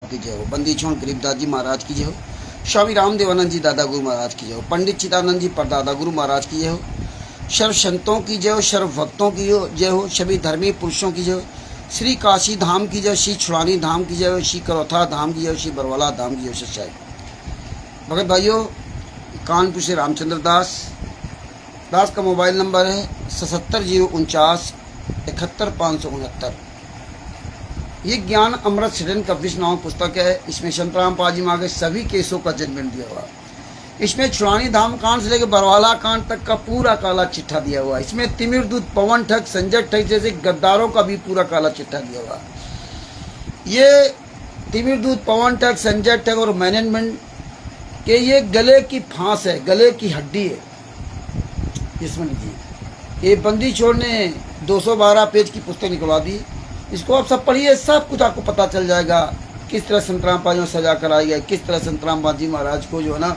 की जय हो। बंदी छोड़ गरीबदास जी महाराज की जय हो। स्वामी रामदेवानंद जी दादा गुरु महाराज की जय हो। पंडित चिदानंद जी परदादा गुरु महाराज की जय हो। सर्व संतों की जय हो, सर्व भक्तों की जय हो, सभी धर्मी पुरुषों की जय हो। श्री काशी धाम की जय, श्री छुड़ानी धाम की जय हो, श्री करौथा धाम की जय हो, श्री बरवाला धाम की जय हो। सच्चाई भगत भाइयों, कानपुर से रामचंद्र दास का मोबाइल नंबर है 7709471569। ये ज्ञान अमृत सृजन का विश्व नामक पुस्तक है। इसमें संतराम पाजी माँ के सभी केसों का जजमेंट दिया हुआ है। इसमें छुड़ानी धाम कांड से लेकर बरवाला कांड तक का पूरा काला चिट्ठा दिया हुआ है। इसमें तिमिर दूत, पवन ठग, संजय ठग जैसे गद्दारों का भी पूरा काला चिट्ठा दिया हुआ है। ये तिमिर दूत, पवन ठग, संजय ठग और मैनेजमेंट के ये गले की फांस है, गले की हड्डी है। इसमें लीजिए, ये बंदी छोड़ ने 212 पेज की पुस्तक निकलवा दी। इसको आप सब पढ़िए, सब कुछ आपको पता चल जाएगा। किस तरह संतराम पाजी में सजा कराई गई, किस तरह संतराम पाजी महाराज को जो है ना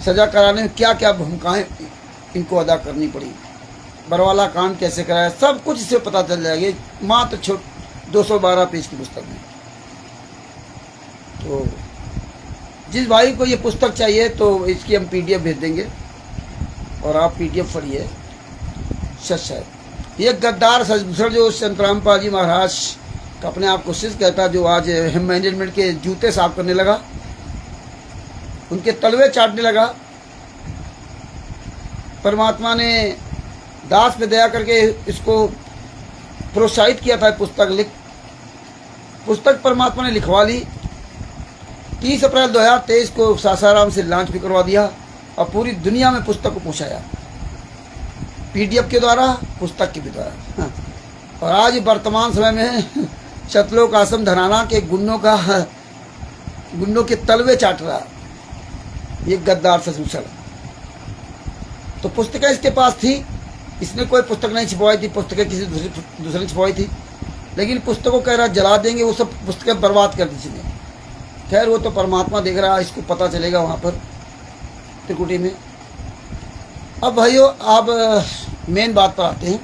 सजा कराने में क्या क्या भूमिकाएं इनको अदा करनी पड़ी, बरवाला कांड कैसे कराया, सब कुछ इससे पता चल जाएगा मात्र 212 पेज की पुस्तक में। तो जिस भाई को ये पुस्तक चाहिए तो इसकी हम PDF भेज देंगे और आप PDF पढ़िए। सच है, ये गद्दार सजभूषण जो संतराम पाजी महाराज का अपने आप को सिद्ध कहता, जो आज मैनेजमेंट के जूते साफ करने लगा, उनके तलवे चाटने लगा। परमात्मा ने दास पे दया करके इसको प्रोत्साहित किया था। पुस्तक परमात्मा ने लिखवा ली। 30 अप्रैल 2023 को सासाराम से लॉन्च भी करवा दिया और पूरी दुनिया में पुस्तक को पहुंचाया, PDF के द्वारा, पुस्तक के भी द्वारा। और आज वर्तमान समय में सतलोक आश्रम धनाना के गुंडों के तलवे चाट रहा ये गद्दार सजभूषण। तो पुस्तकें इसके पास थी, इसने कोई पुस्तक नहीं छिपवाई थी, पुस्तकें किसी दूसरे ने छिपवाई थी, लेकिन पुस्तकों कह रहा जला देंगे, वो सब पुस्तकें बर्बाद कर दी इसने। खैर वो तो परमात्मा देख रहा है, इसको पता चलेगा वहाँ पर त्रिकुटी में। अब भाइयों, आप मेन बात पर आते हैं।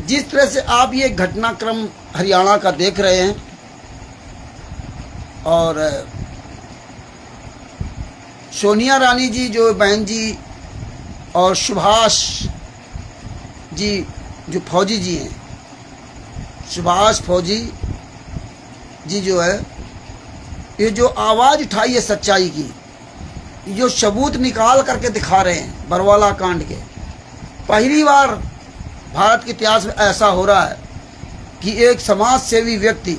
जिस तरह से आप ये घटनाक्रम हरियाणा का देख रहे हैं और सोनिया रानी जी जो बहन जी और सुभाष जी जो फौजी जी हैं, सुभाष फौजी जी जो है, ये जो आवाज़ उठाई है सच्चाई की, जो सबूत निकाल करके दिखा रहे हैं बरवाला कांड के। पहली बार भारत के इतिहास में ऐसा हो रहा है कि एक समाज सेवी व्यक्ति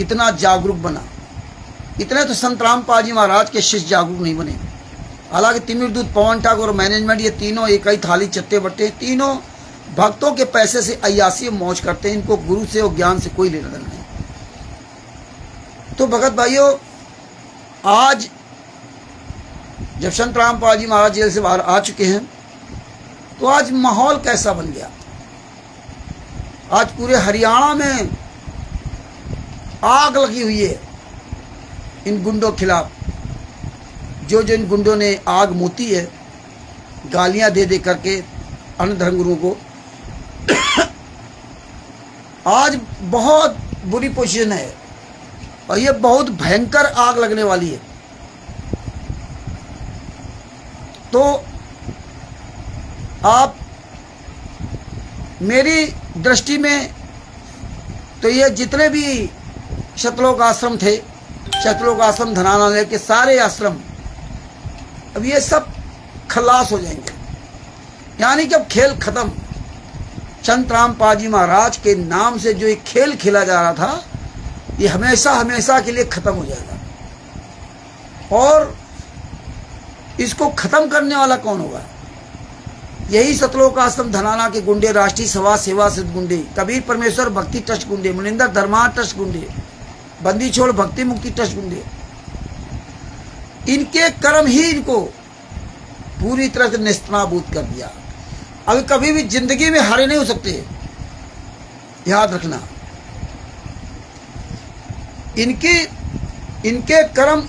इतना जागरूक बना। इतने तो संतराम पाजी महाराज के शिष्य जागरूक नहीं बने। हालांकि तिमिर दूत, पवन ठाकुर और मैनेजमेंट ये तीनों एक ही थाली चट्टे बट्टे, तीनों भक्तों के पैसे से अय्यासी मौज करते हैं। इनको गुरु से और ज्ञान से कोई लेना देना नहीं। तो भगत भाइयों, आज जब संतराम पाजी महाराज जेल से बाहर आ चुके हैं तो आज माहौल कैसा बन गया। आज पूरे हरियाणा में आग लगी हुई है इन गुंडों के खिलाफ। जो इन गुंडों ने आग मोती है, गालियां दे दे करके अन्य धर्मगुरुओं को। आज बहुत बुरी पोजीशन है और ये बहुत भयंकर आग लगने वाली है। तो आप मेरी दृष्टि में तो ये जितने भी सतलोक आश्रम थे, सतलोक आश्रम धनाना के सारे आश्रम, अब ये सब खलास हो जाएंगे। यानी कि अब खेल खत्म। संतराम पाजी महाराज के नाम से जो एक खेल खेला जा रहा था, ये हमेशा हमेशा के लिए खत्म हो जाएगा। और इसको खत्म करने वाला कौन होगा? यही सतलोक आश्रम धनाना के गुंडे, राष्ट्रीय सभा सेवा सिद्ध गुंडे, कबीर परमेश्वर भक्ति ट्रस्ट गुंडे, मुनिंदर धर्मा ट्रस्ट गुंडे, बंदी छोड़ भक्ति मुक्ति ट्रस्ट गुंडे। इनके कर्म ही इनको पूरी तरह से नेस्तनाबूद कर दिया। अभी कभी भी जिंदगी में हारे नहीं हो सकते, याद रखना। इनके कर्म,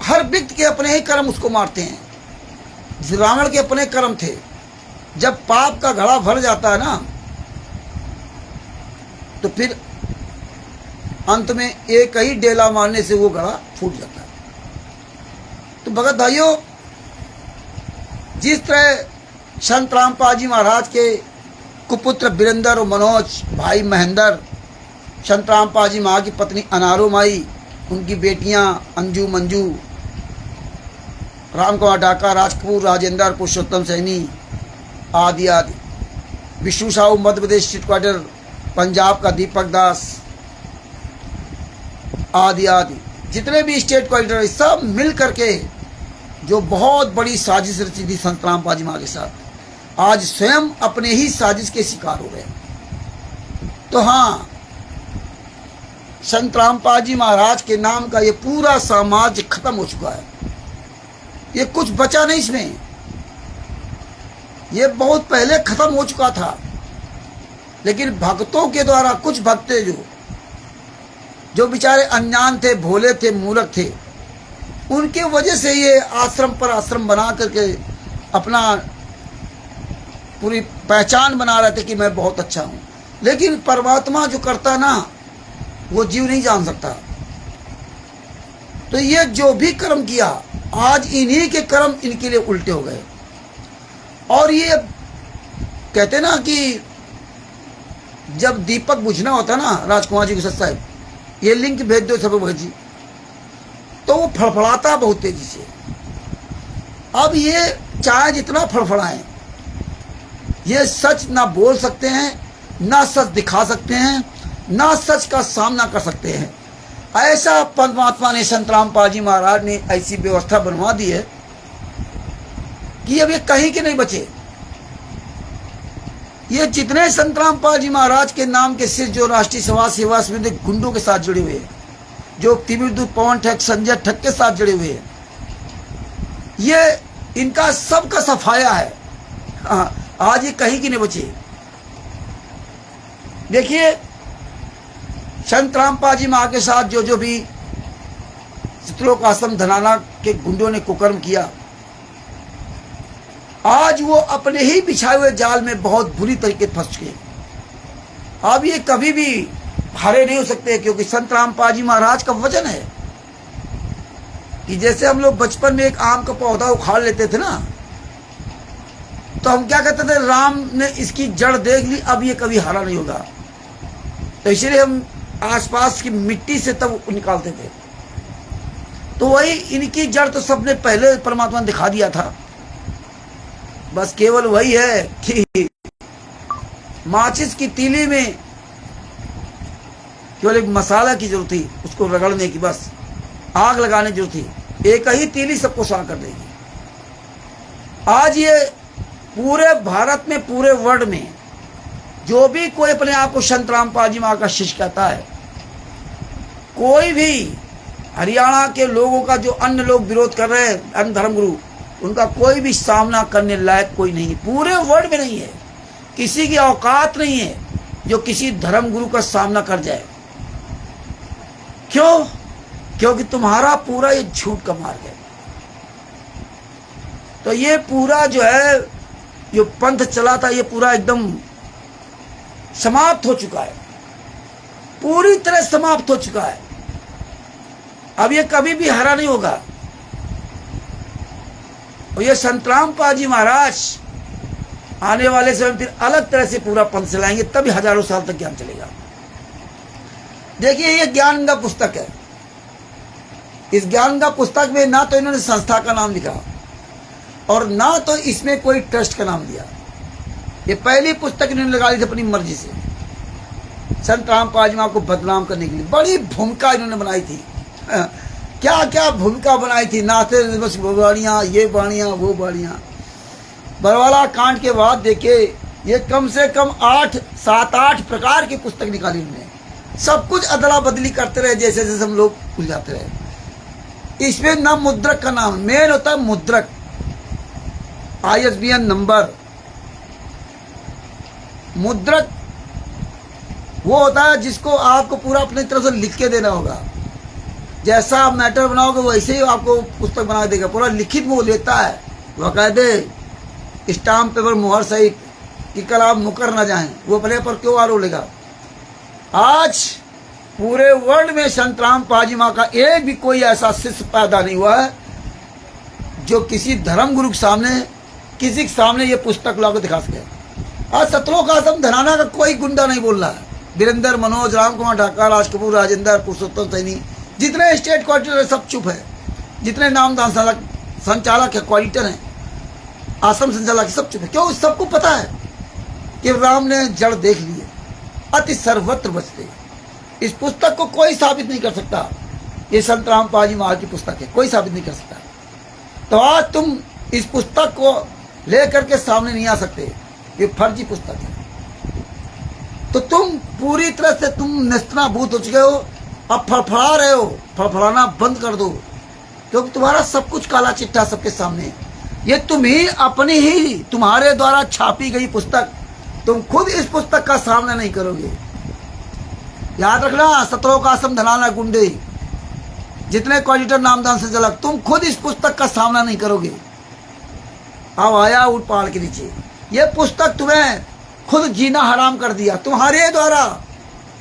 हर व्यक्ति के अपने ही कर्म उसको मारते हैं। रावण के अपने कर्म थे। जब पाप का घड़ा भर जाता है ना, तो फिर अंत में एक ही डेला मारने से वो घड़ा फूट जाता है। तो भगत भाइयों, जिस तरह संत रामपाल जी महाराज के कुपुत्र वीरेंद्र और मनोज, भाई महेंद्र, संत रामपाल जी महाराज की पत्नी अनारो माई, उनकी बेटियां अंजू मंजू, राम कुमार ढाका, राज कपूर, राजेंद्र, पुरुषोत्तम सैनी आदि आदि, विष्णु साहू मध्य प्रदेश स्टेट क्वार्टर पंजाब का दीपक दास आदि आदि, जितने भी स्टेट क्वार्टर सब मिल करके जो बहुत बड़ी साजिश रची थी संत रामपाल जी महाराज के साथ, आज स्वयं अपने ही साजिश के शिकार हो गए। तो हाँ, संत रामपाल जी महाराज के नाम का ये पूरा साम्राज्य खत्म हो चुका है। ये कुछ बचा नहीं इसमें, ये बहुत पहले खत्म हो चुका था। लेकिन भक्तों के द्वारा कुछ भक्त जो बेचारे अनजान थे, भोले थे, मूर्ख थे, उनके वजह से ये आश्रम पर आश्रम बना करके अपना पूरी पहचान बना रहे थे कि मैं बहुत अच्छा हूँ। लेकिन परमात्मा जो करता ना, वो जीव नहीं जान सकता। तो ये जो भी कर्म किया, आज इन्हीं के कर्म इनके लिए उल्टे हो गए। और ये कहते ना कि जब दीपक बुझना होता ना राजकुमार जी के साथ साहब, ये लिंक भेज दो सब भजी, तो वो फड़फड़ाता बहुत तेजी से। अब ये चाहे जितना फड़फड़ाएं, ये सच ना बोल सकते हैं, ना सच दिखा सकते हैं, ना सच का सामना कर सकते हैं। ऐसा परमात्मा ने, संत रामपाल जी महाराज ने ऐसी व्यवस्था बनवा दी है कि अब ये कहीं के नहीं बचे। ये जितने संत रामपाल जी महाराज के नाम के सिर जो राष्ट्रीय समाज सेवा समिति गुंडों के साथ जुड़े हुए हैं, जो तिमिरदूत पवन ठग, संजय ठग के साथ जुड़े हुए हैं, ये इनका सबका सफाया है। आज ये कहीं की नहीं बचे। देखिए, संत रामपाल जी महाराज के साथ जो जो भी चित्रों का आश्रम धनाना के गुंडों ने कुकर्म किया, आज वो अपने ही बिछाए हुए जाल में बहुत बुरी तरीके फंस चुके। अब ये कभी भी हारे नहीं हो सकते, क्योंकि संत रामपाल जी महाराज का वचन है कि जैसे हम लोग बचपन में एक आम का पौधा उखाड़ लेते थे ना, तो हम क्या कहते थे, राम ने इसकी जड़ देख ली, अब ये कभी हारा नहीं होगा। तो इसलिए हम आसपास की मिट्टी से तब निकालते थे। तो वही इनकी जड़ तो सबने पहले परमात्मा ने दिखा दिया था। बस केवल वही है कि माचिस की तीली में केवल एक मसाला की जरूरत थी, उसको रगड़ने की, बस आग लगाने की जरूरत थी। एक ही तीली सबको साफ कर देगी। आज ये पूरे भारत में, पूरे वर्ल्ड में जो भी कोई अपने आप को संत रामपाल जी महाराज का शिष्य कहता है, कोई भी हरियाणा के लोगों का जो अन्य लोग विरोध कर रहे हैं, अन्य धर्मगुरु, उनका कोई भी सामना करने लायक कोई नहीं है, पूरे वर्ल्ड में नहीं है। किसी की औकात नहीं है जो किसी धर्मगुरु का सामना कर जाए। क्यों? क्योंकि तुम्हारा पूरा ये झूठ का मार्ग है। तो ये पूरा जो है, जो पंथ चला था, ये पूरा एकदम समाप्त हो चुका है, पूरी तरह समाप्त हो चुका है। अब ये कभी भी हरा नहीं होगा। और ये संत रामपाल जी महाराज आने वाले समय फिर अलग तरह से पूरा पंथ चलाएंगे, तभी हजारों साल तक ज्ञान चलेगा। देखिए, ये ज्ञान का पुस्तक है। इस ज्ञान का पुस्तक में ना तो इन्होंने संस्था का नाम लिखा और ना तो इसमें कोई ट्रस्ट का नाम दिया। ये पहली पुस्तक इन्होंने लगा ली थी अपनी मर्जी से, संत रामपाल जी महाराज को बदनाम करने के लिए। बड़ी भूमिका इन्होंने बनाई थी, क्या क्या भूमिका बनाई थी। नाते बस वो बाणियाँ, ये बाणियाँ, वो बाणियाँ। बरवाला कांड के बाद देखिए, ये कम से कम 7-8 प्रकार की पुस्तक निकाली उन्होंने। सब कुछ अदला बदली करते रहे, जैसे जैसे हम लोग भूल जाते रहे। इसमें ना मुद्रक का नाम, मेन होता है मुद्रक, ISBN नंबर। मुद्रक वो होता है जिसको आपको पूरा अपनी तरफ से लिख के देना होगा। जैसा आप मैटर बनाओगे वैसे ही आपको पुस्तक बना देगा। पूरा लिखित वो लेता है, बाकायदे स्टाम्प पेपर, मुहर सहित, कि कल आप मुकर ना जाएं। वो अपने पर क्यों आरोप लेगा? आज पूरे वर्ल्ड में संत रामपाल जी महाराज का एक भी कोई ऐसा शिष्य पैदा नहीं हुआ है जो किसी धर्म गुरु के सामने, किसी के सामने ये पुस्तक ला के दिखा सके। आज सतलोक आश्रम धनाना का कोई गुंडा नहीं बोल रहा है। वीरेंद्र, मनोज, राम कुमार ढाका, राज कपूर, राजेंद्र, पुरुषोत्तम सैनी, जितने स्टेट कोऑर्डिनेटर सब चुप है। जितने नामदान संचालक है, कोऑर्डिनेटर हैं, आश्रम संचालक सब चुप है। क्यों? सबको पता है कि राम ने जड़ देख ली है, अति सर्वत्र बचते। इस पुस्तक को कोई साबित नहीं कर सकता ये संत रामपाल जी महाराज की पुस्तक है, कोई साबित नहीं कर सकता। तो आज तुम इस पुस्तक को लेकर के सामने नहीं आ सकते, ये फर्जी पुस्तक है। तो तुम पूरी तरह से तुम नेस्तनाबूत हो चुके हो। अब फड़फड़ा रहे हो, फड़फड़ाना बंद कर दो, क्योंकि तुम्हारा सब कुछ काला चिट्ठा सबके सामने है। ये तुम्हारे द्वारा छापी गई पुस्तक, तुम खुद इस पुस्तक का सामना नहीं करोगे। याद रखना, सतलोक आश्रम धनाना गुंडे, जितने कोऑर्डिनेटर नामदान से जलक, तुम खुद इस पुस्तक का सामना नहीं करोगे। अब आया उठ पहाड़ के नीचे, ये पुस्तक तुम्हें खुद जीना हराम कर दिया। तुम्हारे द्वारा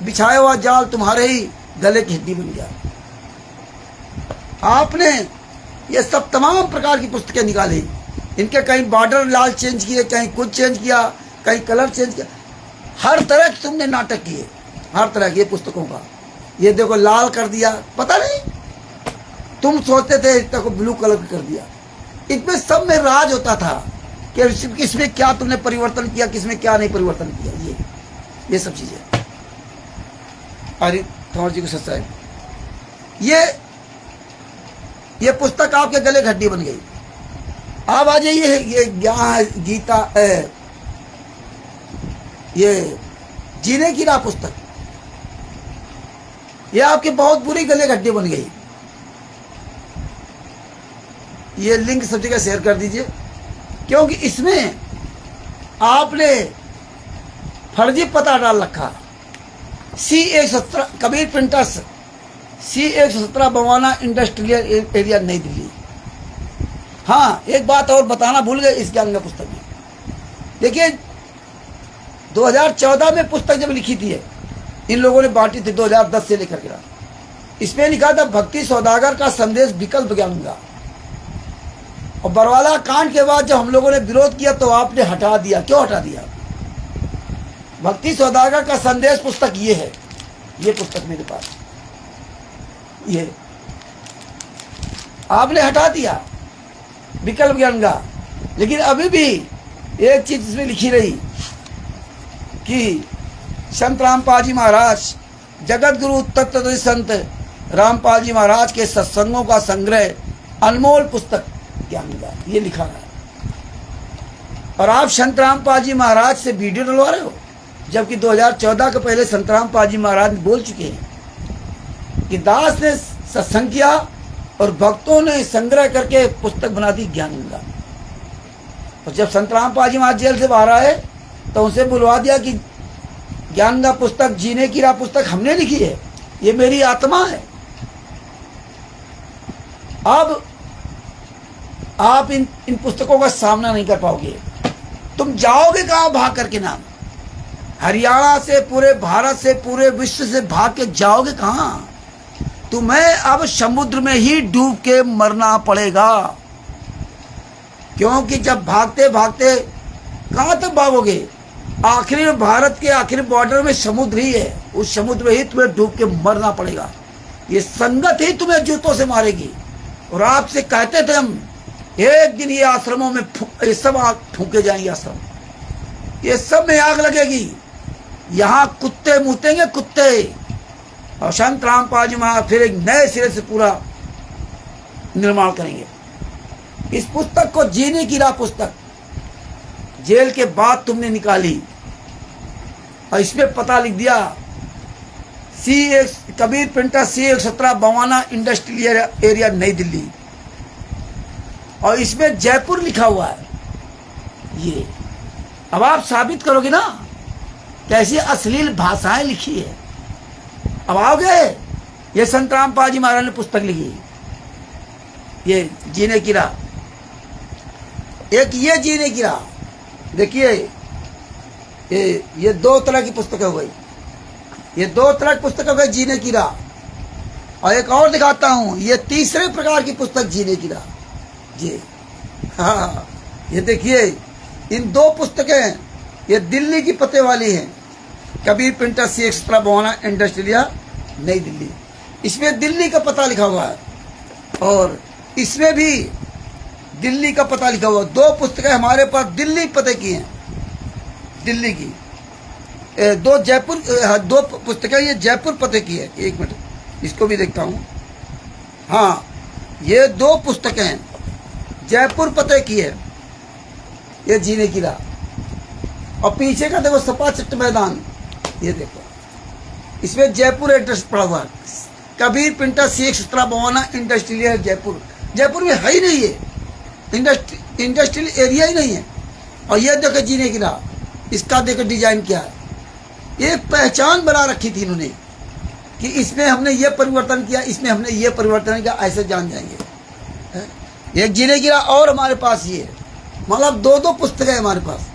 बिछाया हुआ जाल तुम्हारे ही गले की हड्डी बन गया। आपने ये सब तमाम प्रकार की पुस्तकें निकाली, इनके कहीं बॉर्डर लाल चेंज किए, कहीं कुछ चेंज किया, कहीं कलर चेंज किया, हर तरह के तुमने नाटक किए, हर तरह के पुस्तकों का। ये देखो लाल कर दिया, पता नहीं तुम सोचते थे इसको ब्लू कलर कर दिया। इसमें सब में राज होता था कि किसमें क्या तुमने परिवर्तन किया, किसमें क्या नहीं परिवर्तन किया। ये सब चीजें अरे थोड़ा जी को सच्चाई, ये पुस्तक आपके गले घड्डी बन गई। अब आ जाइए, ये ज्ञान गीता, ये जीने की राह पुस्तक, ये आपके बहुत बुरी गले घड्डी बन गई। ये लिंक सब जगह शेयर कर दीजिए, क्योंकि इसमें आपने फर्जी पता डाल रखा। C117 Kabir printers, C117 Bawana industrial area नई दिल्ली। हाँ, एक बात और बताना भूल गए इस ज्ञान पुस्तक में। देखिए 2014 में पुस्तक जब लिखी थी, इन लोगों ने बांटी थी 2010 से लेकर के। इसमें लिखा था भक्ति सौदागर का संदेश विकल्प ज्ञान का। और बरवाला कांड के बाद जब हम लोगों ने विरोध किया तो आपने हटा दिया। क्यों हटा दिया? भक्ति सौदागर का संदेश पुस्तक ये है, ये पुस्तक मेरे पास, ये आपने हटा दिया विकल्प ज्ञान का। लेकिन अभी भी एक चीज इसमें लिखी रही कि संत रामपाल जी महाराज, जगत गुरु तत्व संत रामपाल जी महाराज के सत्संगों का संग्रह, अनमोल पुस्तक ज्ञान का, ये लिखा है। और आप संत रामपाल जी महाराज से वीडियो डलवा रहे हो, जबकि 2014 के पहले संत रामपाल जी महाराज बोल चुके हैं कि दास ने सत्संग किया और भक्तों ने संग्रह करके पुस्तक बना दी ज्ञान गंगा। और जब संत रामपाल जी महाराज जेल से बाहर आए तो उनसे बुलवा दिया कि ज्ञान गंगा पुस्तक, जीने की राह पुस्तक हमने लिखी है, ये मेरी आत्मा है। अब आप इन पुस्तकों का सामना नहीं कर पाओगे। तुम जाओगे कहाँ भाग करके? नाम हरियाणा से, पूरे भारत से, पूरे विश्व से भाग के जाओगे कहाँ? तुम्हें अब समुद्र में ही डूब के मरना पड़ेगा, क्योंकि जब भागते भागते कहाँ तक भागोगे? आखिरी में भारत के आखिरी बॉर्डर में समुद्र ही है, उस समुद्र में ही तुम्हें डूब के मरना पड़ेगा। ये संगत ही तुम्हें जूतों से मारेगी। और आपसे कहते थे हम, एक दिन ये आश्रमों में ये सब आग फूके जाएंगे, आश्रम, ये सब में आग लगेगी, यहाँ कुत्ते मुतेंगे कुत्ते। और संत रामपाल जी महाराज फिर एक नए सिरे से पूरा निर्माण करेंगे। इस पुस्तक को, जीने की राह पुस्तक, जेल के बाद तुमने निकाली और इसमें पता लिख दिया Kabir printer C117 Bawana industrial area नई दिल्ली, और इसमें जयपुर लिखा हुआ है। ये अब आप साबित करोगे ना कैसी अश्लील भाषाएं लिखी है। अब आओगे, ये संत रामपाल जी महाराज ने पुस्तक लिखी, ये जीने की राह, एक ये जीने की राह। देखिए ये दो तरह की पुस्तकें हो गई। ये 2 तरह की पुस्तक हो गई जीने की राह। और एक और दिखाता हूं, ये तीसरे प्रकार की पुस्तक जीने की राह जी। हाँ, ये देखिए इन 2 पुस्तकें, ये दिल्ली की पते वाली हैं, कबीर प्रिंटर सी एक्स्ट्रा बवाना इंडस्ट्रिया नई दिल्ली। इसमें दिल्ली का पता लिखा हुआ है और इसमें भी दिल्ली का पता लिखा हुआ। 2 पुस्तकें हमारे पास दिल्ली पते की हैं, दिल्ली की। 2 जयपुर, 2 पुस्तकें ये जयपुर पते की है। एक मिनट इसको भी देखता हूँ। हाँ, ये 2 पुस्तकें जयपुर पते की है, ये जीने की राह। और पीछे का देखो सपा चट्ट मैदान, ये देखो इसमें जयपुर एड्रेस पड़ा हुआ है, कबीर प्रिंटर सी एक्स्ट्रा बवाना इंडस्ट्रियल जयपुर। जयपुर में है ही नहीं, ये इंडस्ट्रियल एरिया ही नहीं है। और ये देखो जीने की राह, इसका देखो डिजाइन क्या है। एक पहचान बना रखी थी इन्होंने कि इसमें हमने ये परिवर्तन किया, इसमें हमने ये परिवर्तन किया, ऐसे जान जाएंगे। एक जीने की राह और हमारे पास ये, मतलब 2 पुस्तकें हमारे पास,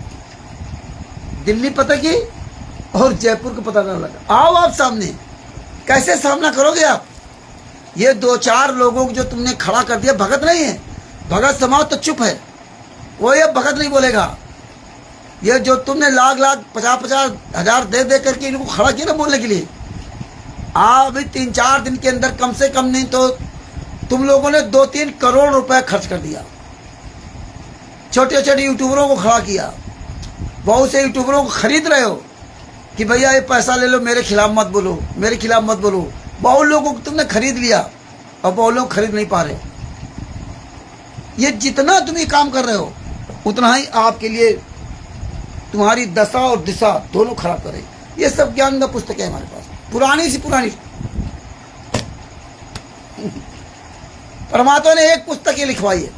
दिल्ली पता की और जयपुर को पता न लगा। आओ आप सामने, कैसे सामना करोगे आप? ये 2-4 लोगों को जो तुमने खड़ा कर दिया, भगत नहीं है, भगत समाज तो चुप है, वो ये भगत नहीं बोलेगा। ये जो तुमने लाख 50-50 हजार दे करके इनको खड़ा किया ना बोलने के लिए, अभी 3-4 दिन के अंदर कम से कम नहीं तो तुम लोगों ने 2-3 करोड़ रुपए खर्च कर दिया। छोटे छोटे यूट्यूबरों को खड़ा किया, बहुत से यूट्यूबरों को खरीद रहे हो कि भैया ये पैसा ले लो, मेरे खिलाफ मत बोलो, मेरे खिलाफ मत बोलो। बहुत लोगों को तुमने खरीद लिया और बहुत लोग खरीद नहीं पा रहे। ये जितना तुम ये काम कर रहे हो उतना ही आपके लिए तुम्हारी दशा और दिशा दोनों खराब करे। ये सब ज्ञान का पुस्तक है हमारे पास, पुरानी से पुरानी। परमात्मा ने एक पुस्तक ये लिखवाई है,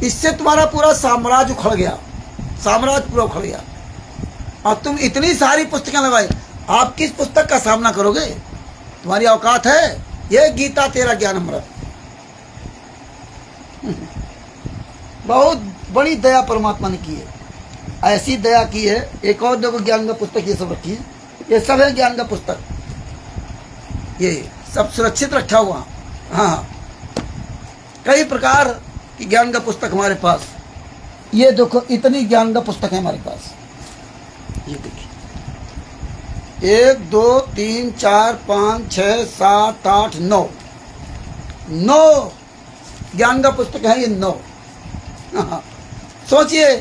इससे तुम्हारा पूरा साम्राज्य उखड़ गया, साम्राज्य पूरा उखड़ गया। और तुम इतनी सारी पुस्तकें लगाई, आप किस पुस्तक का सामना करोगे? तुम्हारी औकात है? ये गीता तेरा ज्ञान अमृत। बहुत बड़ी दया परमात्मा ने की है, ऐसी दया की है। एक और देखो ज्ञान का पुस्तक ये सब रखी है, ये सब है ज्ञान का पुस्तक, ये सब सुरक्षित रखा हुआ। हाँ, कई प्रकार की ज्ञान का पुस्तक हमारे पास। ये देखो इतनी ज्ञान का पुस्तक है हमारे पास। ये देखिए 1 2 3 4 5 6 7 8 9 ज्ञान का पुस्तक है ये 9। सोचिए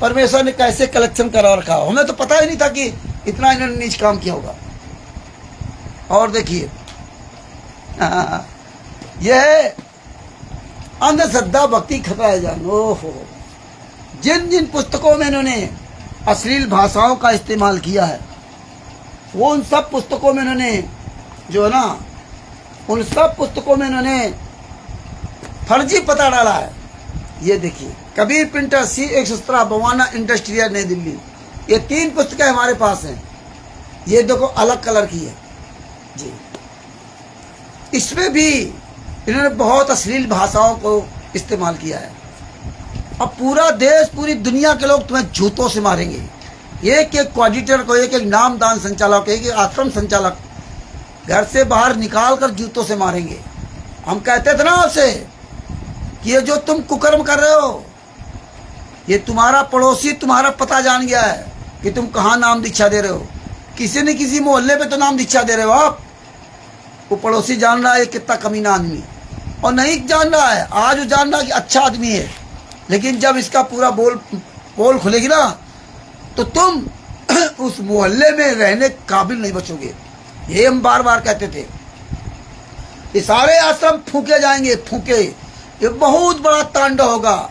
परमेश्वर ने कैसे कलेक्शन करा रखा। हमें तो पता ही नहीं था कि इतना इन्होंने नीच काम किया होगा। और देखिए यह अंधश्रद्धा भक्ति खतरा है जान। ओहो, जिन जिन पुस्तकों में इन्होंने अश्लील भाषाओं का इस्तेमाल किया है, वो उन सब पुस्तकों में इन्होंने जो है ना, उन सब पुस्तकों में इन्होंने फर्जी पता डाला है। ये देखिए कबीर प्रिंटर सी एक्स्ट्रा बवाना इंडस्ट्रियल नई दिल्ली, ये 3 पुस्तकें हमारे पास हैं। ये देखो अलग कलर की है जी। इसमें भी इन्होंने बहुत अश्लील भाषाओं को इस्तेमाल किया है। अब पूरा देश, पूरी दुनिया के लोग तुम्हें जूतों से मारेंगे। एक एक कोऑर्डिनेटर को, एक एक नामदान संचालक को, एक एक आश्रम संचालक घर से बाहर निकाल कर जूतों से मारेंगे। हम कहते थे ना आपसे कि ये जो तुम कुकर्म कर रहे हो, ये तुम्हारा पड़ोसी तुम्हारा पता जान गया है कि तुम कहाँ नाम दीक्षा दे रहे हो। किसी न किसी मोहल्ले पे तो नाम दीक्षा दे रहे हो आप। वो पड़ोसी जान रहा है कितना कमीना आदमी, और नहीं जान रहा है, आज वो जान रहा है कि अच्छा आदमी है, लेकिन जब इसका पूरा पोल खुलेगी ना तो तुम उस मोहल्ले में रहने काबिल नहीं बचोगे। ये हम बार बार कहते थे। ये सारे आश्रम फूके जाएंगे, फूके। ये बहुत बड़ा तांडव होगा।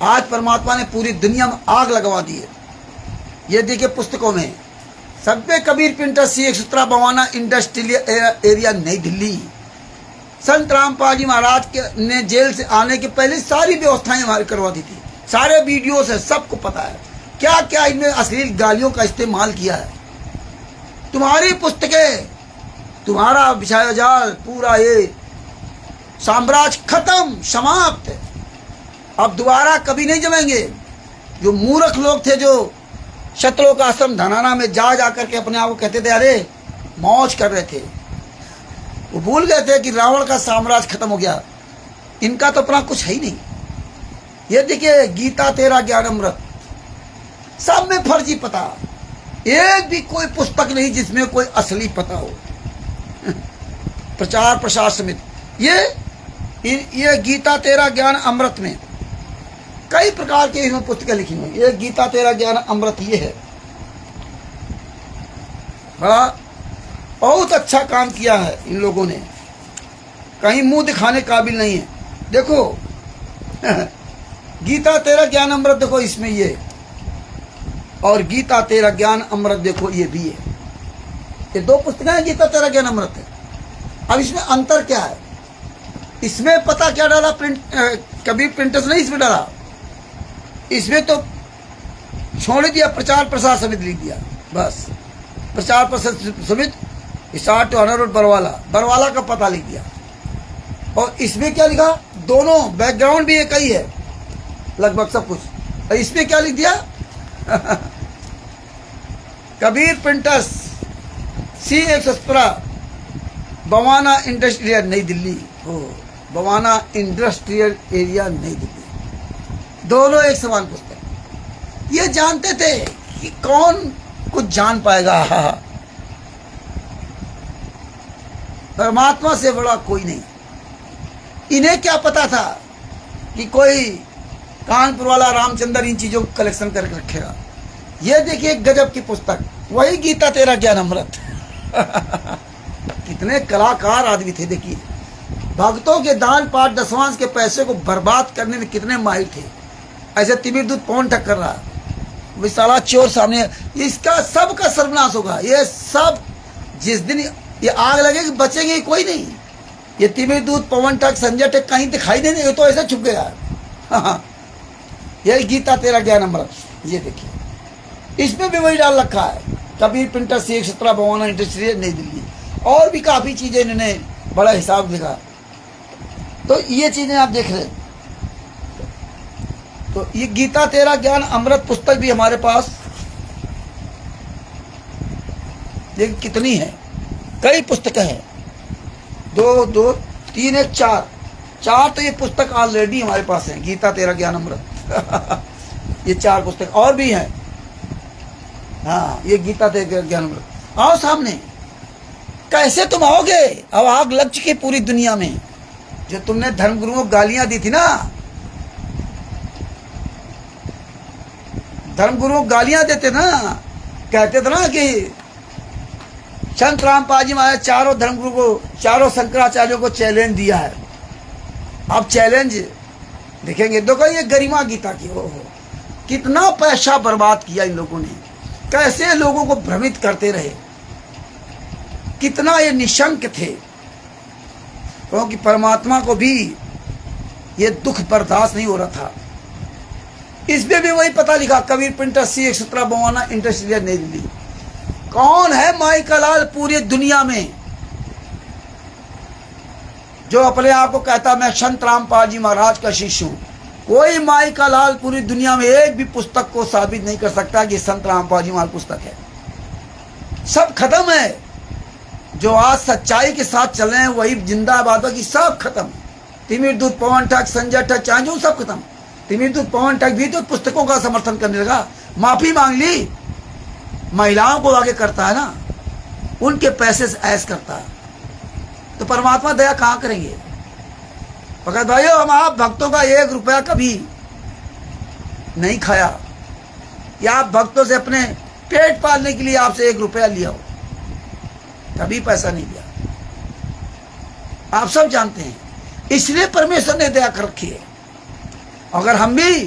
आज परमात्मा ने पूरी दुनिया में आग लगवा दी है। ये देखिए पुस्तकों में सब पे कबीर प्रिंटर सी एक्स्ट्रा बवाना इंडस्ट्रियल एरिया नई दिल्ली। संत रामपाल जी महाराज के ने जेल से आने के पहले सारी व्यवस्थाएं हमारी करवा दी थी। सारे वीडियो से सबको पता है क्या क्या इनमें अश्लील गालियों का इस्तेमाल किया है। तुम्हारी पुस्तकें, तुम्हारा बिछाया जाल, पूरा ये साम्राज्य खत्म, समाप्त। अब दोबारा कभी नहीं जमेंगे। जो मूर्ख लोग थे, जो शत्रुओं का आश्रम धनाना में जा करके अपने आप को कहते थे अरे मौज कर रहे थे। वो भूल गए थे कि रावण का साम्राज्य खत्म हो गया, इनका तो अपना कुछ है ही नहीं। ये देखिए गीता तेरा ज्ञान अमृत, सब में फर्जी पता, एक भी कोई पुस्तक नहीं जिसमें कोई असली पता हो। प्रचार प्रसार समिति, ये गीता तेरा ज्ञान अमृत में कई प्रकार के इसमें पुस्तकें लिखी हुई। ये गीता तेरा ज्ञान अमृत ये है, बड़ा बहुत अच्छा काम किया है इन लोगों ने, कहीं मुंह दिखाने काबिल नहीं है। देखो गीता तेरा ज्ञान अमृत देखो इसमें ये, और गीता तेरा ज्ञान अमृत देखो ये भी है। ये दो पुस्तकें हैं, गीता तेरा ज्ञान अमृत है। अब इसमें अंतर क्या है? इसमें पता क्या डाला, कबीर प्रिंटर्स नहीं इसमें डाला, इसमें तो छोड़ दिया प्रचार प्रसार समिति लिख दिया बस। प्रचार प्रसार समिति स्टार्ट टू ऑनर बरवाला का पता लिख दिया। और इसमें क्या लिखा, दोनों बैकग्राउंड भी एक ही है लगभग सब कुछ। और इसमें क्या लिख दिया Kabir printers C117 Bawana industrial नई दिल्ली, बवाना इंडस्ट्रियल एरिया नई दिल्ली, दोनों एक समान पुस्तक। ये जानते थे कि कौन कुछ जान पाएगा, परमात्मा से बड़ा कोई नहीं। इन्हें क्या पता था कि कोई कानपुर वाला रामचंद्र इन चीजों को कलेक्शन करके रखेगा। ये देखिए गजब की पुस्तक, वही गीता तेरा ज्ञान अमृत। कितने कलाकार आदमी थे, देखिए भक्तों के दान पाठ दसवांश के पैसे को बर्बाद करने में कितने माहिर थे। ऐसे तिमिर दूध पवन टक्कर रहा, विशाला चोर सामने, इसका सब का सर्वनाश होगा। ये सब जिस दिन ये आग लगेगी बचेंगे कोई नहीं। ये तिमिर दूध पवन टक संजय टक कहीं दिखाई नहीं, ये तो ऐसा छुप गया। हाँ, यही गीता तेरा ज्ञान अमृत, ये देखिए इसमें भी वही डाल रखा है। Kabir printer C117 Bawana industrial नई दिल्ली, और भी काफ़ी चीज़ें इन्होंने बड़ा हिसाब लिखा। तो ये चीज़ें आप देख रहे हैं। तो ये गीता तेरा ज्ञान अमृत पुस्तक भी हमारे पास देखिए कितनी है, कई पुस्तकें हैं, 2 2 3 1 4 तो ये पुस्तक ऑलरेडी हमारे पास है, गीता तेरा ज्ञान अमृत। ये 4 पुस्तक और भी हैं। हाँ, ये गीता तेरा ज्ञान अमृत। आओ सामने, कैसे तुम आओगे? अब आग लग चुकी पूरी दुनिया में। जो तुमने धर्मगुरुओं को गालियां दी थी ना, धर्मगुरुओं को गालियां देते ना, कहते थे ना कि संत रामपाल जी महाराज चारों धर्मगुरु को, चारों शंकराचार्यों को चैलेंज दिया है। अब चैलेंज देखेंगे, देखो ये गरिमा गीता की, हो कितना पैसा बर्बाद किया इन लोगों ने, कैसे लोगों को भ्रमित करते रहे, कितना ये निशंक थे, क्योंकि परमात्मा को भी ये दुख बर्दाश्त नहीं हो रहा था। इसमें भी वही पता लिखा, Kabir printer C117 Bawana industrial नई दिल्ली। कौन है माई का लाल पूरी दुनिया में जो अपने आप को कहता मैं संत रामपाल जी महाराज का शिष्य हूं? कोई माई का लाल पूरी दुनिया में एक भी पुस्तक को साबित नहीं कर सकता कि संत रामपाल जी महाराज पुस्तक है। सब खत्म है। जो आज सच्चाई के साथ चल रहे हैं वही जिंदाबाद की, सब खत्म। तिमिर दूध पवन ठग संजय ठग चांजू सब खत्म। तिमिर दूध पवन ठग भी तो पुस्तकों का समर्थन करने लगा, माफी मांग ली, महिलाओं को आगे करता है ना, उनके पैसे से ऐश करता है। तो परमात्मा दया कहाँ करेंगे? भगत भाइयों, हम आप भक्तों का 1 रुपया कभी नहीं खाया, या आप भक्तों से अपने पेट पालने के लिए आपसे 1 रुपया लिया हो, कभी पैसा नहीं लिया। आप सब जानते हैं, इसलिए परमेश्वर ने दया कर रखी है। अगर हम भी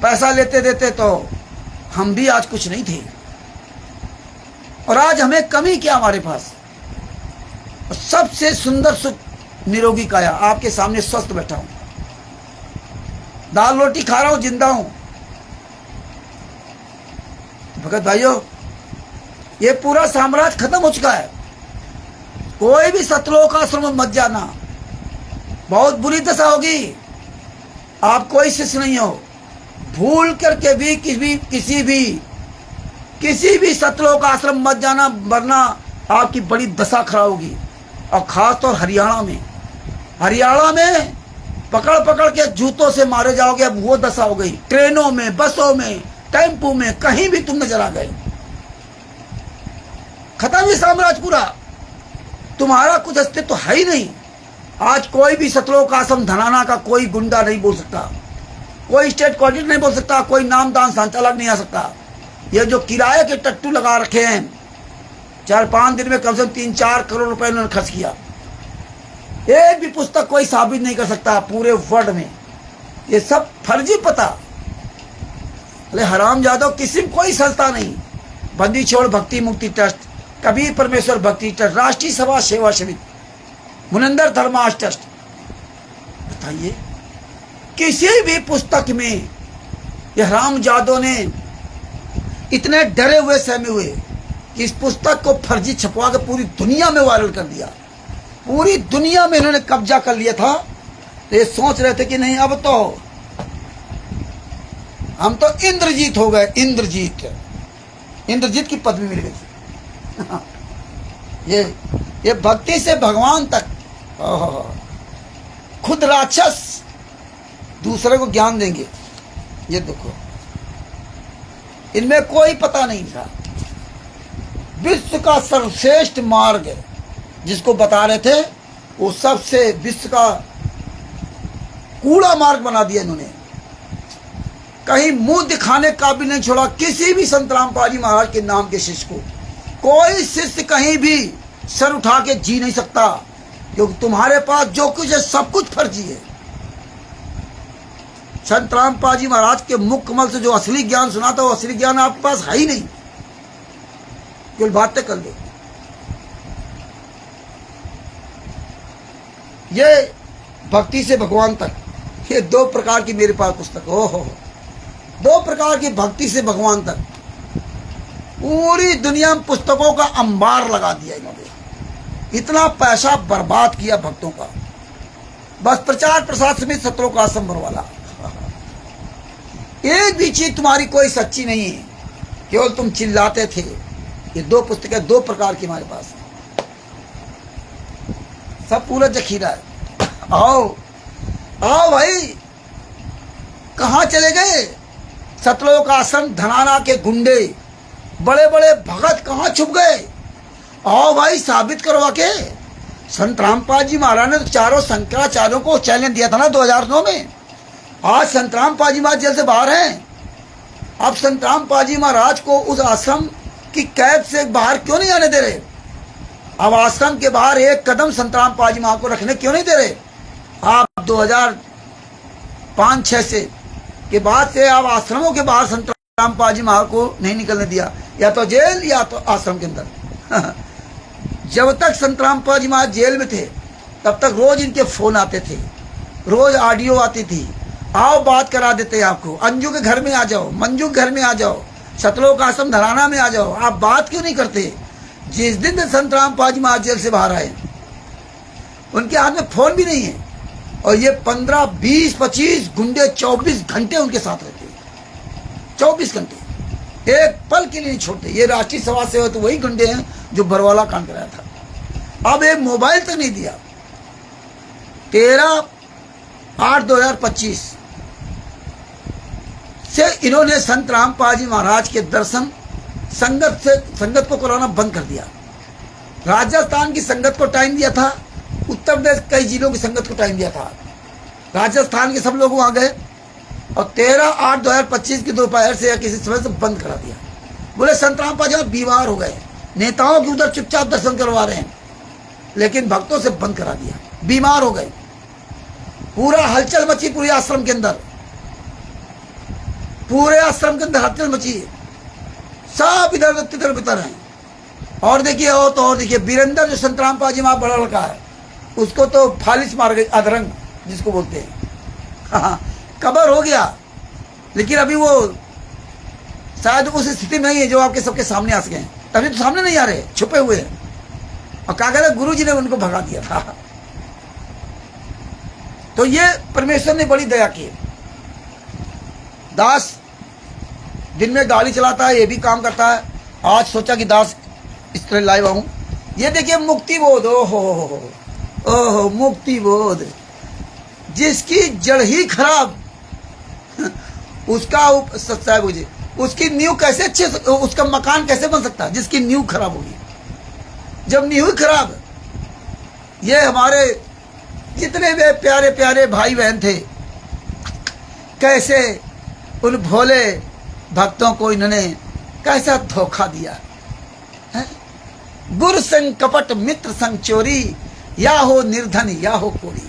पैसा लेते देते तो हम भी आज कुछ नहीं थे, और आज हमें कमी क्या हमारे पास। और सबसे सुंदर सुख निरोगी काया, आपके सामने स्वस्थ बैठा हूं, दाल रोटी खा रहा हूं, जिंदा हूं। भगत भाइयों, ये पूरा साम्राज्य खत्म हो चुका है। कोई भी सतलोक आश्रम में मत जाना, बहुत बुरी दशा होगी। आप कोई शिष्य नहीं हो, भूल करके भी किसी भी सतलोक आश्रम मत जाना, वरना आपकी बड़ी दशा खराब होगी। और खास तौर हरियाणा में पकड़ पकड़ के जूतों से मारे जाओगे। अब वो दशा हो गई। ट्रेनों में, बसों में, टेम्पो में, कहीं भी तुम नजर आ गए, खत्म ही साम्राज्य पूरा। तुम्हारा कुछ अस्तित्व है ही नहीं। आज कोई भी सतलोक आश्रम धनाना का कोई गुंडा नहीं बोल सकता, कोई स्टेट कोऑर्डिनेटर नहीं बोल सकता, कोई नामदान संचालक नहीं आ सकता। ये जो किराए के टट्टू लगा रखे हैं, 4-5 दिन में कम से कम 3-4 करोड़ रुपए उन्होंने खर्च किया। एक भी पुस्तक कोई साबित नहीं कर सकता पूरे वर्ल्ड में। ये सब फर्जी पता। अरे हराम जादव, किसी में कोई संस्था नहीं। बंदी छोड़ भक्ति मुक्ति ट्रस्ट, कबीर परमेश्वर भक्ति ट्रस्ट, राष्ट्रीय सभा सेवा समिति, मुनंदर धर्माश ट्रस्ट। बताइए, किसी भी पुस्तक में ये हराम जादव ने इतने डरे हुए सहमे हुए कि इस पुस्तक को फर्जी छपवा के पूरी दुनिया में वायरल कर दिया। पूरी दुनिया में इन्होंने कब्जा कर लिया था। तो ये सोच रहे थे कि नहीं, अब तो हम तो इंद्रजीत हो गए। इंद्रजीत की पदवी मिल गई। ये भक्ति से भगवान तक, खुद राक्षस दूसरे को ज्ञान देंगे। ये देखो, इनमें कोई पता नहीं था। विश्व का सर्वश्रेष्ठ मार्ग जिसको बता रहे थे, वो सबसे विश्व का कूड़ा मार्ग बना दिया इन्होंने। कहीं मुंह दिखाने का भी नहीं छोड़ा किसी भी संत रामपाल जी महाराज के नाम के शिष्य को। कोई शिष्य कहीं भी सर उठा के जी नहीं सकता, क्योंकि तुम्हारे पास जो कुछ है सब कुछ फर्जी है। संत रामपाल जी महाराज के मुख कमल से जो असली ज्ञान सुना था, वो असली ज्ञान आपके पास है ही नहीं। केवल बातें कर लो। ये भक्ति से भगवान तक, ये 2 प्रकार की मेरे पास पुस्तक। ओहो, 2 प्रकार की भक्ति से भगवान तक। पूरी दुनिया में पुस्तकों का अंबार लगा दिया इन्होंने। इतना पैसा बर्बाद किया भक्तों का, बस प्रचार प्रसार समिति सत्रों आश्रम वाला। एक भी चीज तुम्हारी कोई सच्ची नहीं है, केवल तुम चिल्लाते थे। ये 2 पुस्तकें 2 प्रकार की हमारे पास, सब पूरा जखीरा है। आओ आओ भाई, कहाँ चले गए सतलोक आश्रम धनाना के गुंडे, बड़े बड़े भगत कहाँ छुप गए? आओ भाई, साबित करवा के। संत रामपाल जी महाराज ने तो चारों शंकराचार्यों को चैलेंज दिया था ना 2009 में। आज संत रामपाल जी महाराज जेल से बाहर हैं। अब संत रामपाल जी महाराज को उस आश्रम की कैद से बाहर क्यों नहीं आने दे रहे? अब आश्रम के बाहर एक कदम संत रामपाल जी महाराज को रखने क्यों नहीं दे रहे? आप 2005-6 से के बाद से आप आश्रमों के बाहर संत रामपाल जी महाराज को नहीं निकलने दिया, या तो जेल या तो आश्रम के अंदर। जब तक संत रामपाल जी महाराज जेल में थे, तब तक रोज इनके फोन आते थे, रोज ऑडियो आती थी। आओ बात करा देते हैं आपको, अंजू के घर में आ जाओ, मंजू के घर में आ जाओ, सतलोक आश्रम धराना में आ जाओ। आप बात क्यों नहीं करते? जिस दिन संत रामपाल जी महाराज जेल से बाहर आए, उनके हाथ में फोन भी नहीं है, और ये 15, 20, 25 गुंडे 24 घंटे उनके साथ रहते हैं। 24 घंटे, एक पल के लिए नहीं छोड़ते। ये राष्ट्रीय सभा से तो वही गुंडे हैं जो बरवाला कांड कराया था। अब एक मोबाइल तक नहीं दिया। 13/8/2025 से इन्होंने संत रामपाल जी महाराज के दर्शन संगत को कराना बंद कर दिया। राजस्थान की संगत को टाइम दिया था, उत्तर प्रदेश कई जिलों की संगत को टाइम दिया था। राजस्थान के सब लोग वहां गए, और 13/8/2025 की दोपहर से या किसी समय से बंद करा दिया। बोले संत रामपाल जी बीमार हो गए, नेताओं की उधर चुपचाप दर्शन करवा रहे हैं, लेकिन भक्तों से बंद करा दिया। बीमार हो गए, पूरा हलचल मची पूरे आश्रम के अंदर, पूरे आश्रम के अंदर हलचल मची। सब इधर तिधर बितर हैं। और देखिए, और देखिए, वीरेंद्र जो संत रामपाल जी वहां बड़ा लड़का है, उसको तो फालिश मार गई, अधरंग जिसको बोलते हैं। हाँ, कबर हो गया, लेकिन अभी वो शायद उस स्थिति में नहीं है जो आपके सबके सामने आ सके। अभी तो सामने नहीं आ रहे, छुपे हुए हैं। और क्या कहते, गुरु जी ने उनको भगा दिया था। तो ये परमेश्वर ने बड़ी दया की। दास दिन में गाड़ी चलाता है, ये भी काम करता है। आज सोचा कि दास इस तरह लाइव आऊं, ये देखिए मुक्ति बोध, ओहो ओहो मुक्ति बोध, जिसकी जड़ ही खराब, उसका सच्चाई बुझे, उसकी नींव कैसे अच्छे, उसका मकान कैसे बन सकता है जिसकी नींव खराब होगी। जब नींव खराब, ये हमारे जितने भी प्यारे प्यारे भाई बहन थे, कैसे उन भोले भक्तों को इन्होंने कैसा धोखा दिया है। गुरु संग कपट, मित्र संग चोरी, या हो निर्धन या हो कोरी।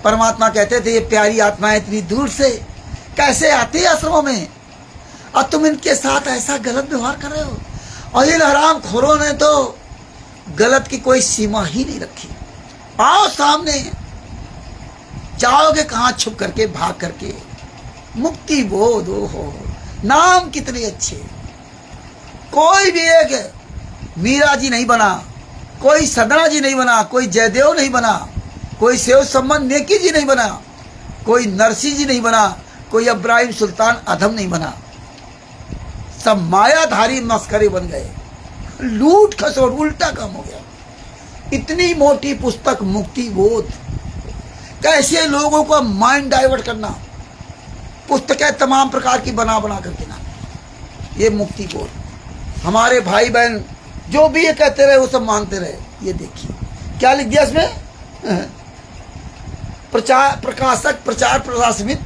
परमात्मा कहते थे ये प्यारी आत्माएं इतनी दूर से कैसे आती है आश्रमों में, और तुम इनके साथ ऐसा गलत व्यवहार कर रहे हो। और इन हराम खोरों ने तो गलत की कोई सीमा ही नहीं रखी। आओ सामने, जाओगे कहां छुप करके, भाग करके। मुक्ति बोध, हो नाम कितने अच्छे। कोई भी एक मीरा जी नहीं बना, कोई सदना जी नहीं बना, कोई जयदेव नहीं बना, कोई सेव संबंध नेकी जी नहीं बना, कोई नरसी जी नहीं बना, कोई इब्राहिम सुल्तान अधम नहीं बना। सब मायाधारी मस्करे बन गए, लूट खसोट उल्टा काम हो गया। इतनी मोटी पुस्तक मुक्ति बोध, कैसे लोगों को माइंड डाइवर्ट करना, पुस्तकें तमाम प्रकार की बना बना करके ना, ये मुक्ति बोध। हमारे भाई बहन जो भी ये कहते रहे वो सब मानते रहे। ये देखिए क्या लिख दिया इसमें, प्रकाशक प्रचार प्रकाशमित,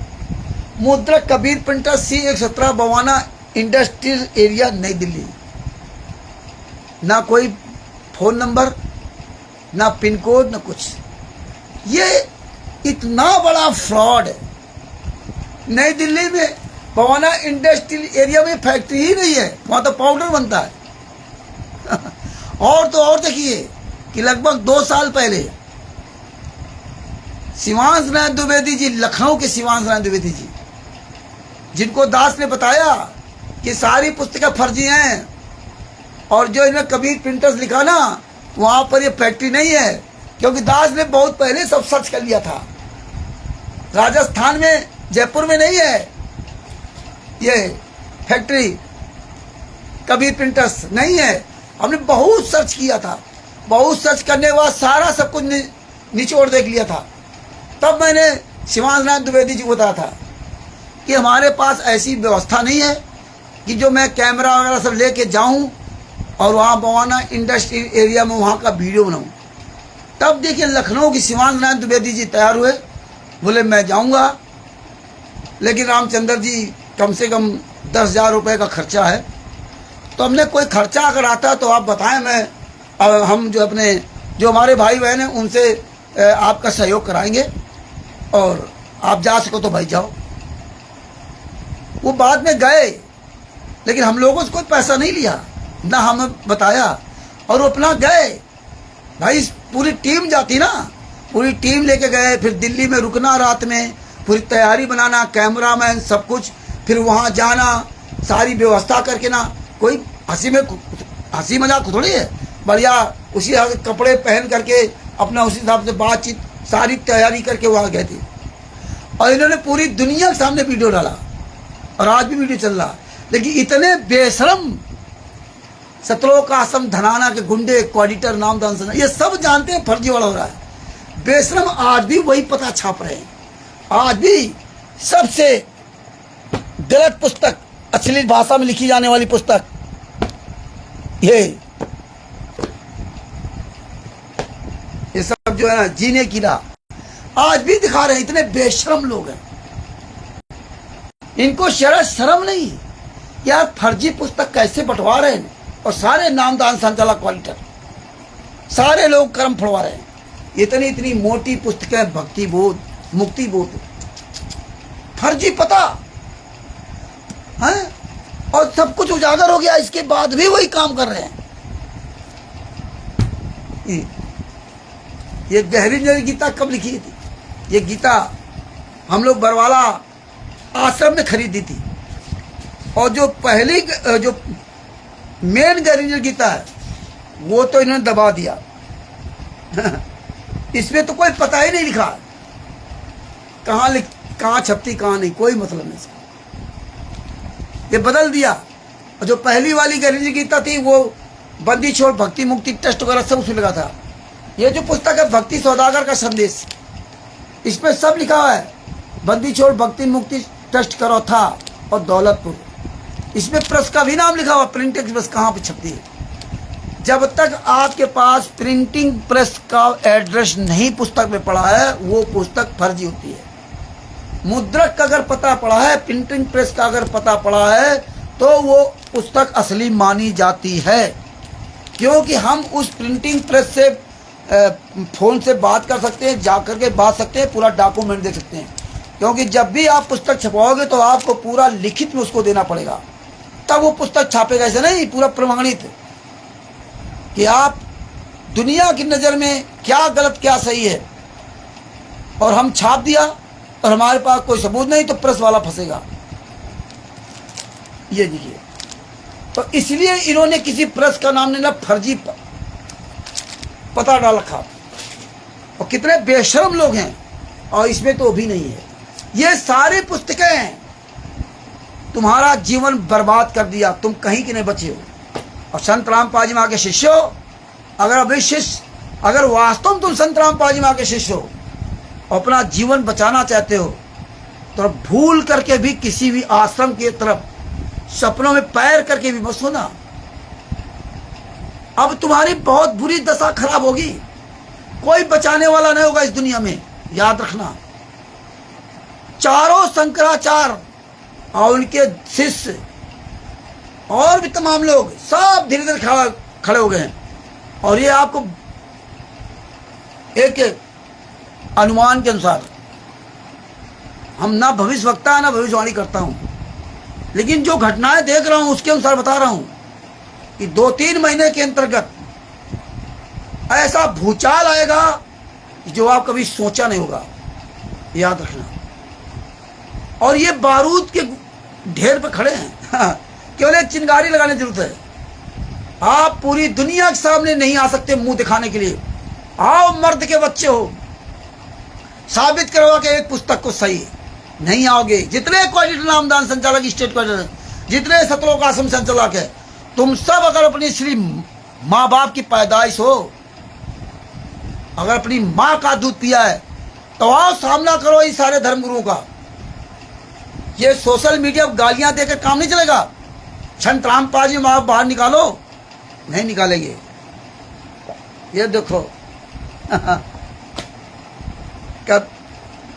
मुद्रक Kabir printer C117 Bawana industrial area नई दिल्ली। ना कोई फोन नंबर, ना पिन कोड, ना कुछ। ये इतना बड़ा फ्रॉड है। नई दिल्ली में बवाना इंडस्ट्रियल एरिया में फैक्ट्री ही नहीं है, वहां तो पाउडर बनता है। और तो और देखिए कि लगभग 2 साल पहले शिवांश नारायण द्विवेदी जी, लखनऊ के शिवांश नारायण द्विवेदी जी, जिनको दास ने बताया कि सारी पुस्तकें फर्जी हैं और जो इन्हें कबीर प्रिंटर्स लिखा ना, वहां पर ये फैक्ट्री नहीं है, क्योंकि दास ने बहुत पहले सब सर्च कर लिया था। राजस्थान में, जयपुर में नहीं है ये फैक्ट्री, कबीर प्रिंटर्स नहीं है। हमने बहुत सर्च किया था, बहुत सर्च करने के बाद सारा सब कुछ निचोड़ देख लिया था। तब मैंने शिवांश नारायण द्विवेदी जी को बताया था कि हमारे पास ऐसी व्यवस्था नहीं है कि जो मैं कैमरा वगैरह सब लेके जाऊं और वहाँ बवाना इंडस्ट्री एरिया में वहाँ का वीडियो बनाऊं। तब देखिए लखनऊ की शिवांश नारायण द्विवेदी जी तैयार हुए, बोले मैं जाऊँगा, लेकिन रामचंद्र जी कम से कम 10,000 रुपये का खर्चा है। तो हमने कोई खर्चा अगर आता तो आप बताएं, मैं हम जो अपने जो हमारे भाई बहन हैं उनसे आपका सहयोग कराएंगे और आप जा सको तो भाई जाओ। वो बाद में गए, लेकिन हम लोगों से कोई पैसा नहीं लिया, ना हमें बताया, और वो अपना गए। भाई पूरी टीम जाती ना, पूरी टीम लेके गए, फिर दिल्ली में रुकना, रात में पूरी तैयारी बनाना, कैमरामैन सब कुछ, फिर वहाँ जाना, सारी व्यवस्था करके ना। कोई हंसी मजाक थोड़ी है, बढ़िया उसी कपड़े पहन करके अपना उसी हिसाब से बातचीत सारी तैयारी करके वहाँ गए थे। और इन्होंने पूरी दुनिया के सामने वीडियो डाला और आज भी वीडियो चल रहा। लेकिन इतने बेशरम सतलोक आश्रम धनाना के गुंडे, ऑडिटर, नामदान, ये सब जानते हैं फर्जी वाला हो रहा है। बेशरम आज भी वही पता छाप रहे हैं। आज भी सबसे गलत पुस्तक, अश्लील भाषा में लिखी जाने वाली पुस्तक, ये सब जो है ना जीने की राह आज भी दिखा रहे हैं। इतने बेशरम लोग हैं, इनको शर्म नहीं यार। फर्जी पुस्तक कैसे बंटवा रहे हैं, और सारे नामदान, संचालक, ऑडिटर, सारे लोग कर्म फड़वा रहे हैं। इतनी इतनी मोटी पुस्तकें, भक्ति बोध, मुक्ति बोध, फर्जी पता है, और सब कुछ उजागर हो गया, इसके बाद भी वही काम कर रहे हैं। ये गहरी नजर गीता कब लिखी थी? ये गीता हम लोग बरवाला आश्रम में खरीदी थी, और जो पहली जो मेन गहरी नजर गीता है वो तो इन्होंने दबा दिया। इसमें तो कोई पता ही नहीं लिखा, कहाँ छपती कहाँ नहीं, कोई मतलब नहीं इसका। ये बदल दिया। और जो पहली वाली गहरी नजर गीता थी वो बंदी छोड़ भक्ति मुक्ति ट्रस्ट वगैरह सब उसमें लगा था। ये जो पुस्तक है भक्ति सौदागर का संदेश, इसमें सब लिखा हुआ है। बंदी छोड़ भक्ति मुक्ति ट्रस्ट करो था और दौलतपुर, इसमें प्रेस का भी नाम लिखा हुआ। प्रिंटिंग प्रेस कहाँ पे छपती है? जब तक आपके पास प्रिंटिंग प्रेस का एड्रेस नहीं पुस्तक में पड़ा है, वो पुस्तक फर्जी होती है। मुद्रक का अगर पता पड़ा है, प्रिंटिंग प्रेस का अगर पता पड़ा है, तो वो पुस्तक असली मानी जाती है। क्योंकि हम उस प्रिंटिंग प्रेस से फ़ोन से बात कर सकते हैं, जा कर के बात सकते हैं, पूरा डॉक्यूमेंट दे सकते हैं। क्योंकि जब भी आप पुस्तक छपवाओगे तो आपको पूरा लिखित में उसको देना पड़ेगा, तब वो पुस्तक छापेगा। ऐसे नहीं पूरा प्रमाणित कि आप दुनिया की नज़र में क्या गलत क्या सही है, और हम छाप दिया और हमारे पास कोई सबूत नहीं, तो प्रेस वाला फंसेगा। ये देखिए, तो इसलिए इन्होंने किसी प्रेस का नाम नहीं लिया, फर्जी पता डाल रखा। और कितने बेशर्म लोग हैं, और इसमें तो भी नहीं है। ये सारी पुस्तकें तुम्हारा जीवन बर्बाद कर दिया, तुम कहीं के नहीं बचे हो। और संत रामपाल जी महाराज के शिष्य हो, अगर अभी शिष्य, अगर वास्तव में तुम संत रामपाल जी महाराज के शिष्य हो, अपना जीवन बचाना चाहते हो, तो भूल करके भी किसी भी आश्रम की तरफ सपनों में पैर करके भी मत सोना। अब तुम्हारी बहुत बुरी दशा खराब होगी, कोई बचाने वाला नहीं होगा इस दुनिया में, याद रखना। चारों शंकराचार्य और उनके शिष्य और भी तमाम लोग सब धीरे धीरे खड़े हो गए हैं। और ये आपको एक अनुमान के अनुसार, हम ना भविष्यवक्ता ना भविष्यवाणी करता हूं, लेकिन जो घटनाएं देख रहा हूं उसके अनुसार बता रहा हूं कि 2-3 महीने के अंतर्गत ऐसा भूचाल आएगा जो आप कभी सोचा नहीं होगा, याद रखना। और ये बारूद के ढेर पे खड़े हैं केवल एक चिंगारी लगाने की जरूरत है। आप पूरी दुनिया के सामने नहीं आ सकते मुंह दिखाने के लिए। आओ मर्द के बच्चे हो, साबित करवा के एक पुस्तक को सही नहीं आओगे। जितने क्वालिटी नामदान संचालक स्टेट क्वालिटी, जितने सतलोक आश्रम संचालक है, तुम सब अगर अपनी श्री माँ बाप की पैदाइश हो, अगर अपनी माँ का दूध पिया है, तो आओ सामना करो इस सारे धर्मगुरुओं का। ये सोशल मीडिया गालियां देकर काम नहीं चलेगा। संत रामपाल जी महाराज बाहर निकालो, नहीं निकालेंगे। ये देखो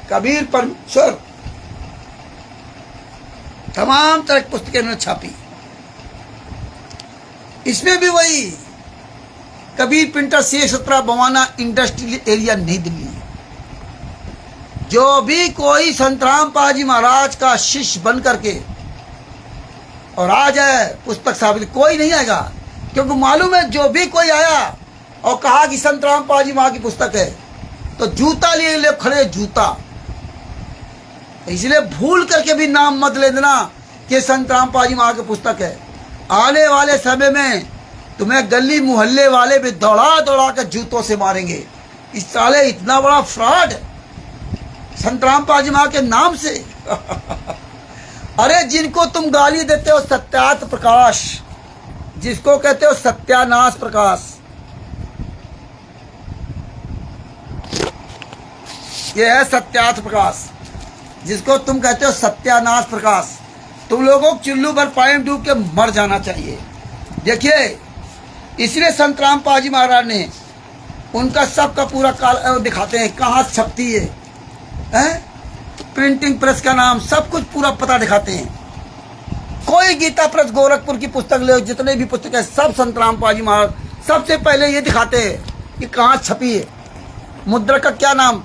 कबीर परमेश्वर तमाम तरह की पुस्तकें उन्होंने छापी। इसमें भी वही Kabir printer C17 Bawana industrial area नई दिल्ली। जो भी कोई संत रामपाल जी महाराज का शिष्य बन करके और आ जाए पुस्तक साबित, कोई नहीं आएगा। क्योंकि मालूम है जो भी कोई आया और कहा कि संत रामपाल जी महाराज की पुस्तक है, तो जूता लिए ले खड़े जूता। इसलिए भूल करके भी नाम मत ले देना कि संत रामपाल जी महाराज की पुस्तक है। आने वाले समय में तुम्हें गली मोहल्ले वाले भी दौड़ा दौड़ा कर जूतों से मारेंगे। इस साले इतना बड़ा फ्रॉड संत रामपाल जी महाराज के नाम से अरे जिनको तुम गाली देते हो सत्यार्थ प्रकाश, जिसको कहते हो सत्यानाश प्रकाश, ये है सत्यार्थ प्रकाश, जिसको तुम कहते हो सत्यानाश प्रकाश। तुम लोगों को चुल्लू पर पानी डूब के मर जाना चाहिए। देखिए, इसलिए संत रामपाल जी महाराज ने उनका सबका पूरा काल दिखाते हैं, कहाँ छपती है, प्रिंटिंग प्रेस का नाम, सब कुछ पूरा पता दिखाते हैं। कोई गीता प्रेस गोरखपुर की पुस्तक ले, जितने भी पुस्तक है सब संत रामपाल जी महाराज सबसे पहले ये दिखाते हैं कि कहाँ छपी है, मुद्रक का क्या नाम,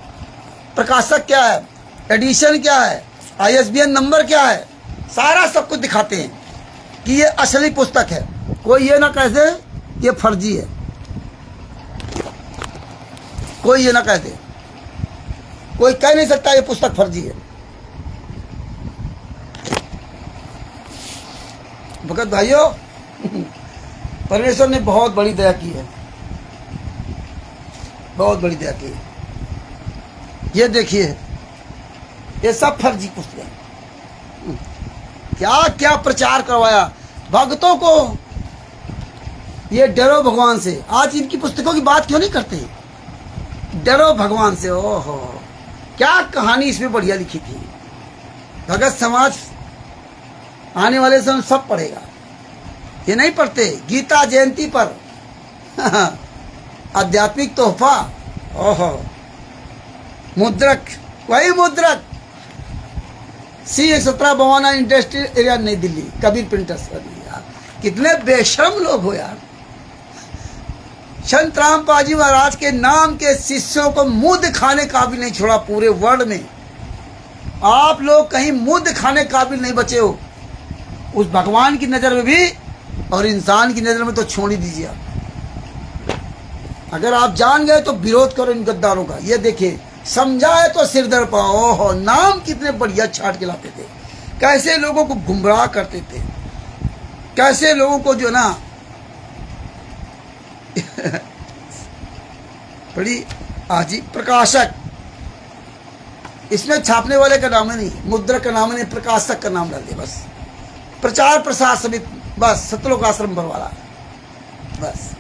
प्रकाशक क्या है, एडिशन क्या है, ISBN नंबर क्या है, सारा सब कुछ दिखाते हैं कि ये असली पुस्तक है। कोई ये ना कह दे ये फर्जी है, कोई ये ना कह दे, कोई कह नहीं सकता ये पुस्तक फर्जी है। भगत भाइयों, परमेश्वर ने बहुत बड़ी दया की है, बहुत बड़ी दया की है। ये देखिए, ये सब फर्जी पुस्तकें, क्या क्या प्रचार करवाया भक्तों को। ये डरो भगवान से। आज इनकी पुस्तकों की बात क्यों नहीं करते? डरो भगवान से। ओहो, क्या कहानी इसमें बढ़िया लिखी थी। भगत समाज आने वाले समय सब पढ़ेगा, ये नहीं पढ़ते। गीता जयंती पर आध्यात्मिक तोहफा। ओहो, मुद्रक, वही मुद्रक C117 बवाना इंडस्ट्रियल एरिया नई दिल्ली, कबीर प्रिंटर्स। यार कितने बेशर्म लोग हो यार। संत रामपाल जी महाराज के नाम के शिष्यों को मुंह दिखाने काबिल नहीं छोड़ा पूरे वर्ल्ड में। आप लोग कहीं मुंह दिखाने काबिल नहीं बचे हो, उस भगवान की नजर में भी और इंसान की नजर में तो छोड़ ही दीजिए आप। अगर आप जान गए तो विरोध करो इन गद्दारों का। ये देखिए, समझाए तो सिर दर पाओ। ओहो, नाम कितने बढ़िया छाट के लाते थे, कैसे लोगों को गुमराह करते थे, कैसे लोगों को जो ना बड़ी आजी। प्रकाशक, इसमें छापने वाले का नाम नहीं, मुद्रक का नाम नहीं, प्रकाशक का नाम डाल दिया बस। प्रचार प्रसार समिति, बस सतलोक आश्रम बरवाला, बस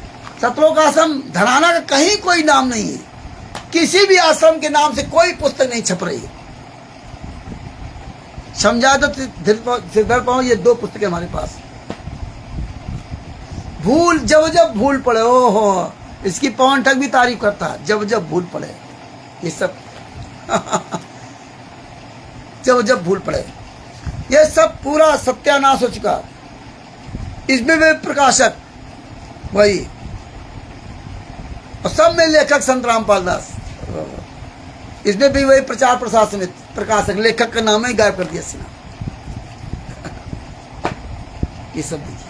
सतलोक आश्रम धनाना का कहीं कोई नाम नहीं है। किसी भी आश्रम के नाम से कोई पुस्तक नहीं छप रही है। समझा तो सिद्धर पाओ। ये 2 पुस्तकें हमारे पास। भूल, जब जब भूल पड़े। ओहो, इसकी पवन ठग भी तारीफ करता है, जब जब भूल पड़े। ये सब जब जब भूल पड़े, ये सब पूरा सत्यानाश हो चुका। इसमें वे प्रकाशक वही, और सब में लेखक संत रामपाल दास। इसमें भी वही प्रचार प्रसार समिति, प्रकाशक। लेखक का नाम ही गायब कर दिया सिन्हा। ये सब देखिए,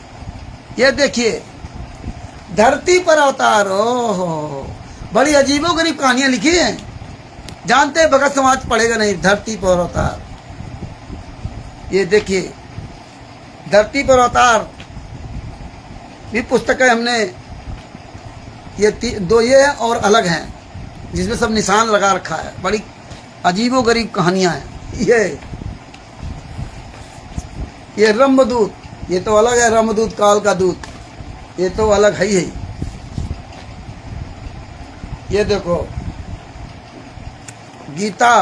ये देखिए, धरती पर अवतार। ओहो, बड़ी अजीबोगरीब कहानियां लिखी हैं। जानते हैं भगत समाज पढ़ेगा नहीं। धरती पर अवतार, ये देखिए, धरती पर अवतार भी पुस्तक है। हमने ये 2 ये हैं और अलग हैं, जिसमें सब निशान लगा रखा है। बड़ी अजीबोगरीब कहानियां हैं। ये रम्भदूत, ये तो अलग है। रम्भदूत, काल का दूत, ये तो अलग है ही। ये देखो, गीता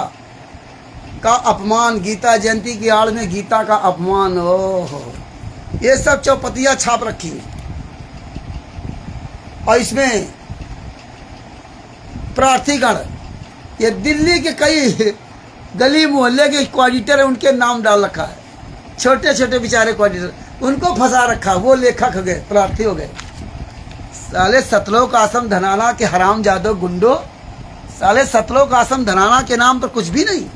का अपमान, गीता जयंती की आड़ में गीता का अपमान। ओहो, ये सब चौपतियां छाप रखी। और इसमें प्रार्थीगण, ये दिल्ली के कई गली मोहल्ले के कोऑर्डिनेटर है, उनके नाम डाल रखा है। छोटे छोटे बेचारे कोऑर्डिनेटर, उनको फंसा रखा। वो लेखक हो गए, प्रार्थी हो गए। साले सतलोक आश्रम धनाना के हराम जादो गुंडो, साले सतलोक आश्रम धनाना के नाम पर कुछ भी नहीं।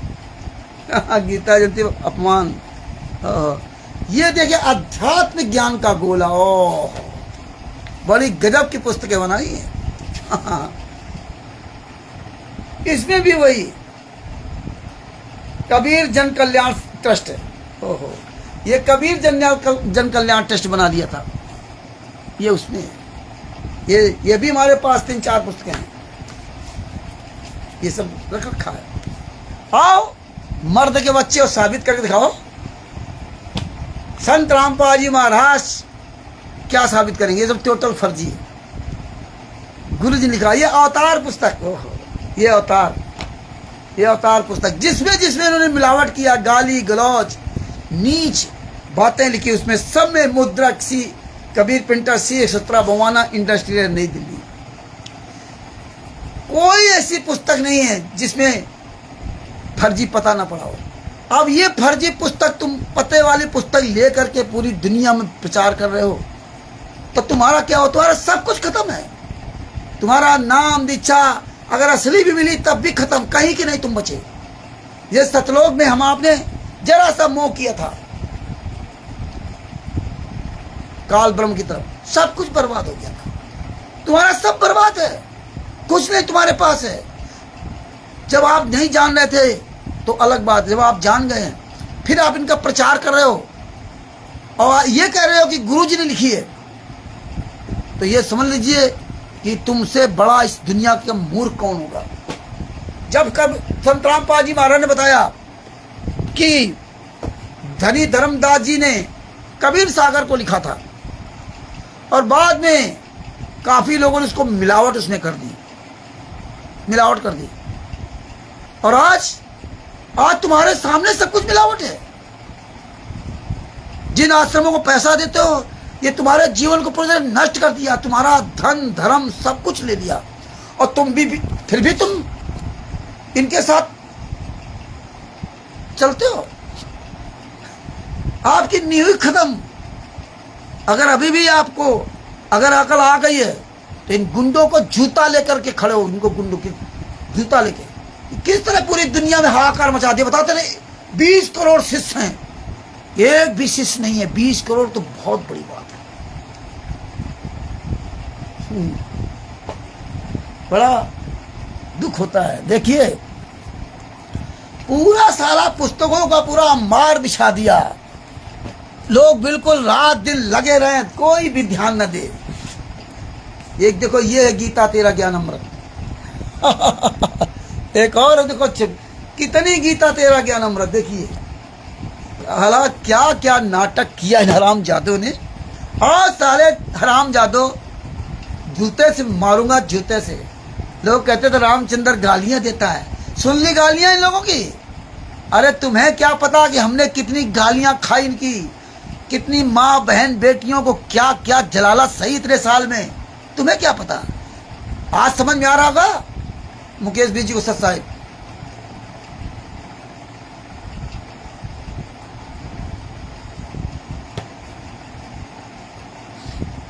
गीता जयंती अपमान। ये देखिए, आध्यात्मिक ज्ञान का गोला। ओह, बड़ी गजब की पुस्तकें बनाई है। इसमें भी वही कबीर जन कल्याण ट्रस्ट है। ओहो, ये कबीर जन कल्याण ट्रस्ट बना दिया था। ये उसमें ये भी हमारे पास 3-4 पुस्तकें हैं। ये सब रख रखा है। आओ मर्द के बच्चे, और साबित करके दिखाओ। संत रामपाल जी महाराज क्या साबित करेंगे? ये सब टोटल फर्जी है। गुरु जी लिखा, ये अवतार पुस्तक। ओहो, ये अवतार पुस्तक, जिसमें इन्होंने मिलावट किया, गाली गलौज नीच बातें लिखी, उसमें सब में मुद्रक Kabir printer C117 Bawana industrial नई दिल्ली। कोई ऐसी पुस्तक नहीं है जिसमें फर्जी पता ना पड़ा हो। अब ये फर्जी पुस्तक, तुम पते वाली पुस्तक लेकर के पूरी दुनिया में प्रचार कर रहे हो, तो तुम्हारा क्या हो? तुम्हारा सब कुछ खत्म है। तुम्हारा नाम दीक्षा अगर असली भी मिली तब भी खत्म, कहीं के नहीं तुम बचे। ये सतलोक में हम आपने जरा सा मोह किया था काल ब्रह्म की तरफ, सब कुछ बर्बाद हो गया था। तुम्हारा सब बर्बाद है, कुछ नहीं तुम्हारे पास है। जब आप नहीं जान रहे थे तो अलग बात, जब आप जान गए हैं फिर आप इनका प्रचार कर रहे हो और ये कह रहे हो कि गुरुजी ने लिखी है, तो ये समझ लीजिए कि तुमसे बड़ा इस दुनिया का मूर्ख कौन होगा। जब कब संत रामपाल जी महाराज ने बताया कि धनी धर्मदास जी ने कबीर सागर को लिखा था और बाद में काफी लोगों ने उसको मिलावट उसमें कर दी, मिलावट कर दी। और आज तुम्हारे सामने सब कुछ मिलावट है। जिन आश्रमों को पैसा देते हो, ये तुम्हारे जीवन को पूरी तरह नष्ट कर दिया, तुम्हारा धन धर्म सब कुछ ले लिया, और तुम भी फिर भी तुम इनके साथ चलते हो। आपकी नींव खत्म। अगर अभी भी आपको अगर अकल आ गई है तो इन गुंडों को जूता लेकर के खड़े हो, इनको गुंडों की जूता लेके किस तरह पूरी दुनिया में हाहाकार मचा दिया। बताते नहीं, 20 करोड़ शिष्य हैं, एक भी शिष्य नहीं है। 20 करोड़ तो बहुत बड़ी बात है। बड़ा दुख होता है। देखिए, पूरा सारा पुस्तकों का पूरा मार बिछा दिया, लोग बिल्कुल रात दिन लगे रहे, कोई भी ध्यान न दे। एक देखो, ये है गीता तेरा ज्ञान अमृत। एक और देखो, कितनी गीता तेरा ज्ञान अमृत। देखिए हालांकि क्या क्या नाटक किया इन हराम जादों ने। और सारे हराम जादो जूते से मारूंगा, जूते से। लोग कहते थे रामचंद्र गालियां देता है, सुन ली गालियां इन लोगों की। अरे तुम्हें क्या पता कि हमने कितनी गालियां खाई इनकी, कितनी माँ बहन बेटियों को क्या क्या जलाला सही इतने साल में, तुम्हें क्या पता। आज समझ में आ रहा होगा मुकेश बीजी को। सच साहिब,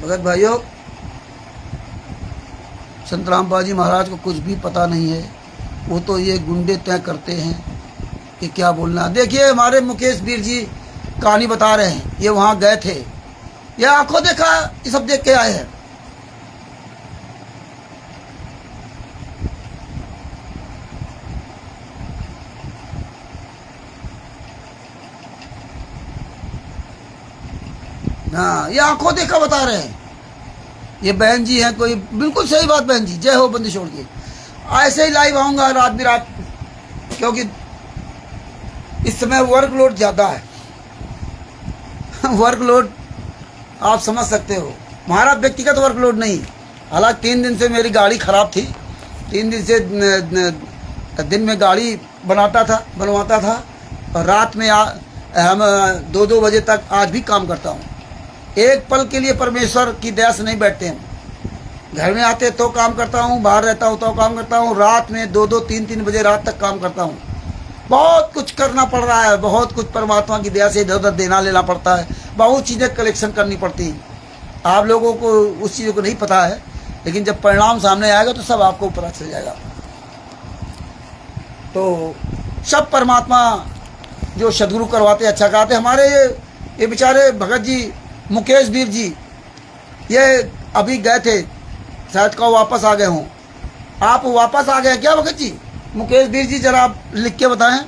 भगत भाइयों, संत रामपाल जी महाराज को कुछ भी पता नहीं है। वो तो ये गुंडे तय करते हैं कि क्या बोलना। देखिए हमारे मुकेश वीर जी कहानी बता रहे हैं, ये वहाँ गए थे, ये आंखों देखा, ये सब देख के आए हैं। हाँ, ये आंखों देखा बता रहे हैं। ये बहन जी हैं कोई, बिल्कुल सही बात बहन जी, जय हो बंदी छोड़ के। ऐसे ही लाइव आऊँगा रात बिरात, क्योंकि इस समय वर्कलोड ज़्यादा है। वर्कलोड आप समझ सकते हो, हमारा व्यक्तिगत वर्कलोड नहीं। हालांकि 3 दिन से मेरी गाड़ी ख़राब थी, 3 दिन से दिन में गाड़ी बनवाता था, और रात में हम 2-2 बजे तक आज भी काम करता हूँ। एक पल के लिए परमेश्वर की दया से नहीं बैठते हैं। घर में आते तो काम करता हूँ, बाहर रहता हूँ तो काम करता हूँ, रात में 2-2, 3-3 बजे रात तक काम करता हूँ। बहुत कुछ करना पड़ रहा है, बहुत कुछ परमात्मा की दया से इधर उधर देना लेना पड़ता है, बहुत चीज़ें कलेक्शन करनी पड़ती हैं। आप लोगों को उस चीज़ों को नहीं पता है, लेकिन जब परिणाम सामने आएगा तो सब आपको पता चल जाएगा। तो सब परमात्मा जो सदगुरु करवाते अच्छा कराते। हमारे ये बेचारे भगत जी मुकेश वीर जी, ये अभी गए थे, शायद कब वापस आ गए हों। आप वापस आ गए क्या भगत जी? मुकेश वीर जी जरा आप लिख के बताएं।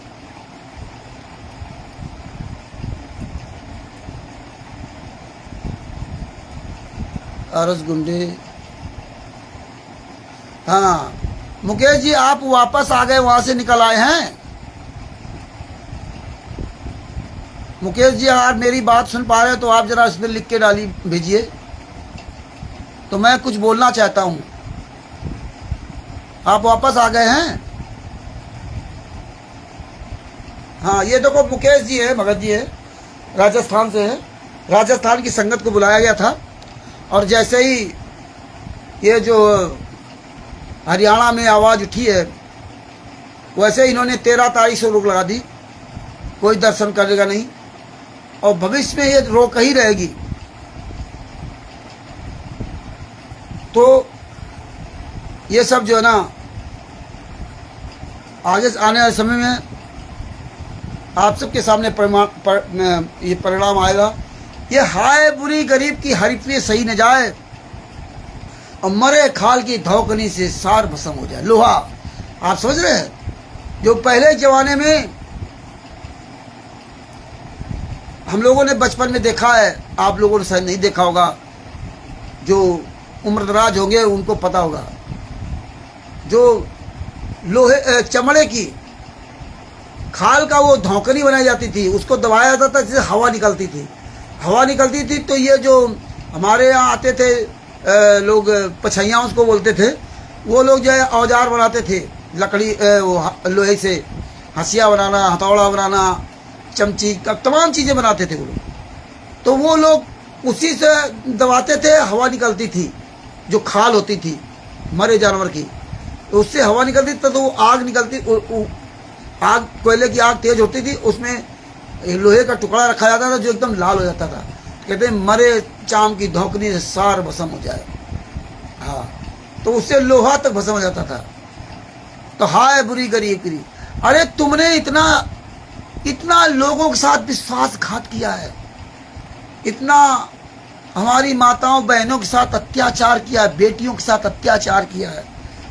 आरस गुंडे, हाँ मुकेश जी आप वापस आ गए, वहां से निकल आए हैं। मुकेश जी अगर मेरी बात सुन पा रहे हो तो आप जरा इस पर लिख के डाली भेजिए, तो मैं कुछ बोलना चाहता हूं। आप वापस आ गए हैं? हाँ, ये देखो मुकेश जी है, भगत जी है, राजस्थान से है। राजस्थान की संगत को बुलाया गया था, और जैसे ही ये जो हरियाणा में आवाज़ उठी है, वैसे इन्होंने 13 तारीख से रोक लगा दी, कोई दर्शन करेगा नहीं, और भविष्य में ये रोक ही रहेगी। तो ये सब जो है ना, आगे आने वाले समय में आप सबके सामने ये परिणाम आएगा। ये हाय बुरी गरीब की हरीफिए सही न जाए, और मरे खाल की धौकनी से सार भस्म हो जाए। लोहा, आप समझ रहे हैं? जो पहले जमाने में हम लोगों ने बचपन में देखा है, आप लोगों ने शायद नहीं देखा होगा, जो उम्रदराज होंगे उनको पता होगा। जो लोहे चमड़े की खाल का वो धौकनी बनाई जाती थी, उसको दबाया जाता था, जिससे हवा निकलती थी। हवा निकलती थी तो ये जो हमारे यहाँ आते थे लोग पछैया उसको बोलते थे, वो लोग जो है औजार बनाते थे लकड़ी लोहे से, हंसिया बनाना, हथौड़ा बनाना, चमची का तमाम चीज़ें बनाते थे वो लोग। तो वो लोग उसी से दबाते थे, हवा निकलती थी, जो खाल होती थी मरे जानवर की, तो उससे हवा निकलती तो वो आग निकलती, आग कोयले की आग तेज होती थी, उसमें लोहे का टुकड़ा रखा जाता था जो एकदम लाल हो जाता था। कहते हैं मरे चाम की धौकनी से सार भस्म हो जाए। हाँ, तो उससे लोहा तक भस्म हो जाता था। तो हाय बुरी गरीबी, अरे तुमने इतना इतना लोगों के साथ विश्वासघात किया है, इतना हमारी माताओं बहनों के साथ अत्याचार किया है, बेटियों के साथ अत्याचार किया है,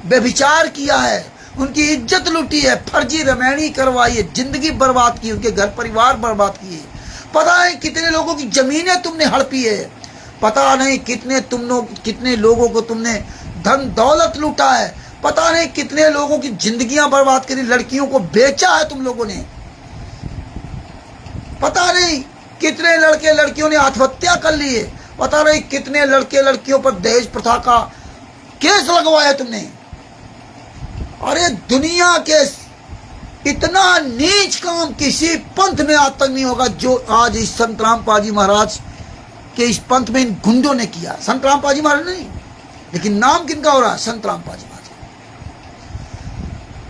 व्यभिचार किया है, उनकी इज्जत लूटी है, फर्जी रमैनी करवाई है, जिंदगी बर्बाद की, उनके घर परिवार बर्बाद किए। पता है कितने लोगों की जमीनें तुमने हड़पी है, पता नहीं कितने लोगों को तुमने धन दौलत लूटा है, पता नहीं कितने लोगों की जिंदगियां बर्बाद करी, लड़कियों को बेचा है तुम लोगों ने, पता नहीं कितने लड़के लड़कियों ने आत्महत्या कर ली है, पता नहीं कितने लड़के लड़कियों पर दहेज प्रथा का केस लगवाया तुमने। अरे दुनिया के इतना नीच काम किसी पंथ में आज तक नहीं होगा जो आज इस संत रामपाल जी महाराज के इस पंथ में इन गुंडों ने किया। संत रामपाल जी महाराज नहीं, लेकिन नाम किनका हो रहा है? संत रामपाल जी महाराज।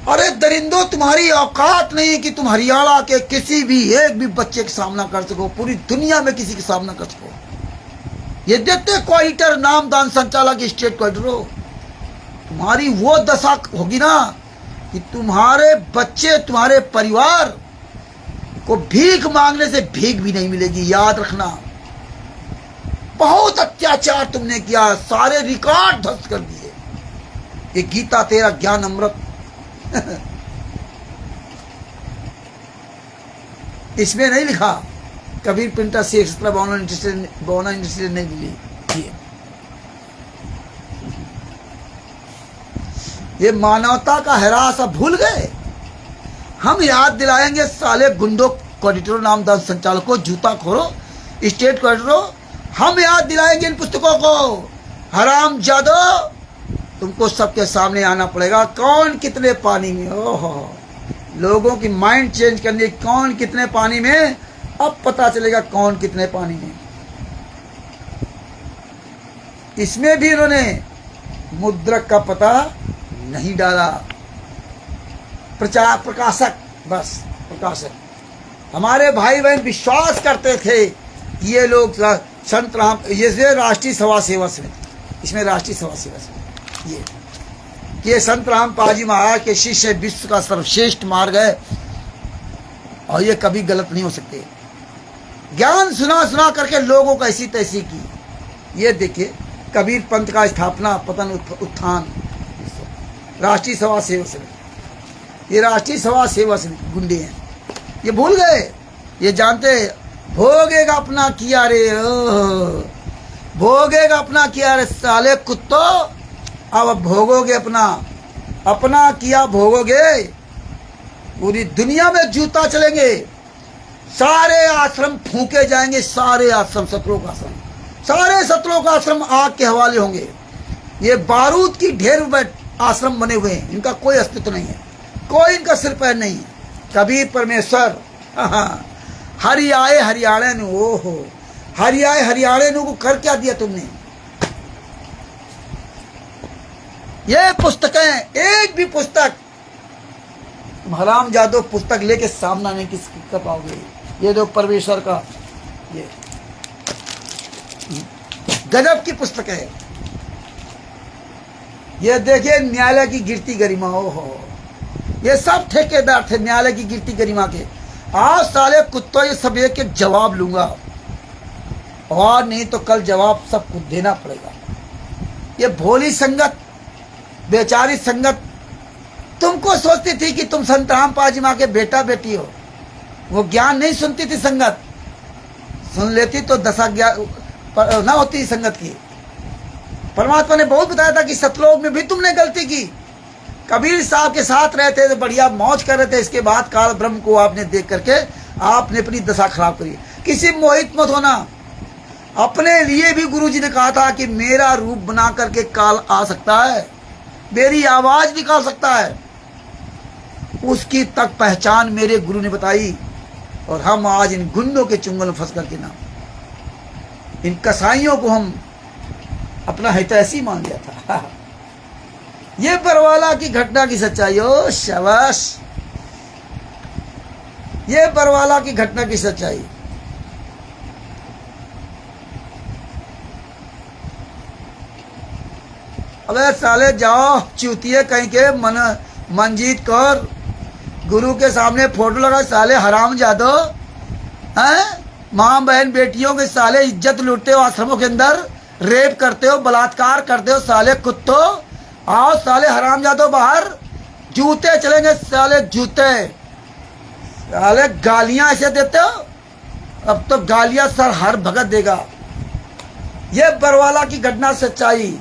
अरे दरिंदो, तुम्हारी औकात नहीं कि तुम हरियाणा के किसी भी एक भी बच्चे का सामना कर सको, पूरी दुनिया में किसी का सामना कर सको। ये देते क्वाइटर नामदान संचालक स्टेट क्वाइटर हो, तुम्हारी वो दशा होगी ना कि तुम्हारे बच्चे, तुम्हारे परिवार को भीख मांगने से भीख भी नहीं मिलेगी। याद रखना, बहुत अत्याचार तुमने किया, सारे रिकॉर्ड ध्वस्त कर दिए। ये गीता तेरा ज्ञान अमृत इसमें नहीं लिखा कबीर प्रिंटर से 52 इंडस्ट्री नहीं मिली। ये मानवता का हैरास अब भूल गए। हम याद दिलाएंगे साले गुंडो, क्वाडिटरो, नामदान संचालकों, जूता खोरो, स्टेट क्वाडिटरो, हम याद दिलाएंगे इन पुस्तकों को। हराम जादो, तुमको सबके सामने आना पड़ेगा कौन कितने पानी में। ओहो, लोगों की माइंड चेंज करनी, कौन कितने पानी में, अब पता चलेगा कौन कितने पानी में। इसमें भी इन्होंने मुद्रक का पता नहीं डाला। प्रचार प्रकाशक, बस प्रकाशक। हमारे भाई बहन विश्वास करते थे कि ये लोग संत राम, ये राष्ट्रीय सभा सेवा समिति, इसमें राष्ट्रीय सभा सेवा समिति, ये संत रामपाल जी महाराज के शिष्य विश्व का सर्वश्रेष्ठ मार्ग है और ये कभी गलत नहीं हो सकते। ज्ञान सुना सुना करके लोगों को ऐसी तैसी की। ये देखिए कबीर पंथ का स्थापना, पतन, उत्थान, राष्ट्रीय सभा सेवा समिति, ये राष्ट्रीय सभा सेवा समिति गुंडे हैं। ये भूल गए, ये जानते भोगेगा अपना किया रे, भोगेगा अपना किया रे साले कुत्तो, अब भोगोगे अपना किया भोगोगे। पूरी दुनिया में जूता चलेंगे, सारे आश्रम फूके जाएंगे, सारे आश्रम, सतलोक आश्रम, सारे सतलोक आश्रम आग के हवाले होंगे। ये बारूद की ढेर आश्रम बने हुए हैं, इनका कोई अस्तित्व नहीं है, कोई इनका सिर पैर नहीं है। कबीर परमेश्वर, हरि आए हरियाणा ने, ओहो हरि आए हरियाणा ने को कर क्या दिया तुमने। ये पुस्तकें, एक भी पुस्तक हराम जादो पुस्तक लेके सामना नहीं किस कर पाओगे। ये दो परमेश्वर का, ये गजब की पुस्तक है। ये देखिए न्यायालय की गिरती गरिमा, ओहो ये सब ठेकेदार थे न्यायालय की गिरती गरिमा के। आज साले कुत्तों, ये सब एक एक जवाब लूंगा और नहीं तो कल जवाब सबको देना पड़ेगा। ये भोली संगत, बेचारी संगत, तुमको सोचती थी कि तुम संत रामपाल जी माँ के बेटा बेटी हो, वो ज्ञान नहीं सुनती थी। संगत सुन लेती तो दशा ज्ञान ना होती संगत की। परमात्मा ने बहुत बताया था कि सतलोक में भी तुमने गलती की। कबीर साहब के साथ रहते थे, बढ़िया मौज कर रहे थे, इसके बाद काल ब्रह्म को आपने देख करके आपने अपनी दशा खराब करी। किसी मोहित मत होना, अपने लिए भी गुरुजी ने कहा था कि मेरा रूप बना करके काल आ सकता है, मेरी आवाज निकाल सकता है। उसकी तक पहचान मेरे गुरु ने बताई, और हम आज इन गुंडों के चुंगल में फंस करके ना, इन कसाईयों को हम अपना हितैषी मान लिया था। ये बरवाला की घटना की सच्चाई। ओ शाबाश, ये बरवाला की घटना की सच्चाई। अबे साले जाओ चूतिए कहीं के, मनजीत कौर गुरु के सामने फोटो लगा, साले हराम जादो हैं, माँ बहन बेटियों के साले इज्जत लूटते हो, आश्रमों के अंदर रेप करते हो, बलात्कार करते हो, साले कुत्तो। आओ साले हराम जादो बाहर, जूते चलेंगे साले जूते। साले गालियां ऐसे देते हो, अब तो गालियां सर हर भगत देगा। ये बरवाला की घटना सच्चाई।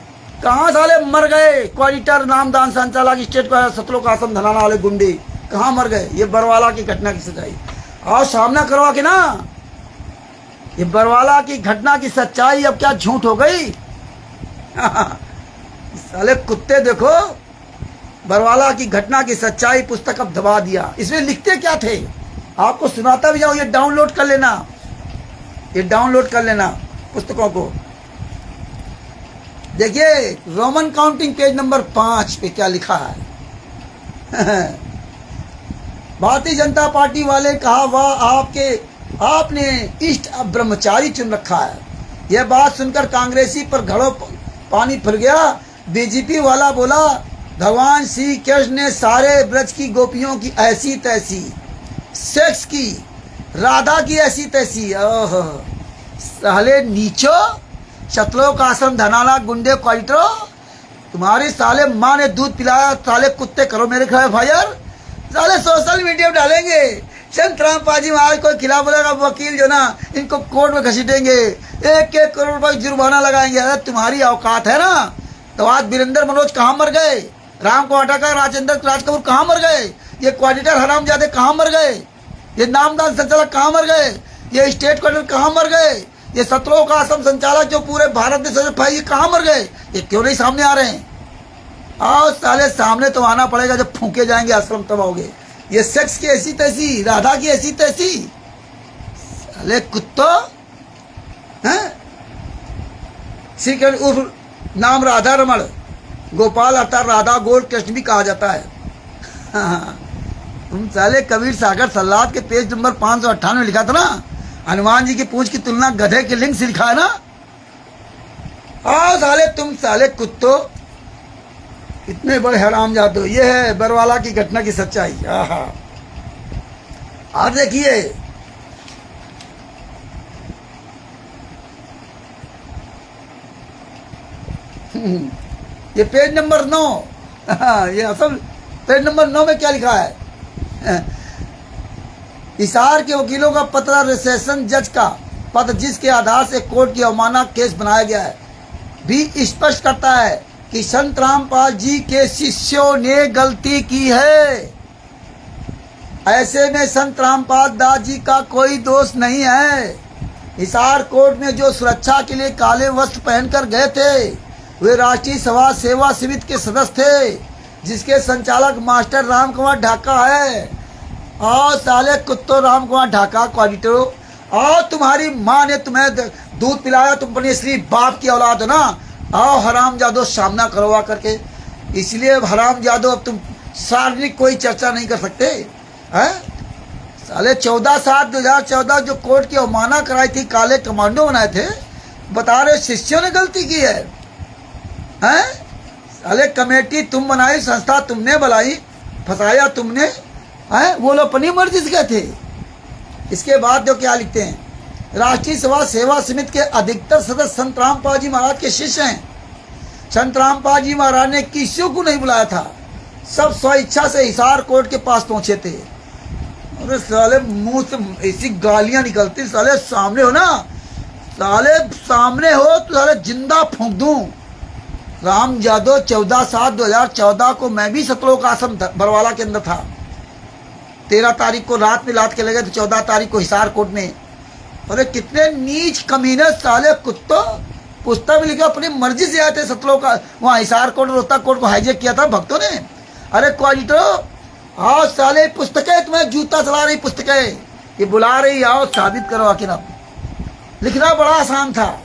कहाँ साले मर गए कोऑर्डिनेटर, नामदान संचालक, स्टेट का सतलों का आसम धनाना वाले गुंडे कहाँ मर गए? ये बरवाला की घटना की सच्चाई। आओ सामना करवा के ना, ये बरवाला की घटना की सच्चाई अब क्या झूठ हो गई? साले कुत्ते देखो, बरवाला की घटना की सच्चाई पुस्तक अब दबा दिया। इसमें लिखते क्या थे आपको सुनाता भी जाओ, ये डाउनलोड कर लेना, ये डाउनलोड कर लेना पुस्तकों को। देखिए रोमन काउंटिंग पेज नंबर 5 पे क्या लिखा है। भारतीय जनता पार्टी वाले कहा वाह आपने इष्ट ब्रह्मचारी चुन रखा है। यह बात सुनकर कांग्रेसी पर घड़ों पानी फिर गया। बीजेपी वाला बोला भगवान श्री कृष्ण ने सारे ब्रज की गोपियों की ऐसी तैसी सेक्स की, राधा की ऐसी तैसी। ओह साले नीचो, शतलोक आश्रम धनाना गुंडे क्वाइटरो, तुम्हारी साले माँ ने दूध पिलाया, साले कुत्ते करो मेरे फायर। साले सोशल मीडिया में डालेंगे, संत रामपाल महाराज को खिलाफ बोलेगा वकील जो ना, इनको कोर्ट में घसीटेंगे, 1-1 करोड़ रुपए जुर्माना लगाएंगे। अरे तुम्हारी औकात है ना, तो आज वीरेंद्र मनोज कहाँ मर गए? राम को हटाकर राजेंद्र राज कपूर कहाँ मर गए? ये कोऑर्डिनेटर हरामजादे कहाँ मर गए? ये नामदान संचालक कहाँ मर गए? ये स्टेट कोऑर्डिनेटर कहाँ मर गए? ये सतलों का आश्रम संचालक जो पूरे भारत में सजग भाई, ये कहाँ मर गए? ये क्यों नहीं सामने आ रहे हैं? आओ साले सामने तो आना पड़ेगा, जब फूके जाएंगे आश्रम तब आओगे। ये सेक्स की ऐसी तैसी, राधा की ऐसी तैसी, साले कुत्तो हैं। श्री कृष्ण उर्फ नाम राधा रमण, गोपाल अवतार राधा गोल्ड कृष्ण भी कहा जाता है। हाँ, तुम साले कबीर सागर सल्लाद के पेज नंबर 598 में लिखा था ना, हनुमान जी की पूंछ की तुलना गधे के लिंग से लिखा है ना। आओ साले तुम साले कुत्तो, इतने बड़े हराम जाते हो। ये है बरवाला की घटना की सच्चाई। और देखिए ये पेज नंबर 9, ये असल पेज नंबर 9 में क्या लिखा है? हिसार के वकीलों का पत्र सेशन जज का पद, जिसके आधार से कोर्ट की अवमानना केस बनाया गया है, भी स्पष्ट करता है कि संत रामपाल जी के शिष्यों ने गलती की है। ऐसे में संत रामपाल दास जी का कोई दोष नहीं है। हिसार कोर्ट में जो सुरक्षा के लिए काले वस्त्र पहनकर गए थे, वे राष्ट्रीय सभा सेवा समिति के सदस्य थे, जिसके संचालक मास्टर राम कुमार ढाका है। आओ साले कुत्तो राम कुमार ढाका कोऑर्डिनेटरों, आओ तुम्हारी माँ ने तुम्हें दूध पिलाया, तुम अपने श्री बाप की औलाद हो ना। आओ हराम जादो सामना करवा करके। इसलिए हराम जादो अब तुम सार्वजनिक कोई चर्चा नहीं कर सकते हैं। साले 14/7/2014 जो कोर्ट की अवमानना कराई थी, काले कमांडो बनाए थे, बता रहे शिष्यों ने गलती की है हैं? साले कमेटी तुम बनाई, संस्था तुमने बनाई, फंसाया तुमने हैं, वो लोग अपनी मर्जी से गए थे। इसके बाद जो क्या लिखते हैं, राष्ट्रीय सभा सेवा समिति के अधिकतर सदस्य संत रामपाल जी महाराज के शिष्य हैं। संत रामपाल जी महाराज ने किसी को नहीं बुलाया था, सब स्वेच्छा से हिसार कोर्ट के पास पहुंचे थे। अरे साले मुंह से ऐसी गालियां निकलती, साले सामने हो ना, साले सामने हो तो साले जिंदा फूंक दूं। राम यादव 14/7/2014 को मैं भी सतलोक आश्रम बरवाला के अंदर था। 13 तारीख को रात में लाद के लगे थे, 14 तारीख को हिसार कोर्ट में अरे कितने नीच कमीने साले कुत्तों, पुस्तक में लिखा अपनी मर्जी से आए थे सतलोक का, वहाँ हिसार कोट रोहतक कोट को हाईजेक किया था भक्तों ने। अरे क्वालिटो आओ साले, पुस्तकें तुम्हें जूता चला रही, पुस्तकें ये बुला रही, आओ साबित करो आखिर। अब लिखना बड़ा आसान था।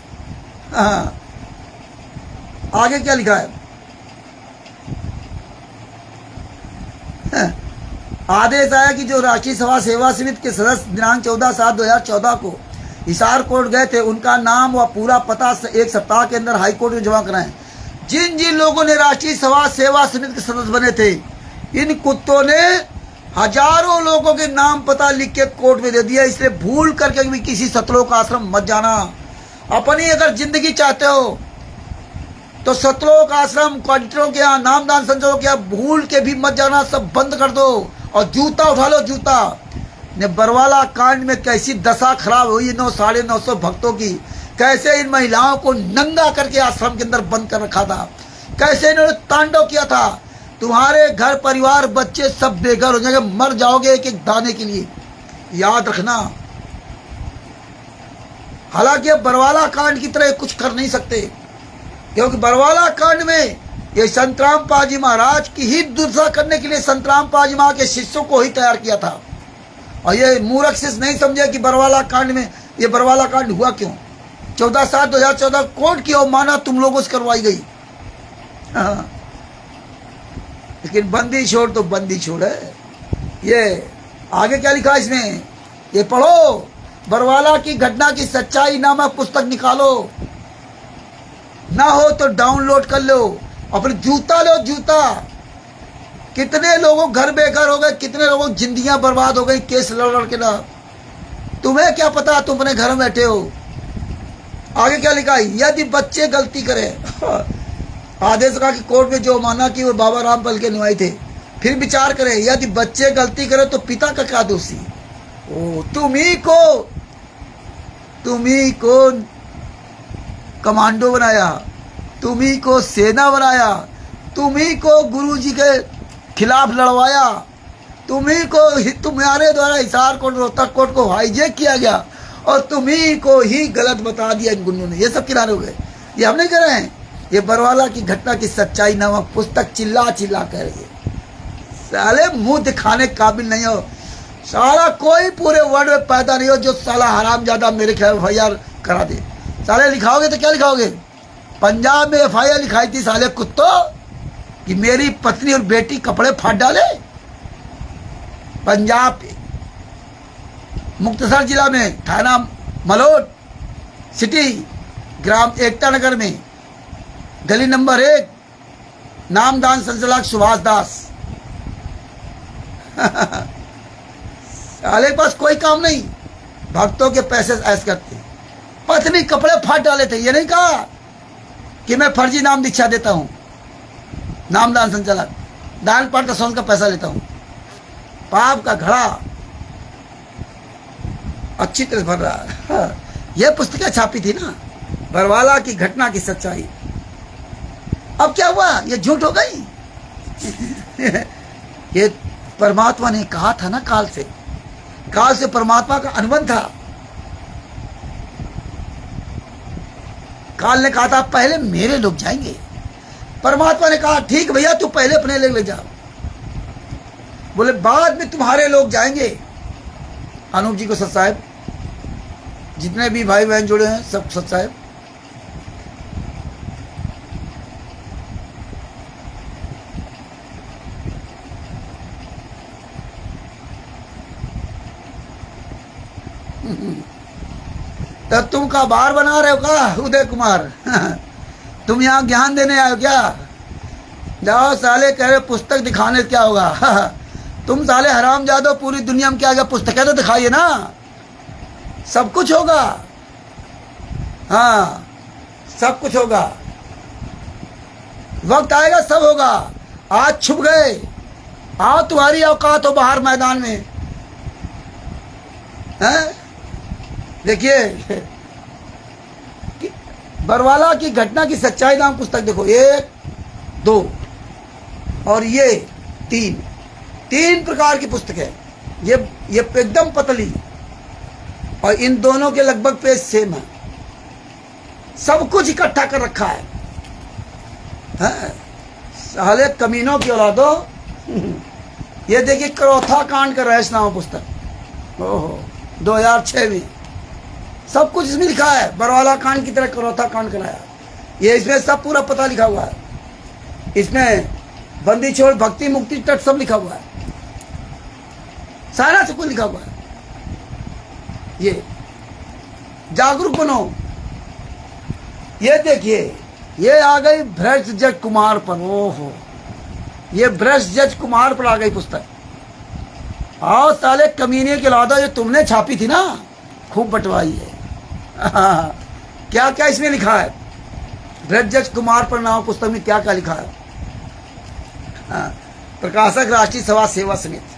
हाँ। आगे क्या लिखा है? आदेश आया कि जो राष्ट्रीय सभा सेवा समिति के सदस्य दिनांक 14/7/2014 को हिसार कोर्ट गए थे, उनका नाम व पूरा पता एक सप्ताह के अंदर हाई कोर्ट में जमा कराएं। जिन जिन लोगों ने राष्ट्रीय सभा सेवा समिति के सदस्य बने थे, इन कुत्तों ने हजारों लोगों के नाम पता लिख के कोर्ट में दे दिया। इसलिए भूल करके भी किसी सतलोक आश्रम मत जाना। अपनी अगर जिंदगी चाहते हो तो सतलोक आश्रम क्वालिटरों के यहाँ, नामदान संजोग के यहाँ भूल के भी मत जाना, सब बंद कर दो और जूता उठा लो, जूता। ने बरवाला कांड में कैसी दशा खराब हुई 900-950 भक्तों की, कैसे इन महिलाओं को नंगा करके आश्रम के अंदर बंद कर रखा था, कैसे इन्होंने तांडव किया था। तुम्हारे घर परिवार बच्चे सब बेघर हो जाएंगे, मर जाओगे एक एक दाने के लिए, याद रखना। हालांकि अब बरवाला कांड की तरह कुछ कर नहीं सकते, क्योंकि बरवाला कांड में ये संतराम पाजी महाराज की ही दुर्दशा करने के लिए संतराम पाजी महाराज के शिष्यों को ही तैयार किया था। और ये मूर्ख शिष्य नहीं समझे कि बरवाला कांड में, ये बरवाला कांड हुआ क्यों। 14/7/2014 कोर्ट की अवमानना तुम लोगों से करवाई गई। हाँ। लेकिन बंदी छोड़ तो बंदी छोड़ है। ये आगे क्या लिखा इसमें, ये पढ़ो। बरवाला की घटना की सच्चाई नामक पुस्तक निकालो, ना हो तो डाउनलोड कर लो, अपने जूता लो, जूता। कितने लोगों घर बेघर हो गए, कितने लोगों की जिंदगियां बर्बाद हो गई केस लड़ के ना। तुम्हें क्या पता, तुम अपने घर में बैठे हो। आगे क्या लिखा, यदि बच्चे गलती करें आदेश का कि कोर्ट में जो माना कि वो बाबा रामपाल के निवाई थे, फिर विचार करें, यदि बच्चे गलती करें तो पिता का क्या दोषी। ओ तुम्ही को कमांडो बनाया, तुम्ही को सेना बनाया, तुम्ही को गुरुजी के खिलाफ लड़वाया, तुम्हारे द्वारा हिसार कोट रोहतक कोट को हाईजेक किया गया और तुम्ही को ही गलत बता दिया इन गुंडों ने। ये सब किनारे हो गए, ये हम नहीं कर रहे हैं। ये बरवाला की घटना की सच्चाई नामक पुस्तक चिल्ला चिल्ला कर रही है। साले मुंह दिखाने काबिल नहीं हो, साला कोई पूरे वर्ल्ड में पैदा नहीं हो जो साला हरामजादा मेरे खिलाफ FIR करा दे। साले लिखाओगे तो क्या लिखाओगे, पंजाब में FIR लिखाई थी साले कुत्तों कि मेरी पत्नी और बेटी कपड़े फाड़ डाले। पंजाब मुक्तसर जिला में थाना मलोट सिटी, ग्राम एकता नगर में, गली नंबर 1, नामदान संचालक सुभाष दास। साले के पास कोई काम नहीं, भक्तों के पैसे ऐश करते, पत्नी कपड़े फाड़ डाले थे। ये नहीं कहा कि मैं फर्जी नाम दीक्षा देता हूं, नामदान संचालक, दान पाठ का का पैसा लेता हूं। पाप का घड़ा अच्छी तरह भर रहा है। यह पुस्तकें छापी थी ना, बरवाला की घटना की सच्चाई। अब क्या हुआ, ये झूठ हो गई। ये परमात्मा ने कहा था ना, काल से परमात्मा का अनुबंध था। काल ने कहा था पहले मेरे लोग जाएंगे, परमात्मा ने कहा ठीक भैया तू पहले अपने ले जा, बोले बाद में तुम्हारे लोग जाएंगे। अनूप जी को सत साहेब, जितने भी भाई बहन जुड़े हैं सब सत साहेब। तो तुम का बार बना रहे हो क्या उदय कुमार? तुम यहाँ ज्ञान देने आए हो क्या? जाओ साले, कह रहे पुस्तक दिखाने क्या होगा। तुम साले हरामजादो, पूरी दुनिया में क्या गया, पुस्तकें तो दिखाइए ना, सब कुछ होगा। हाँ सब कुछ होगा, वक्त आएगा सब होगा। आज छुप गए, आओ तुम्हारी औकात हो बाहर मैदान में। हैं देखिए, बरवाला की घटना की सच्चाई नाम पुस्तक देखो, 1, 2 और ये 3 प्रकार की पुस्तक है। ये एकदम पतली और इन दोनों के लगभग पेज सेम है, सब कुछ इकट्ठा कर रखा है। साले कमीनों की औलादो, ये देखिए करौथा कांड का रहस्यनामा पुस्तक, ओहो 2006 में सब कुछ इसमें लिखा है। बरवाला कांड की तरह करौथा कांड कराया, ये इसमें सब पूरा पता लिखा हुआ है। इसमें बंदी छोड़ भक्ति मुक्ति तट सब लिखा हुआ है, सारा सब कुछ लिखा हुआ है। ये जागरूक बनो। ये देखिए, ये आ गई भ्रष्ट जज कुमार पर, ओहो ये भ्रष्ट जज कुमार पर आ गई पुस्तक। आओ साले कमीने के लादा, जो तुमने छापी थी ना, खूब बंटवाई है। क्या क्या इसमें लिखा है, भ्रष्ट जज कुमार पर नाम पुस्तक में क्या क्या लिखा है। प्रकाशक राष्ट्रीय सभा सेवा समिति।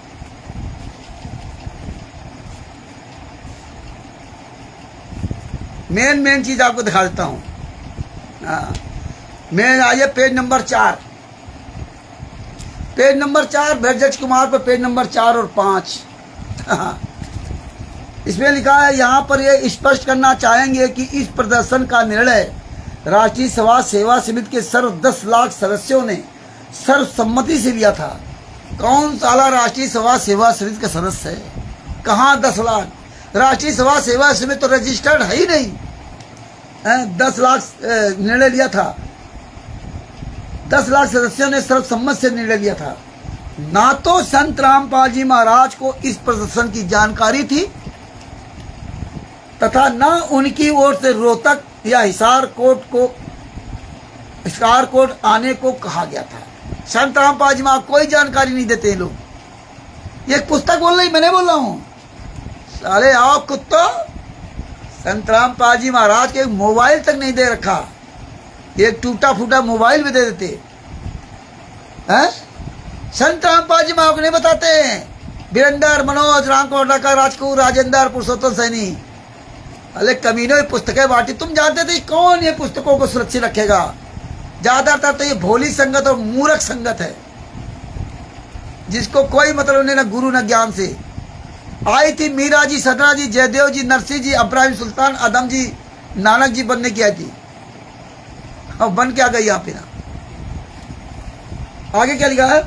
मेन चीज आपको दिखा देता हूं। मेन आइए पेज नंबर 4, पेज नंबर 4 भ्रष्ट जज कुमार पर पेज नंबर 4 और 5। इसमें लिखा है, यहाँ पर ये स्पष्ट करना चाहेंगे कि इस प्रदर्शन का निर्णय राष्ट्रीय सभा सेवा समिति के सर्व 10 लाख सदस्यों ने सर्वसम्मति से लिया था। कौन साला राष्ट्रीय सभा सेवा समिति का सदस्य है? कहाँ 10 लाख? राष्ट्रीय सभा सेवा समिति तो रजिस्टर्ड है ही नहीं। 10 लाख निर्णय लिया था, 10 लाख सदस्यों ने सर्वसम्मत से निर्णय लिया था। ना तो संत रामपाल जी महाराज को इस प्रदर्शन की जानकारी थी, तथा न उनकी ओर से रोहतक या हिसार कोट आने को कहा गया था। संत रामपाल जी महाराज कोई जानकारी नहीं देते लोग। ये पुस्तक बोल रही, मैंने बोल रहा हूं। साले आओ कुत्तो, संत रामपाल जी महाराज के मोबाइल तक नहीं दे रखा, एक टूटा फूटा मोबाइल भी दे देते हैं। संत रामपाल जी महाराज को नहीं बताते हैं। वीरेंद्र, मनोज, रामकोटा का राजकूर, राजेंद्र, पुरुषोत्तम सैनी, अरे कमीनों पुस्तकें बांटी। तुम जानते थे कौन ये पुस्तकों को सुरक्षित रखेगा? ज्यादातर तो ये भोली संगत और मूर्ख संगत है, जिसको कोई मतलब नहीं, ना गुरु न ज्ञान से। आई थी मीरा जी, सदरा जी, जयदेव जी, नरसिंह जी, अब्राहिम सुल्तान, आदम जी, नानक जी बनने की आई थी, अब बन के आ गई यहाँ पे ना। आगे क्या लिखा है?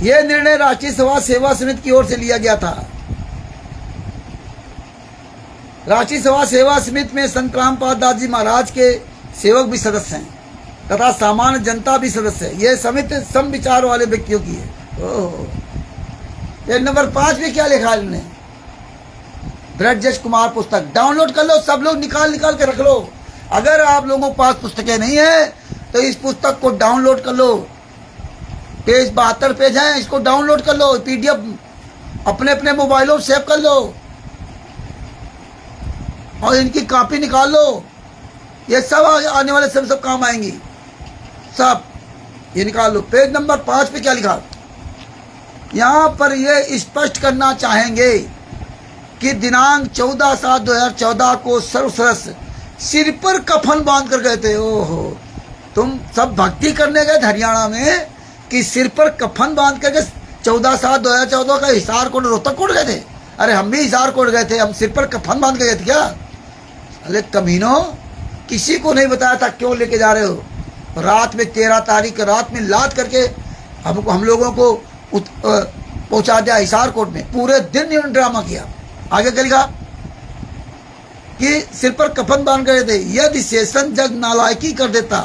यह निर्णय राष्ट्रीय सभा सेवा समिति की ओर से लिया गया था। राष्ट्रीय सभा सेवा समिति में संत रामपाल दास जी महाराज के सेवक भी सदस्य हैं तथा सामान्य जनता भी सदस्य है। यह समिति सम विचार वाले व्यक्तियों की है। ये नंबर 5 में क्या लिखा है इन्होंने? भ्रष्ट जज कुमार पुस्तक डाउनलोड कर लो, सब लोग निकाल के रख लो। अगर आप लोगों के पास पुस्तकें नहीं है तो इस पुस्तक को डाउनलोड कर लो। पेज 72 पेज हैं, इसको डाउनलोड कर लो, PDF अपने अपने मोबाइलों सेव कर लो और इनकी कॉपी निकाल लो। ये सब आने वाले सब काम आएंगी, सब ये निकाल लो। पेज नंबर 5 पे क्या लिखा? यहाँ पर ये स्पष्ट करना चाहेंगे कि दिनांक 14/7/2014 को सर्व सदस्य सिर पर कफन बांध कर गए थे। ओहो, तुम सब भक्ति करने गए थे हरियाणा में कि सिर पर कफन बांध करके 14/7/2014 का हिसार कोट रोहतक कोट गए थे। अरे हम भी हिसार कोट गए थे, हम सिर पर कफन बांध के गए थे क्या? अरे कमीनों, किसी को नहीं बताया था क्यों लेके जा रहे हो। रात में 13 तारीख रात में लाद करके हम लोगों को पहुंचा दिया हिसार कोट में। पूरे दिन इन्होंने ड्रामा किया। आगे क्या लिखा कि सिर पर कफन बांध गए थे। यदि सेशन जज नालायकी कर देता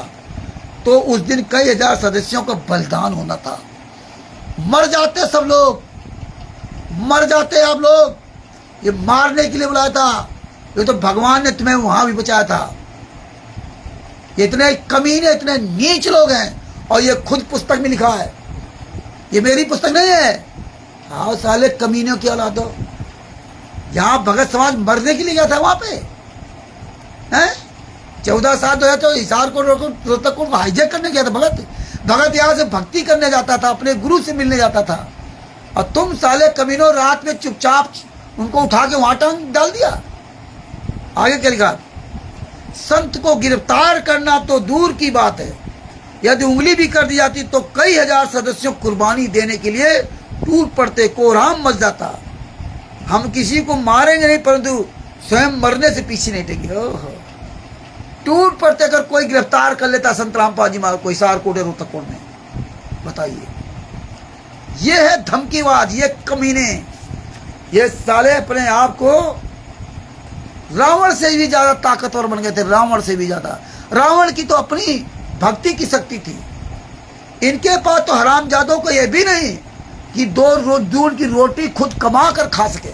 तो उस दिन कई हजार सदस्यों का बलिदान होना था। मर जाते सब लोग, मर जाते आप लोग। ये मारने के लिए बुलाया था, ये तो भगवान ने तुम्हें वहां भी बचाया था। इतने कमीने, इतने नीच लोग हैं और ये खुद पुस्तक में लिखा है। ये मेरी पुस्तक नहीं है। आओ साले कमीनों की औलाद हो। यहाँ भगत समाज मरने के लिए गया था वहां पे हैं। 14/7 तो हिसार को रोहतक को हाईजैक करने गया था भगत यहाँ से भक्ति करने जाता था, अपने गुरु से मिलने जाता था। और तुम साले कमीनों रात में चुपचाप उनको उठा के वहां टांग डाल दिया। आगे क्या लिखा? संत को गिरफ्तार करना तो दूर की बात है, यदि उंगली भी कर दी जाती तो कई हजार सदस्यों कुर्बानी देने के लिए टूट पड़ते, कोहराम मच जाता। हम किसी को मारेंगे नहीं परंतु स्वयं मरने से पीछे नहीं हटेंगे। ओहो, टूट पड़ते अगर कोई गिरफ्तार कर लेता संत रामपाल जी महाराज को हिसारकोट या रोहतकपुर में, बताइए। ये है धमकीबाज, ये कमीने, ये साले अपने आप को रावण से भी ज्यादा ताकतवर बन गए थे, रावण से भी ज्यादा। रावण की तो अपनी भक्ति की शक्ति थी, इनके पास तो हरामजादों को यह भी नहीं कि दो दूध की रोटी खुद कमा कर खा सके,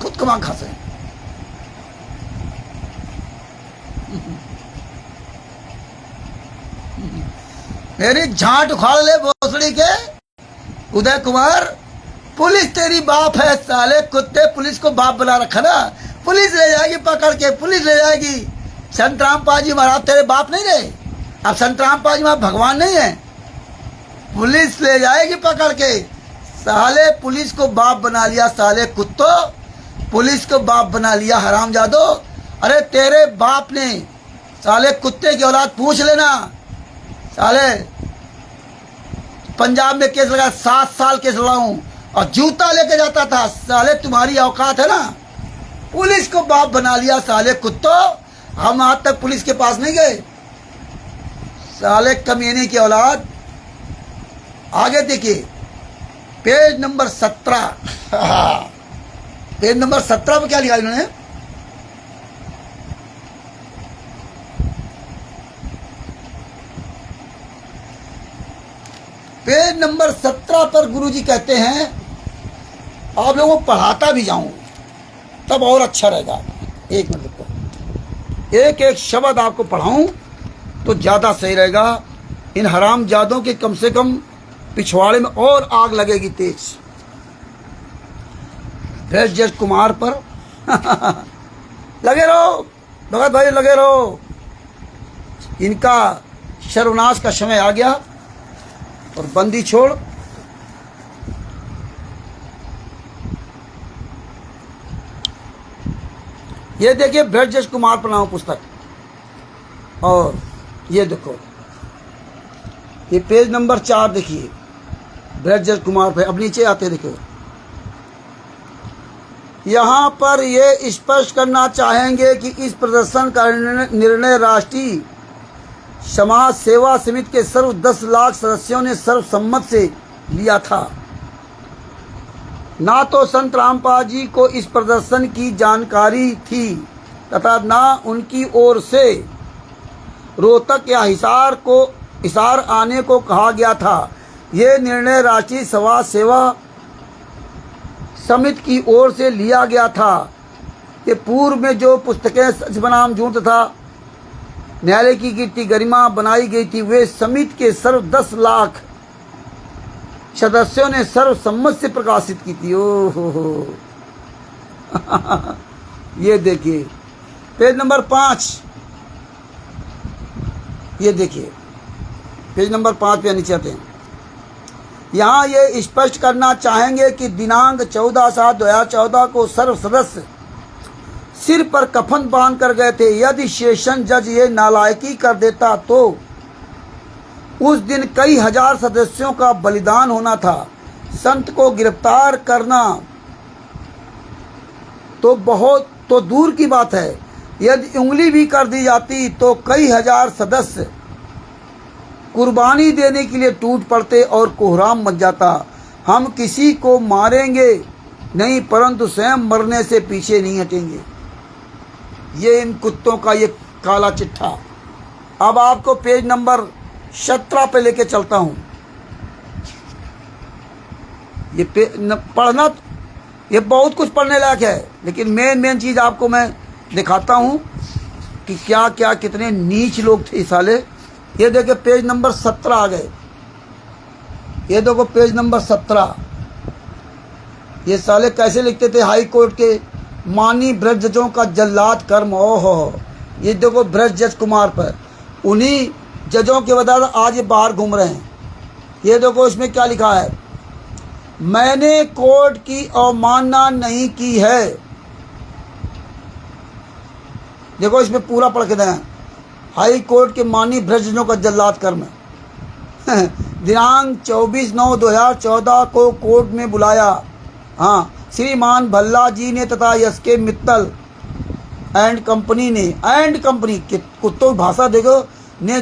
खुद कमा खा सके। मेरी झांट उखाड़ ले भोसड़ी के उदय कुमार, पुलिस तेरी बाप है साले कुत्ते, पुलिस को बाप बना रखा ना, पुलिस ले जाएगी पकड़ के, पुलिस ले जाएगी। संत रामपाल जी महाराज तेरे बाप नहीं रहे, अब संत रामपाल जी महाराज भगवान नहीं है, पुलिस ले जाएगी पकड़ के। साले पुलिस को बाप बना लिया, साले कुत्तो, पुलिस को बाप बना लिया हरामजादो। अरे तेरे बाप ने, साले कुत्ते की औलाद, पूछ लेना। साले पंजाब में केस लगा, 7 साल केस लड़ा हूं और जूता लेके जाता था। साले तुम्हारी औकात है ना, पुलिस को बाप बना लिया साले कुत्तो। हम आज तक पुलिस के पास नहीं गए, साले कमीने की औलाद। आगे देखिए पेज नंबर 17 पेज नंबर 17 पे क्या लिखा इन्होंने, पेज नंबर 17 पर गुरुजी कहते हैं, आप लोगों को पढ़ाता भी जाऊं तब और अच्छा रहेगा। एक मिनट रुको, एक एक शब्द आपको पढ़ाऊं तो ज्यादा सही रहेगा। इन हरामजादों के कम से कम पिछवाड़े में और आग लगेगी तेज। फिर जज कुमार पर लगे रहो भगत भाई, लगे रहो। इनका सर्वनाश का समय आ गया और बंदी छोड़। ये देखिए भ्रष्ट जज कुमार पर नाम पुस्तक, और ये देखो ये पेज नंबर 4 देखिए, भ्रष्ट जज कुमार पे। अब नीचे आते देखो, यहाँ पर ये स्पष्ट करना चाहेंगे कि इस प्रदर्शन का निर्णय राष्ट्रीय समाज सेवा समिति के सर्व 10 लाख सदस्यों ने सर्वसम्मत से लिया था। ना तो संत रामपाल जी को इस प्रदर्शन की जानकारी थी तथा ना उनकी ओर से रोहतक या हिसार आने को कहा गया था। ये निर्णय राष्ट्रीय समाज सेवा समिति की ओर से लिया गया था कि पूर्व में जो पुस्तकें सच बनाम झूठ था न्यायालय की कीर्ति गरिमा बनाई गई थी, वे समिति के सर्व 10 लाख सदस्यों ने सर्वसम्मत से प्रकाशित की थी। ओहो ये देखिए पेज नंबर 5, ये देखिए पेज नंबर 5 पे नीचे आते हैं। यहाँ ये स्पष्ट करना चाहेंगे कि दिनांक 14/7/2014 को सर्व सदस्य सिर पर कफन बांध कर गए थे। यदि सेशन जज ये नालायकी कर देता तो उस दिन कई हजार सदस्यों का बलिदान होना था। संत को गिरफ्तार करना तो दूर की बात है, यदि उंगली भी कर दी जाती तो कई हजार सदस्य कुर्बानी देने के लिए टूट पड़ते और कोहराम मच जाता। हम किसी को मारेंगे नहीं परंतु स्वयं मरने से पीछे नहीं हटेंगे। ये इन कुत्तों का ये काला चिट्ठा। अब आपको पेज नंबर 17 पे लेके चलता हूं। ये पढ़ना, ये बहुत कुछ पढ़ने लायक है, लेकिन मेन चीज आपको मैं दिखाता हूं कि क्या क्या कितने नीच लोग थे साले। ये देखिए पेज नंबर 17 आ गए। ये देखो पेज नंबर 17, ये साले कैसे लिखते थे, हाई कोर्ट के मानी भ्रष्ट जजों का जल्लाद कर्म। ओहो, ये देखो भ्रष्ट जज कुमार पर, उन्हीं जजों के वजह से आज ये बाहर घूम रहे हैं। ये देखो इसमें क्या लिखा है, मैंने कोर्ट की अवमानना नहीं की है। देखो इसमें पूरा पढ़ के दें, हाई कोर्ट के मानी भ्रष्ट जजों का जल्लाद कर्म। दिनांक 24/9/2014 को कोर्ट में बुलाया। हाँ, श्रीमान भल्ला जी ने तथा एसके मित्तल एंड कंपनी ने, एंड कंपनी कुत्तों की भाषा देखो, ने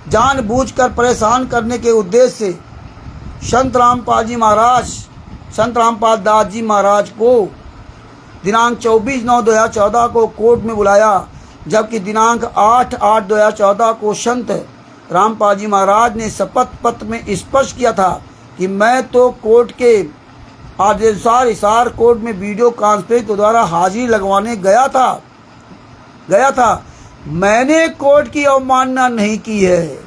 जानबूझकर परेशान करने के उद्देश्य से संत रामपाल दास जी महाराज को दिनांक 24/9/2014 को कोर्ट में बुलाया, जबकि दिनांक 8/8/2014 को संत रामपाल जी महाराज ने शपथ पत्र में स्पष्ट किया था कि मैं तो कोर्ट के आदेशानुसार हिसार कोर्ट में वीडियो कॉन्फ्रेंस के द्वारा हाजिरी लगवाने गया था। मैंने कोर्ट की अवमानना नहीं की है।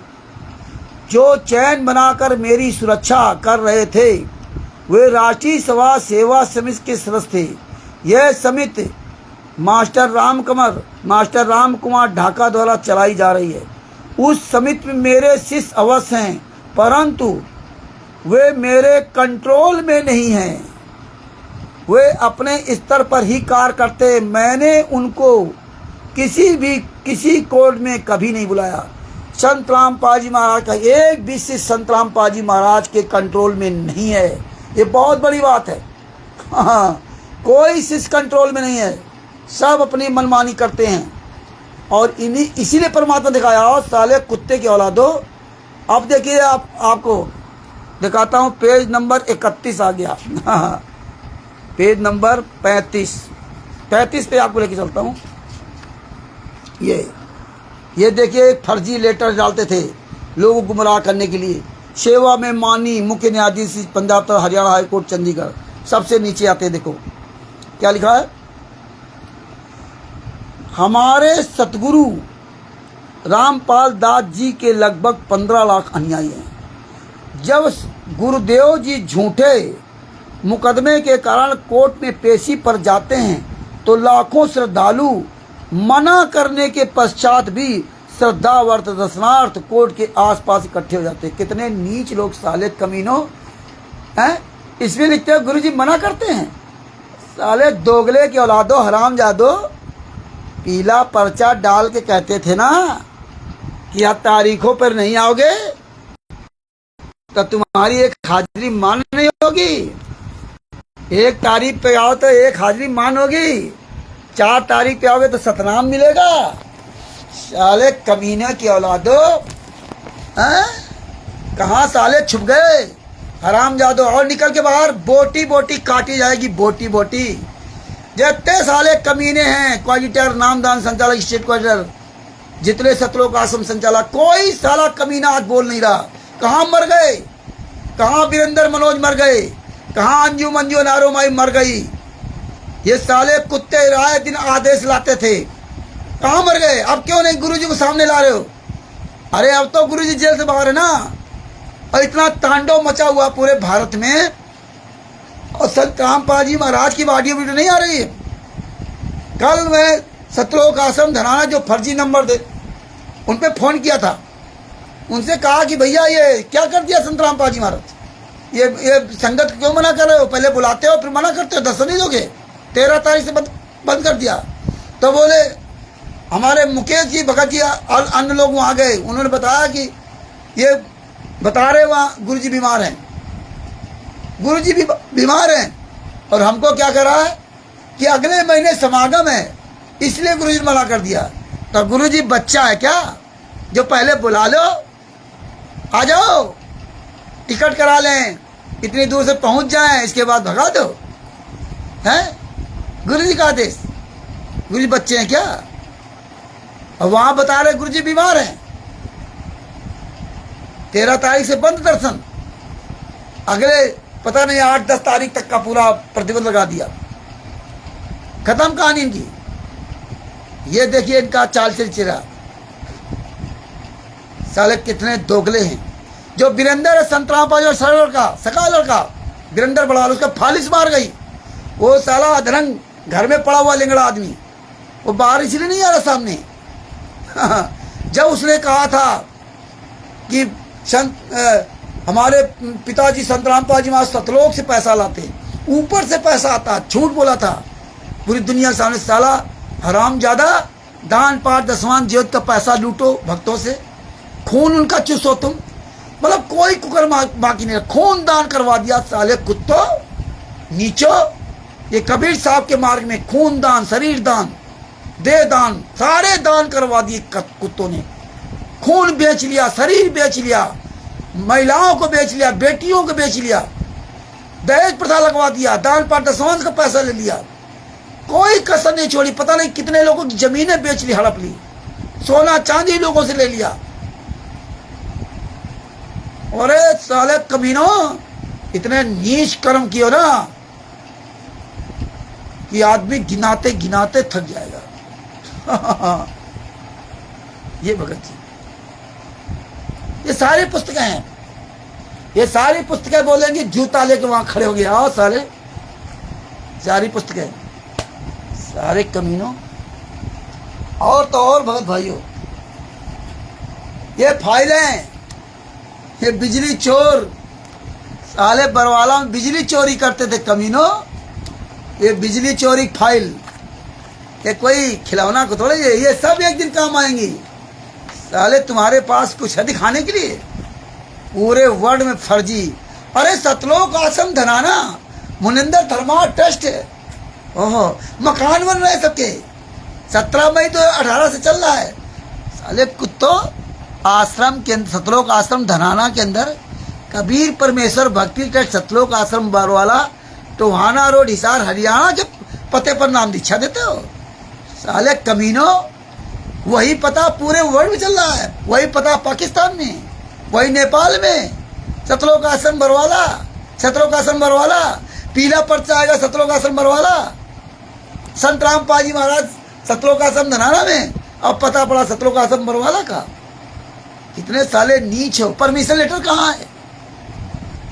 जो चैन बनाकर मेरी सुरक्षा कर रहे थे वे राष्ट्रीय सभा सेवा समिति के सदस्य थे। यह समिति मास्टर राम कुमार ढाका द्वारा चलाई जा रही है। उस समिति में मेरे शिष्य अवश्य हैं, परंतु वे मेरे कंट्रोल में नहीं हैं। वे अपने स्तर पर ही कार्य करते। मैंने उनको किसी कोर्ट में कभी नहीं बुलाया। संत रामपाल जी महाराज का एक भी शिष्य संत रामपाल जी महाराज के कंट्रोल में नहीं है। ये बहुत बड़ी बात है। हाँ, कोई शिष्य कंट्रोल में नहीं है, सब अपनी मनमानी करते हैं और इसीलिए परमात्मा दिखाया, और साले कुत्ते की औलादो। अब देखिए, आपको दिखाता हूँ, पेज नंबर 31 आ गया। हाँ, पेज नंबर 35 पे आपको लेके चलता हूँ। ये देखिए, एक फर्जी लेटर डालते थे लोगों को गुमराह करने के लिए। सेवा में माननीय मुख्य न्यायाधीश पंजाब तथा हरियाणा हाई कोर्ट चंडीगढ़, सबसे नीचे आते हैं। देखो क्या लिखा है। हमारे सतगुरु रामपाल दास जी के लगभग 15 लाख अनुयायी हैं। जब गुरुदेव जी झूठे मुकदमे के कारण कोर्ट में पेशी पर जाते हैं तो लाखों श्रद्धालु मना करने के पश्चात भी श्रद्धावर्त दर्शनार्थ कोर्ट के आसपास इकट्ठे हो जाते हैं। कितने नीच लोग, साले कमीनों हैं। इसमें लिखते हैं गुरुजी मना करते हैं। साले दोगले की औलादो, हराम जादो। पीला पर्चा डाल के कहते थे ना कि आप तारीखों पर नहीं आओगे तो तुम्हारी एक हाजिरी मान नहीं होगी। 1 तारीख पे आओ तो 1 हाजिरी मान होगी, 4 तारीख पे आओगे तो सतनाम मिलेगा। साले कमीने की औलादो, कहाँ साले छुप गए, हराम जादो। और निकल के बाहर, बोटी बोटी काटी जाएगी, बोटी बोटी। जितने साले कमीने हैं, क्वालिटर, नामदान संचालक, स्टेट क्वालिटर, जितने सतलोक आश्रम संचालक, कोई साला कमीना आज बोल नहीं रहा। कहाँ मर गए, कहाँ वीरेंद्र मनोज मर गए, कहाँ अंजू मंजू नारो माई मर गई। ये साले कुत्ते राय दिन आदेश लाते थे, कहाँ मर गए। अब क्यों नहीं गुरुजी को सामने ला रहे हो। अरे अब तो गुरुजी जेल से बाहर है ना, और इतना तांडव मचा हुआ पूरे भारत में, और संत रामपाल जी महाराज की ऑडियो वीडियो नहीं आ रही है। कल मैं सतलोक आश्रम धनाना जो फर्जी नंबर थे उन पे फोन किया था, उनसे कहा कि भैया ये क्या कर दिया संत रामपाल जी महाराज, ये संगत क्यों मना कर रहे हो, पहले बुलाते हो फिर मना करते हो, दर्शन नहीं दोगे, 13 तारीख से बंद कर दिया। तो बोले हमारे मुकेश जी भगत जी और अन्य लोग वहाँ गए, उन्होंने बताया कि ये बता रहे वहाँ गुरुजी बीमार हैं, गुरुजी भी बीमार हैं, और हमको क्या करा है कि अगले महीने समागम है इसलिए गुरुजी ने मना कर दिया। तो गुरुजी बच्चा है क्या जो पहले बुला लो, आ जाओ, टिकट करा लें, इतनी दूर से पहुंच जाएं, इसके बाद भगा दो, हैं? गुरुजी का आदेश। गुरुजी बच्चे हैं क्या? और वहां बता रहे गुरुजी बीमार हैं, 13 तारीख से बंद दर्शन, अगले पता नहीं 8-10 तारीख तक का पूरा प्रतिबंध लगा दिया। खत्म कहानी इनकी। ये देखिए इनका चाल चिरचिरा, साले कितने दोगले हैं। जो वीरेंद्र संत रामपाल जो सरल लड़का, सका लड़का वीरेंद्र बड़ा, उसका फालिश मार गई। वो साला अधरंग घर में पड़ा हुआ लिंगड़ा आदमी, वो बाहर इसलिए नहीं आ रहा सामने। जब उसने कहा था कि हमारे पिताजी संत रामपाल जी महाराज सतलोक से पैसा लाते, ऊपर से पैसा आता, झूठ बोला था पूरी दुनिया के सामने। साला हराम ज्यादा, दान पाठ दसवान ज्योत का पैसा लूटो भक्तों से, खून उनका चूसो तुम। मतलब कोई कुकर बाकी नहीं, खून दान करवा दिया साले कुत्तों नीचो। ये कबीर साहब के मार्ग में खून दान, शरीर दान, देह दान, सारे दान करवा दिए कुत्तों ने। खून बेच लिया, शरीर बेच लिया, महिलाओं को बेच लिया, बेटियों को बेच लिया, दहेज प्रथा लगवा दिया, दान पाठ दशवंश का पैसा ले लिया, कोई कसर नहीं छोड़ी। पता नहीं कितने लोगों की जमीनें बेच ली, हड़प ली, सोना चांदी लोगों से ले लिया। अरे साले कमीनों, इतने नीच कर्म किए ना कि आदमी गिनाते गिनाते थक जाएगा। ये भगत जी, ये सारी पुस्तकें हैं, ये सारी पुस्तकें बोलेंगी, जूता लेके वहां खड़े हो गए, आओ साले, सारी पुस्तकें, सारे कमीनों। और तो और भगत भाइयों, ये फाइलें, ये बिजली चोर, साले बरवाला में बिजली चोरी करते थे कमीनों। ये बिजली चोरी फाइल, ये कोई खिलौना को थोड़े, ये सब एक दिन काम आएंगी। साले तुम्हारे पास कुछ है दिखाने के लिए? पूरे वर्ल्ड में फर्जी। अरे सतलोक आश्रम धनाना, मुनिंदर धर्मा ट्रस्ट, ओहो मकान बन रहे सबके, 17 मई तो 18 से चल रहा है। साले कुत्तों, आश्रम के अंदर, सतलोक आश्रम धनाना के अंदर कबीर परमेश्वर भक्ति ट्रस्ट सतलोक आश्रम बरवाला, टोहाना रोड, हिसार, हरियाणा के पते पर नाम दीक्षा देते हो? साले कमीनों, वही पता पूरे वर्ल्ड में चल रहा है, वही पता पाकिस्तान में, वही नेपाल में, सतलोक आश्रम बरवाला, सतलोक आश्रम बरवाला, पीला पर्चा आएगा सतलोक आश्रम बरवाला, संत रामपाल जी महाराज सतलोक आश्रम धनाना में, अब पता पड़ा सतलोक आश्रम बरवाला का। कितने साले नीच हो। परमिशन लेटर कहाँ है?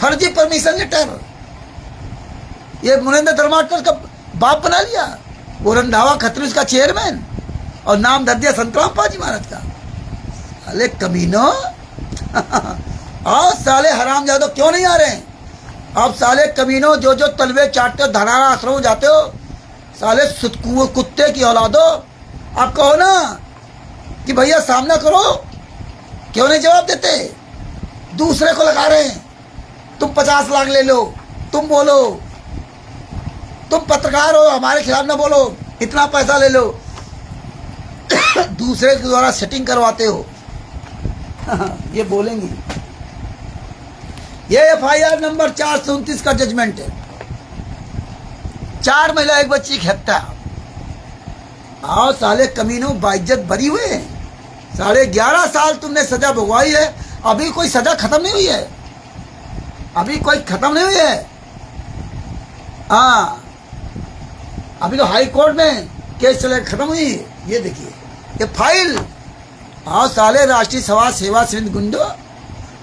फर्जी परमिशन लेटर। ये मुनिंदर धर्माटकर का बाप बना लिया, वो रंधावा खत्री उसका चेयरमैन, और नाम धर दिया संत रामपाल जी महाराज का। साले कमीनों, और साले हरामजादों क्यों नहीं आ रहे हैं? अब साले कमीनों, जो तलवे चाटते हो, धनाना आश्रम जाते हो, साले कुत्ते की औलादो, आप कहो ना कि भैया सामना करो, क्यों नहीं जवाब देते? दूसरे को लगा रहे हैं, तुम 50 लाख ले लो, तुम बोलो, तुम पत्रकार हो, हमारे खिलाफ ना बोलो, इतना पैसा ले लो, दूसरे के द्वारा सेटिंग करवाते हो। ये बोलेंगी। ये FIR नंबर 429 का जजमेंट है। 4 महिला 1 बच्ची की हत्या। आओ साले कमीनों, बाइज्जत बरी हुए हैं। 11.5 साल तुमने सजा भुगवाई है, अभी कोई सजा खत्म नहीं हुई है, अभी कोई खत्म नहीं हुई है। हाँ, अभी तो हाई कोर्ट में केस चले, खत्म हुई। ये देखिए ये फाइल। आओ साले राष्ट्रीय समाज सेवा सिंध गुंडो,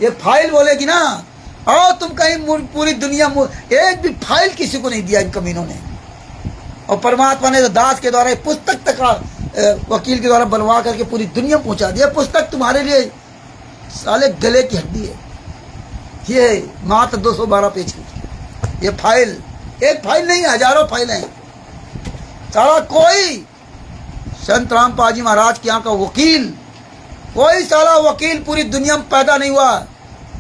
ये फाइल बोलेगी ना, आओ तुम कहीं पूरी दुनिया, एक भी फाइल किसी को नहीं दिया इन कमीनों ने। और परमात्मा ने तो दास के द्वारा पुस्तक तक वकील के द्वारा बनवा करके पूरी दुनिया पहुंचा दिया। पुस्तक तुम्हारे लिए साले गले की हड्डी है। ये मात्र 212 पेज की ये फाइल, एक फाइल नहीं, हजारों फाइल हैं। साला कोई संत रामपाल जी महाराज के यहाँ का वकील, कोई साला वकील पूरी दुनिया में पैदा नहीं हुआ।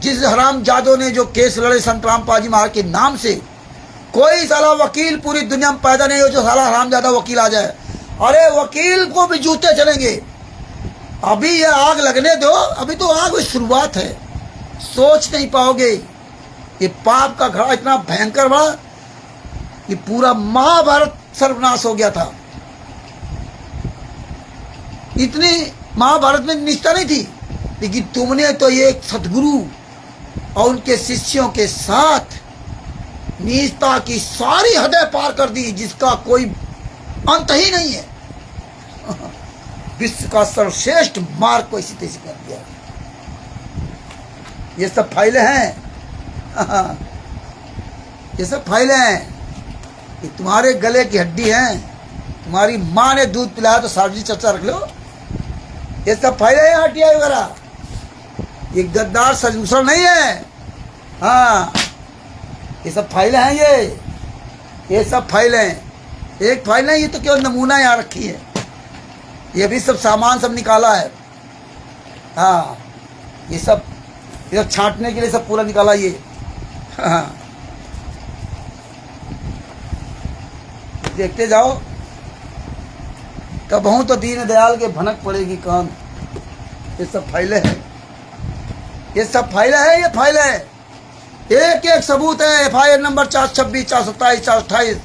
जिस हराम जादों ने जो केस लड़े संत रामपाल जी महाराज के नाम से, कोई साला वकील पूरी दुनिया में पैदा नहीं हो जो साला हराम ज्यादा वकील आ जाए। अरे वकील को भी जूते चलेंगे। अभी ये आग लगने दो, अभी तो आग की शुरुआत है, सोच नहीं पाओगे। ये पाप का घड़ा इतना भयंकर बड़ा, ये पूरा महाभारत सर्वनाश हो गया था। इतनी महाभारत में निष्ठा नहीं थी, लेकिन तुमने तो ये सतगुरु और उनके शिष्यों के साथ निष्ठा की सारी हदें पार कर दी, जिसका कोई अंत ही नहीं है। विश्व का सर्वश्रेष्ठ मार्ग को इसी तरह से कर दिया। ये सब फाइलें हैं। ये सब फाइलें हैं, ये तुम्हारे गले की हड्डी हैं। तुम्हारी माँ ने दूध पिलाया तो सार्वजनिक चर्चा रख लो। ये सब फाइलें हैं, RTI वगैरह। ये गद्दार सजूसर नहीं है। हाँ, ये सब फाइलें हैं। ये सब फाइलें, एक फाइल नहीं, ये तो केवल नमूना यहाँ रखी है। ये भी सब सामान सब निकाला है। हाँ, ये सब ये छांटने के लिए सब पूरा निकाला ये। हाँ, देखते जाओ, कबहू तो दीन दयाल के भनक पड़ेगी कान। ये सब फाइलें हैं, ये सब फाइलें हैं, ये फाइलें हैं। एक एक सबूत है। FIR number 426, 427, 428,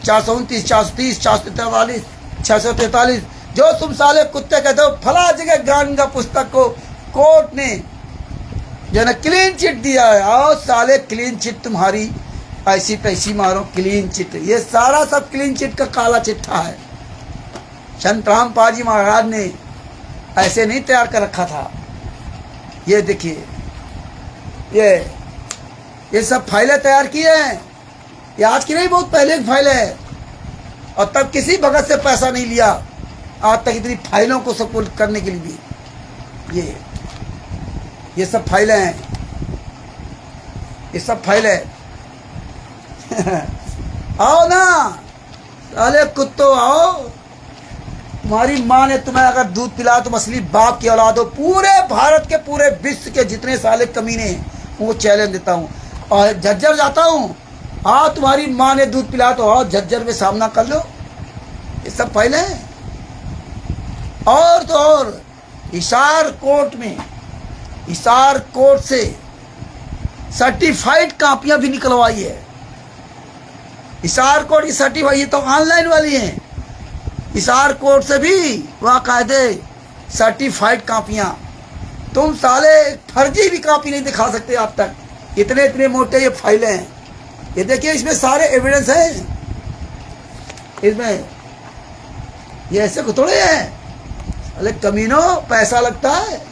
429, 430, 443, 643। जो तुम साले कुत्ते कहते हो, फला जगह गांजा पुस्तक को कोर्ट ने जो ना क्लीन चिट दिया है। आओ साले, क्लीन चिट तुम्हारी ऐसी तैसी मारो, क्लीन चिट। ये सारा सब क्लीन चिट का काला चिट्ठा है। संत रामपाल जी महाराज ने ऐसे नहीं तैयार कर रखा था। ये देखिए, ये सब फाइलें तैयार की हैं। ये आज की नहीं, बहुत पहले की फाइलें है। और तब किसी भगत से पैसा नहीं लिया। आज तक इतनी फाइलों को सपोर्ट करने के लिए भी ये सब फाइलें हैं, ये सब फाइलें। आओ ना साले कुत्तो, आओ। तुम्हारी माँ ने तुम्हें अगर दूध पिलाया तुम असली बाप की औलाद हो। पूरे भारत के, पूरे विश्व के जितने साले कमीने हैं, वो चैलेंज देता हूँ। और झज्जर जाता हूँ, हाँ तुम्हारी माँ ने दूध पिलाया तो आओ झज्जर में सामना कर लो। ये सब फाइलें हैं। और तो और हिसार कोर्ट में, हिसार कोर्ट से सर्टिफाइड कापियां भी निकलवाई है। हिसार कोर्ट की सर्टिफाइड, ये तो ऑनलाइन वाली है। हिसार कोर्ट से भी बाकायदे सर्टिफाइड कापियां। तुम साले फर्जी भी कापी नहीं दिखा सकते आज तक। इतने इतने मोटे ये फाइलें हैं। ये देखिए, इसमें सारे एविडेंस हैं। इसमें ये ऐसे को थोड़े हैं। अरे कमीनों, पैसा लगता है,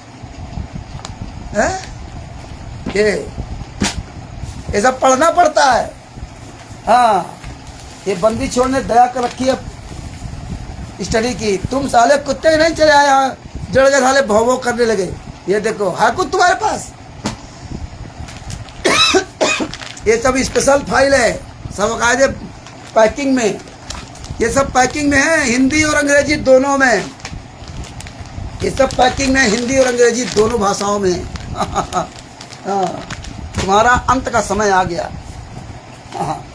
ये सब पढ़ना पड़ता है। हाँ, ये बंदी छोड़ने दया कर रखी है स्टडी की। तुम साले कुत्ते नहीं चले आए यहाँ, जड़ गए साले भौ भौ करने लगे। ये देखो, है कुछ तुम्हारे पास? ये सब स्पेशल फाइल है, सब कायदे पैकिंग में। ये सब पैकिंग में है, हिंदी और अंग्रेजी दोनों में। ये सब पैकिंग में, हिंदी और अंग्रेजी दोनों भाषाओं में। तुम्हारा अंत का समय आ गया।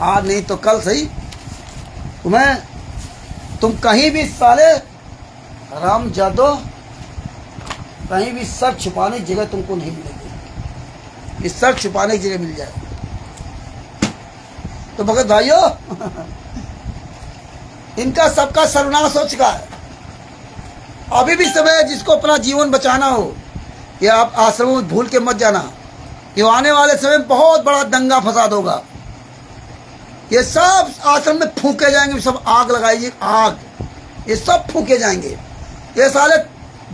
आज नहीं तो कल सही। तुम कहीं भी साले राम जादव, कहीं भी सर छुपाने की जगह तुमको नहीं मिलेगी। इस सर छुपाने की जगह मिल जाए तो भगत भाइयों, इनका सबका सर्वनाश हो चुका है। अभी भी समय है, जिसको अपना जीवन बचाना हो, ये आप आश्रमों में भूल के मत जाना। ये आने वाले समय में बहुत बड़ा दंगा फसाद होगा। ये सब आश्रम में फूके जाएंगे, सब आग लगाइए, आग, ये सब फूके जाएंगे। ये साले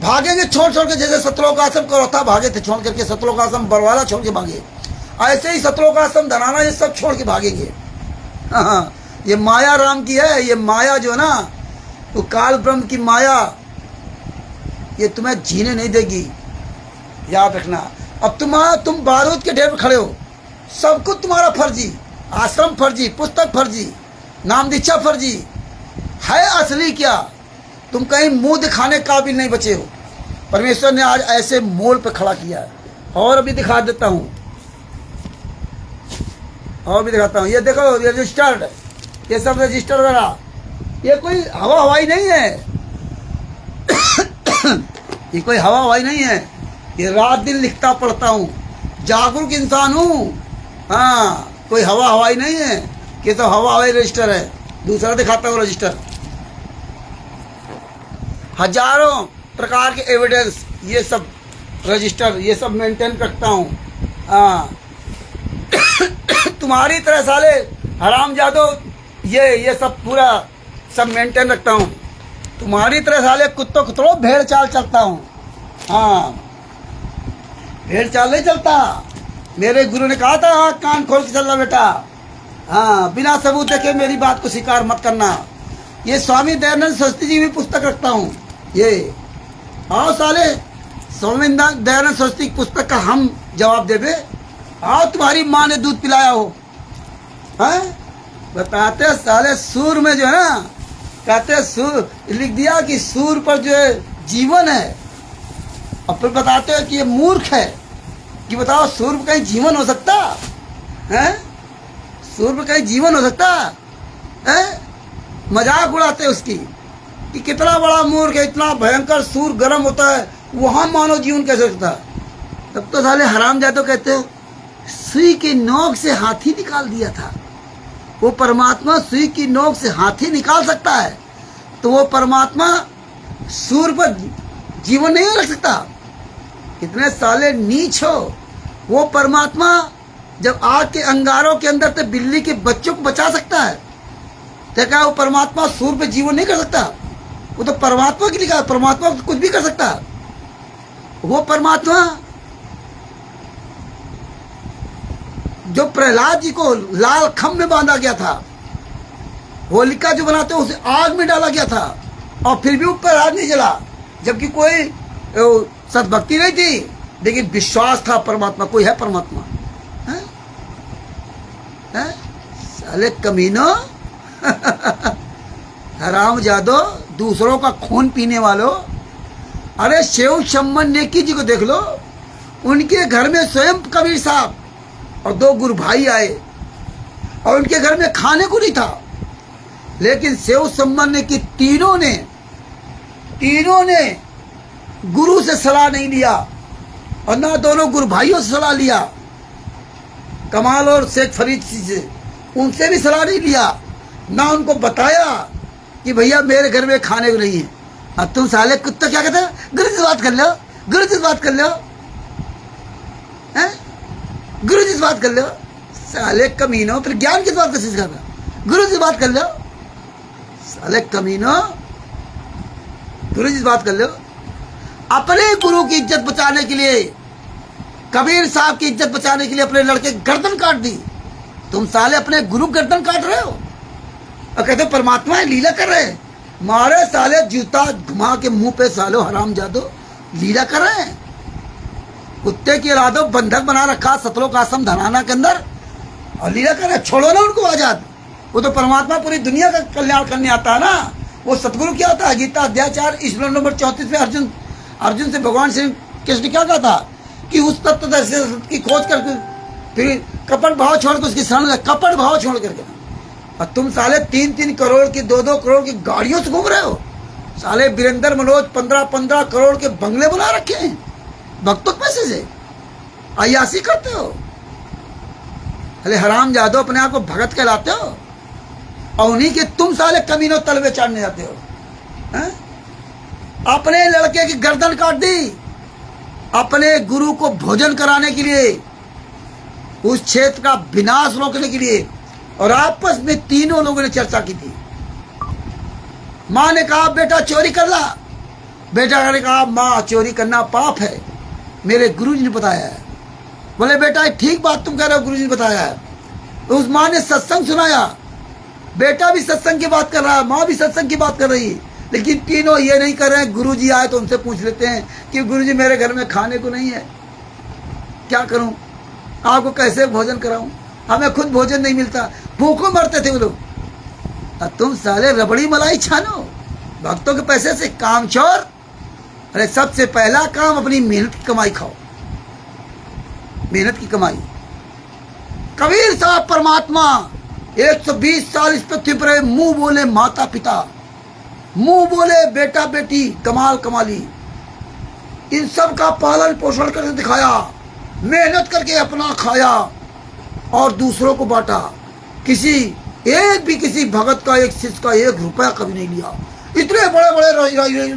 भागेंगे छोड़ छोड़ के, जैसे सतलोक आश्रम करोथा भागे थे छोड़ करके, सतलोक आश्रम बरवाला छोड़ के भागे, ऐसे ही सतलोक आश्रम धनाना ये सब छोड़ के भागेंगे। हाँ, ये माया राम की है। ये माया जो है ना, वो काल ब्रह्म की माया, ये तुम्हें जीने नहीं देगी, याद रखना। अब तुम बारूद के ढेर पर खड़े हो, सब कुछ तुम्हारा फर्जी, आश्रम फर्जी, पुस्तक फर्जी, नाम दीक्षा फर्जी है। असली क्या? तुम कहीं मुंह दिखाने काबिल नहीं बचे हो। परमेश्वर ने आज ऐसे मोल पे खड़ा किया है। और अभी दिखा देता हूं, और भी दिखाता हूं। ये देखो, ये रजिस्टर्ड, ये सब रजिस्टर वगैरह, ये कोई हवा हवाई नहीं है। ये कोई हवा हवाई नहीं है। ये रात दिन लिखता पढ़ता हूँ, जागरूक इंसान हूँ। हाँ, कोई हवा हवाई नहीं है। ये तो हवा हवाई रजिस्टर है। दूसरा दिखाता हूँ रजिस्टर, हजारों प्रकार के एविडेंस, ये सब रजिस्टर, ये सब मेंटेन करता हूँ। हाँ, तुम्हारी तरह साले हराम जादो, ये सब पूरा सब मेंटेन रखता हूँ। तुम्हारी तरह साले कुत्तों को थोड़ा भेड़ चाल चलता हूँ। हाँ, भेड़ चाल नहीं चलता। मेरे गुरु ने कहा था, हाँ कान खोल के चलना बेटा। हाँ, बिना सबूत देखे मेरी बात को स्वीकार मत करना। ये स्वामी दयानंद सरस्वती जी भी पुस्तक रखता हूँ। ये आओ साले, स्वामी दयानंद सरस्वती की पुस्तक का हम जवाब देवे। आओ, तुम्हारी माँ ने दूध पिलाया हो। हैं? बताते साले सूर में जो है ना, कहते सूर लिख दिया कि सूर पर जो है जीवन है, और फिर बताते हैं कि ये मूर्ख है। कि बताओ सूर्य पर कहीं जीवन हो सकता है? सूर्य पर कहीं जीवन हो सकता है? मजाक उड़ाते उसकी कि कितना बड़ा मूर्ख है, इतना भयंकर सूर्य गर्म होता है, वहां मानव जीवन कैसे सकता है? तब तो साले हरामजादे कहते हो सुई की नोक से हाथी निकाल दिया था। वो परमात्मा सुई की नोक से हाथी निकाल सकता है, तो वो परमात्मा सूर्य पर जीवन नहीं रख सकता? कितने साले नीच हो। वो परमात्मा जब आग के अंगारों के अंदर से बिल्ली के बच्चों को बचा सकता है, तो क्या वो परमात्मा सूर्य पे जीवन नहीं कर सकता? वो तो परमात्मा के लिए, परमात्मा कुछ भी कर सकता है। वो परमात्मा जो प्रहलाद जी को लाल खम्भ में बांधा गया था, होलिका जो बनाते उसे आग में डाला गया था, और फिर भी ऊपर आग नहीं जला, जबकि कोई सद्भक्ति नहीं थी, लेकिन विश्वास था परमात्मा कोई है परमात्मा। साले कमीनो हरामजादो, दूसरों का खून पीने वालों। अरे शेव शम्मन नेकी जी को देख लो, उनके घर में स्वयं कबीर साहब और 2 गुरु भाई आए, और उनके घर में खाने को नहीं था, लेकिन शेव शम्मन नेकी तीनों ने गुरु से सलाह नहीं लिया, और ना दोनों गुरु भाइयों से सलाह लिया, कमाल और शेख फरीद से उनसे भी सलाह नहीं लिया, ना उनको बताया कि भैया मेरे घर में खाने को नहीं है। अब तुम साले कुत्ता क्या कहते हो, गुरु जी से बात कर लो, गुरु जी से बात कर लो, गुरु जी से बात कर लो। साले कमीनो, फिर ज्ञान किस बात का सिद्ध करना? गुरु जी से बात कर लो। साले कमीनो, गुरु जी से बात कर लो। अपने गुरु की इज्जत बचाने के लिए, कबीर साहब की इज्जत बचाने के लिए अपने लड़के गर्दन काट दी। तुम साले अपने गुरु गर्दन काट रहे हो और कहते हो परमात्मा है, लीला कर रहे हैं। मारे साले जूता घुमा के मुंह पे सालो हरामजादो, लीला कर रहे हैं। कुत्ते की औलादो बंधक बना रखा सतलोक आश्रम धनाना के अंदर, और लीला कर रहे हैं। छोड़ो ना उनको आजाद। वो तो परमात्मा पूरी दुनिया का कल्याण करने आता है ना। वो सतगुरु क्या होता है? गीता अध्याय 4 श्लोक नंबर 34 में अर्जुन से भगवान श्री कृष्ण क्या कहा था कि उस तत्व की खोज करके फिर कपट भाव छोड़ के उसकी शरण, कपट भाव छोड़ करके। और तुम साले 3-3 करोड़ की 2-2 करोड़ की गाड़ियों से घूम रहे हो। साले वीरेंद्र मनोज 15-15 करोड़ के बंगले बना रखे हैं भक्तों के पैसे से, अयासी करते हो। अरे हराम जादो, अपने आप को भगत कहलाते हो, और उन्हीं के तुम साले कमीनों तलवे चाटने जाते हो। अपने लड़के की गर्दन काट दी अपने गुरु को भोजन कराने के लिए, उस क्षेत्र का विनाश रोकने के लिए। और आपस में तीनों लोगों ने चर्चा की थी। माँ ने कहा बेटा चोरी कर ला, बेटा ने कहा माँ चोरी करना पाप है, मेरे गुरुजी ने बताया है। बोले बेटा ठीक बात तुम कह रहे हो, गुरुजी ने बताया है। तो उस माँ ने सत्संग सुनाया, बेटा भी सत्संग की बात कर रहा है, माँ भी सत्संग की बात कर रही है, लेकिन तीनों ये नहीं कर रहे हैं। गुरुजी आए तो उनसे पूछ लेते हैं कि गुरुजी मेरे घर में खाने को नहीं है, क्या करूं, आपको कैसे भोजन कराऊं, हमें खुद भोजन नहीं मिलता, भूखों मरते थे वो लोग। अब तुम साले रबड़ी मलाई छानो भक्तों के पैसे से, काम चोर। अरे सबसे पहला काम अपनी मेहनत की कमाई खाओ, मेहनत की कमाई। कबीर साहब परमात्मा 120 साल इस पृथ्वी पर रहे, मुंह बोले माता पिता, मुंह बोले बेटा बेटी, कमाल कमाली, इन सब का पालन पोषण करके दिखाया, मेहनत करके अपना खाया और दूसरों को बांटा। किसी भगत का, एक शिष्य का 1 रुपया कभी नहीं लिया। इतने बड़े बड़े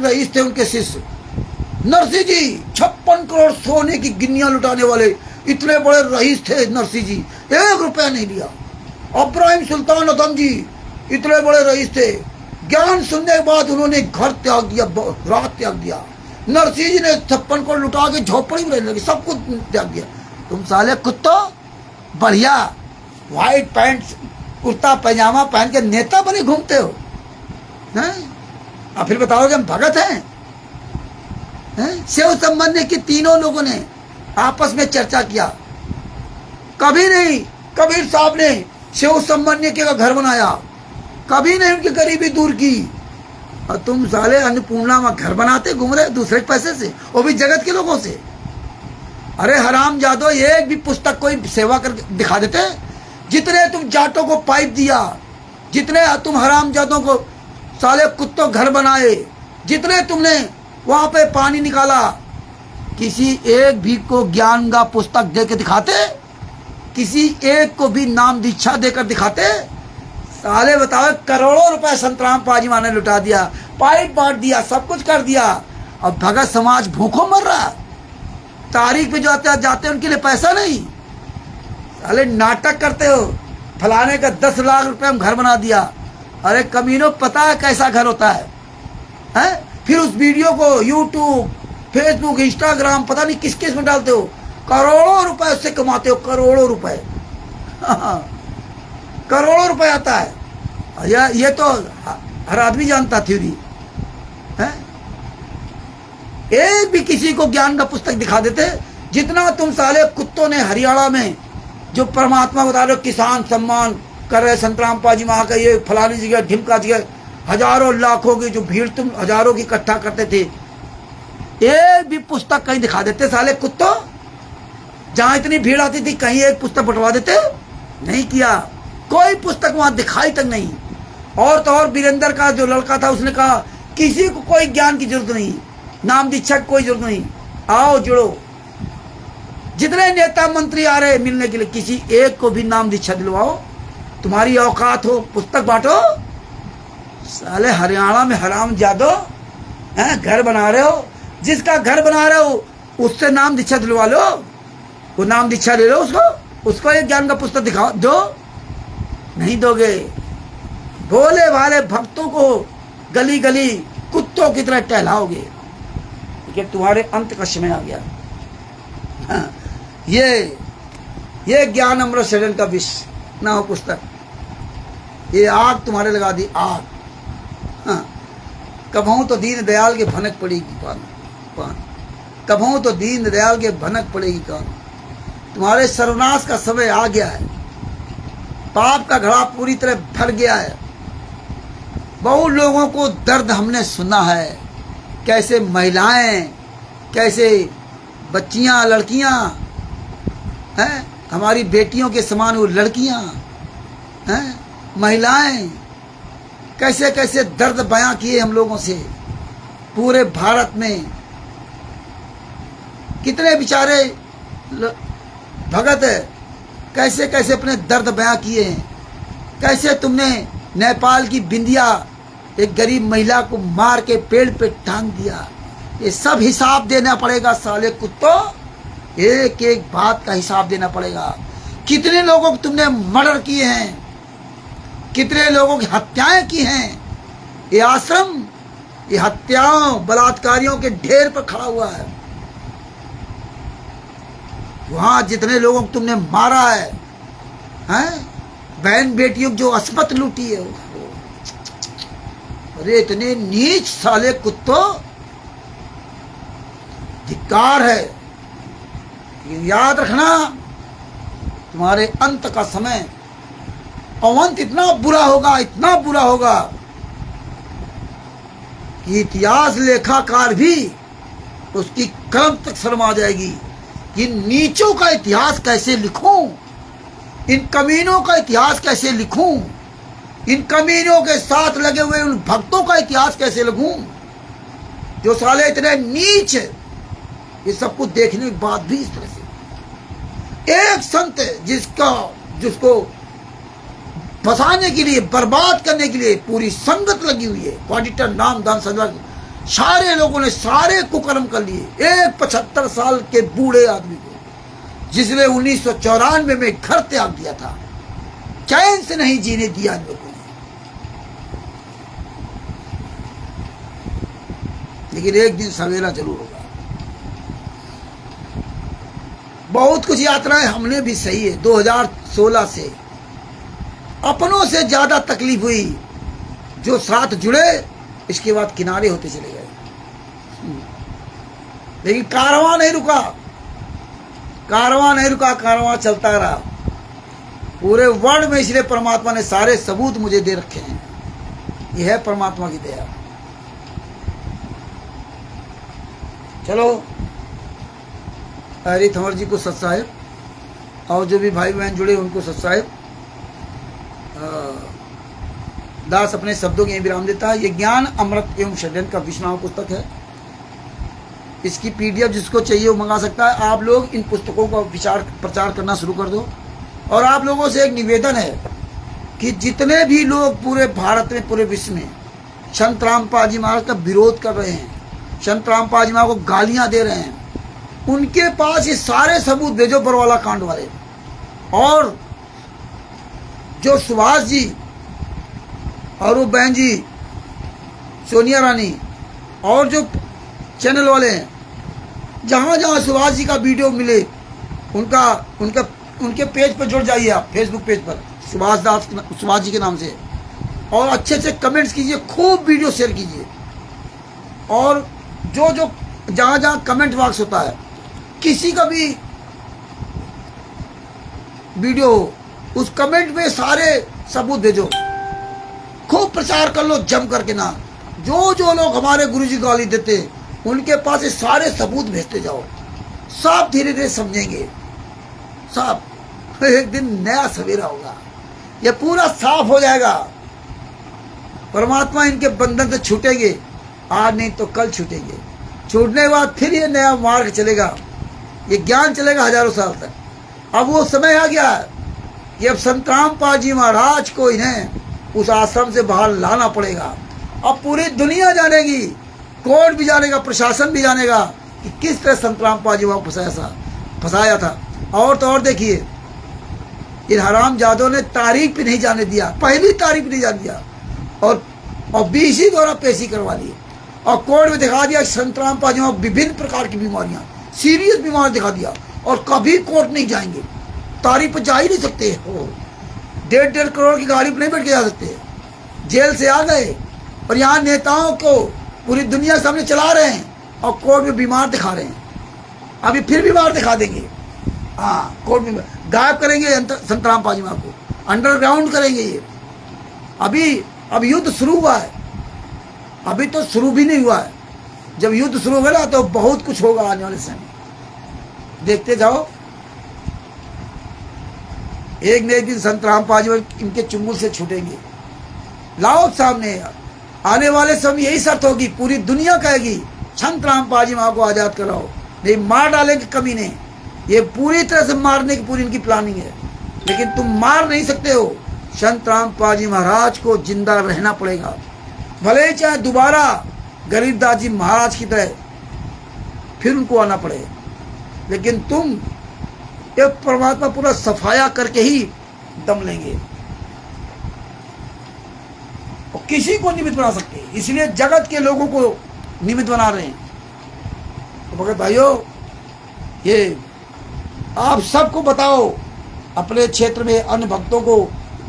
रईस थे उनके शिष्य। नरसिंह जी 56 करोड़ सोने की गिन्नियां लुटाने वाले इतने बड़े रईस थे नरसिंह जी, 1 रुपया नहीं लिया। इब्राहिम सुल्तान अदम जी इतने बड़े रईस थे, ज्ञान सुनने के बाद उन्होंने घर त्याग दिया, रात त्याग दिया। नरसिंह जी ने 56 करोड़ लुटा के झोपड़ी में रहने लगे, सब कुछ त्याग दिया। तुम साले कुत्तो बढ़िया व्हाइट पैंट कुर्ता पैजामा पहन के नेता बने घूमते हो, और फिर बताओगे हम भगत हैं? शिव संबंधी की तीनों लोगों ने आपस में चर्चा किया। कभी नहीं कबीर साहब ने शिव संबंधी का घर बनाया, कभी नहीं उनकी गरीबी दूर की। और तुम साले अन्नपूर्णा में घर बनाते घूम रहे दूसरे के पैसे से, वो भी जगत के लोगों से। अरे हराम जादो, एक भी पुस्तक कोई सेवा कर दिखा देते? जितने तुम जाटों को पाइप दिया, जितने तुम हराम जादों को साले कुत्तों घर बनाए, जितने तुमने वहां पे पानी निकाला, किसी एक भी को ज्ञान का पुस्तक दे के दिखाते? किसी एक को भी नाम दीक्षा देकर दिखाते? साले बताओ, करोड़ों रुपए संतराम पाजी माँ ने लुटा दिया, पाइप बांट दिया, सब कुछ कर दिया, अब भगत समाज भूखों मर रहा। तारीख पे जो जाते उनके लिए पैसा नहीं। साले नाटक करते हो, फलाने का 10 लाख रुपए हम घर बना दिया। अरे कमीनों, पता है कैसा घर होता है? फिर उस वीडियो को यूट्यूब, फेसबुक, इंस्टाग्राम, पता नहीं किस किस में डालते हो, करोड़ों रुपए उससे कमाते हो, करोड़ों रुपए। करोड़ों रुपए आता है। ये तो हर आदमी जानता थ्योरी है। एक भी किसी को ज्ञान का पुस्तक दिखा देते? जितना तुम साले कुत्तों ने हरियाणा में जो परमात्मा बता रहे हो, किसान सम्मान कर रहे संतराम पाजी महा का, ये फलानी जगह, ढिमका जगह, हजारों लाखों की जो भीड़ तुम हजारों की इकट्ठा करते थे, एक भी पुस्तक कहीं दिखा देते साले कुत्तों? जहां इतनी भीड़ आती थी कहीं एक पुस्तक बंटवा देते? नहीं किया, कोई पुस्तक वहां दिखाई तक नहीं। और तो और वीरेंद्र का जो लड़का था उसने कहा किसी को कोई ज्ञान की जरूरत नहीं, नाम दीक्षा की कोई जरूरत नहीं, आओ जुड़ो। जितने नेता मंत्री आ रहे मिलने के लिए, किसी एक को भी नाम दीक्षा दिलवाओ, तुम्हारी औकात हो, पुस्तक बांटो। साले हरियाणा में हराम जादो हैं, घर बना रहे हो, जिसका घर बना रहे हो उससे नाम दीक्षा दिलवा लो, वो नाम दीक्षा ले लो, उसको एक ज्ञान का पुस्तक दिखाओ, दो। नहीं दोगे, भोले भाले भक्तों को गली गली कुत्तों की तरह टहलाओगे, क्योंकि तुम्हारे अंत का समय आ गया। हाँ, ये ज्ञान अमृत शरण का विष ना हो पुस्तक, ये आग तुम्हारे लगा दी, आग। हाँ, कभों तो दीन दयाल के भनक पड़ेगी कान, कभों तो दीन दयाल के भनक पड़ेगी कान। तुम्हारे सर्वनाश का समय आ गया है, पाप का घड़ा पूरी तरह भर गया है। बहुत लोगों को दर्द हमने सुना है, कैसे महिलाएं, कैसे बच्चियां, लड़कियां हैं, हमारी बेटियों के समान वो लड़कियां हैं, महिलाएं, कैसे कैसे दर्द बयां किए हम लोगों से। पूरे भारत में कितने बेचारे भगत कैसे कैसे अपने दर्द बयां किए हैं। कैसे तुमने नेपाल की बिंदिया, एक गरीब महिला को मार के पेड़ पे टांग दिया। ये सब हिसाब देना पड़ेगा साले कुत्तों, एक एक बात का हिसाब देना पड़ेगा। कितने लोगों को तुमने मर्डर किए हैं, कितने लोगों की हत्याएं की हैं। ये आश्रम ये हत्याओं, बलात्कारियों के ढेर पर खड़ा हुआ है। वहां जितने लोगों को तुमने मारा है, बहन बेटियों की जो अस्मत लूटी है, अरे इतने नीच साले कुत्तों, धिक्कार है। याद रखना, तुम्हारे अंत का समय अवंत इतना बुरा होगा, इतना बुरा होगा कि इतिहास लेखाकार भी उसकी कलम तक शर्म आ जाएगी। इन नीचों का इतिहास कैसे लिखूं, इन कमीनों का इतिहास कैसे लिखूं, इन कमीनों के साथ लगे हुए उन भक्तों का इतिहास कैसे लिखूं जो साले इतने नीच है। ये सब कुछ देखने के बाद भी इस तरह से एक संत जिसको फंसाने के लिए, बर्बाद करने के लिए पूरी संगत लगी हुई है, ऑडिटर नाम दान सजा, सारे लोगों ने सारे कुकर्म कर लिए। एक 75 साल के बूढ़े आदमी को, जिसने 1994 में घर त्याग दिया था, चैन से नहीं जीने दिया इन लोगों ने। लेकिन एक दिन सवेरा जरूर होगा। बहुत कुछ यात्राएं हमने भी सही है। 2016 से अपनों से ज्यादा तकलीफ हुई, जो साथ जुड़े इसके बाद किनारे होते चले गए। लेकिन कारवां नहीं रुका, कारवां नहीं रुका, कारवां चलता रहा पूरे वर्ल्ड में। इसलिए परमात्मा ने सारे सबूत मुझे दे रखे हैं। यह है परमात्मा की दया। चलो हरी थंवर जी को सत साहेब, और जो भी भाई बहन जुड़े उनको सत साहेब। दास अपने शब्दों के विराम देता है। ये ज्ञान अमृत एवं षड्यंत्र का विश्वनाम पुस्तक है। इसकी पीडीएफ जिसको चाहिए वो मंगा सकता है। आप लोग इन पुस्तकों का प्रचार करना शुरू कर दो। और आप लोगों से एक निवेदन है कि जितने भी लोग पूरे भारत में, पूरे विश्व में संत रामपाल जी महाराज का विरोध कर रहे हैं, संत रामपाल जी महाराज को गालियां दे रहे हैं, उनके पास ये सारे सबूत भेजो, बरवाला कांड वाले। और जो सुभाष जी और वो बहन जी सोनिया रानी और जो चैनल वाले हैं, जहाँ जहाँ सुभाष जी का वीडियो मिले उनके पेज पर जुड़ जाइए आप, फेसबुक पेज पर सुभाष जी के नाम से, और अच्छे अच्छे कमेंट्स कीजिए, खूब वीडियो शेयर कीजिए। और जो जो जहाँ जहाँ कमेंट बॉक्स होता है, किसी का भी वीडियो हो, उस कमेंट में सारे सबूत भेजो, खूब प्रचार कर लो जम करके ना। जो जो लोग हमारे गुरुजी गाली देते उनके पास ये सारे सबूत भेजते जाओ, सब धीरे धीरे समझेंगे। सब एक दिन नया सवेरा होगा, ये पूरा साफ हो जाएगा। परमात्मा इनके बंधन से छूटेंगे, आज नहीं तो कल छूटेंगे। छूटने के बाद फिर ये नया मार्ग चलेगा, ये ज्ञान चलेगा हजारों साल तक। अब वो समय आ गया कि अब संत रामपाल जी महाराज को इन्हें उस आश्रम से बाहर लाना पड़ेगा। अब पूरी दुनिया जानेगी, कोर्ट भी जानेगा, प्रशासन भी जानेगा कि किस तरह संत रामपाल जी को फंसाया था। और तो और देखिए, इन हराम जादों ने तारीख भी नहीं जाने दिया, पहली तारीख भी नहीं जाने दिया, और 20 द्वारा पेशी करवा ली, और कोर्ट में दिखा दिया संत रामपाल जी विभिन्न प्रकार की बीमारियां, सीरियस बीमारी दिखा दिया, और कभी कोर्ट नहीं जाएंगे, तारीख पर जा ही नहीं सकते हो। 1.5 करोड़ की गाड़ी पर नहीं बैठ के जा सकते, जेल से आ गए, और यहाँ नेताओं को पूरी दुनिया के सामने चला रहे हैं, और कोर्ट में बीमार दिखा रहे हैं। अभी फिर बीमार दिखा देंगे, हाँ, कोर्ट में गायब करेंगे संत रामपाल जी को, अंडरग्राउंड करेंगे ये। अब युद्ध शुरू हुआ है, अभी तो शुरू भी नहीं हुआ है। जब युद्ध शुरू होगा ना तो बहुत कुछ होगा आने वाले समय, देखते जाओ। एक न एक दिन संत रामपाल जी इनके चुंगल से छूटेंगे। लाओ सामने, आने वाले समय यही शर्त होगी, पूरी दुनिया कहेगी संत रामपाल जी को आजाद कराओ, नहीं मार डालेंगे कभी नहीं। ये पूरी तरह से मारने की पूरी इनकी प्लानिंग है, लेकिन तुम मार नहीं सकते हो। संत रामपाल जी महाराज को जिंदा रहना पड़ेगा, भले ही चाहे दोबारा गरीबदास जी महाराज की तरह फिर उनको आना पड़े, लेकिन तुम ये परमात्मा पूरा सफाया करके ही दम लेंगे, और किसी को निमित्त बना सकते, इसलिए जगत के लोगों को निमित्त बना रहे हैं। तो भगत भाइयों, ये आप सबको बताओ, अपने क्षेत्र में अन्य भक्तों को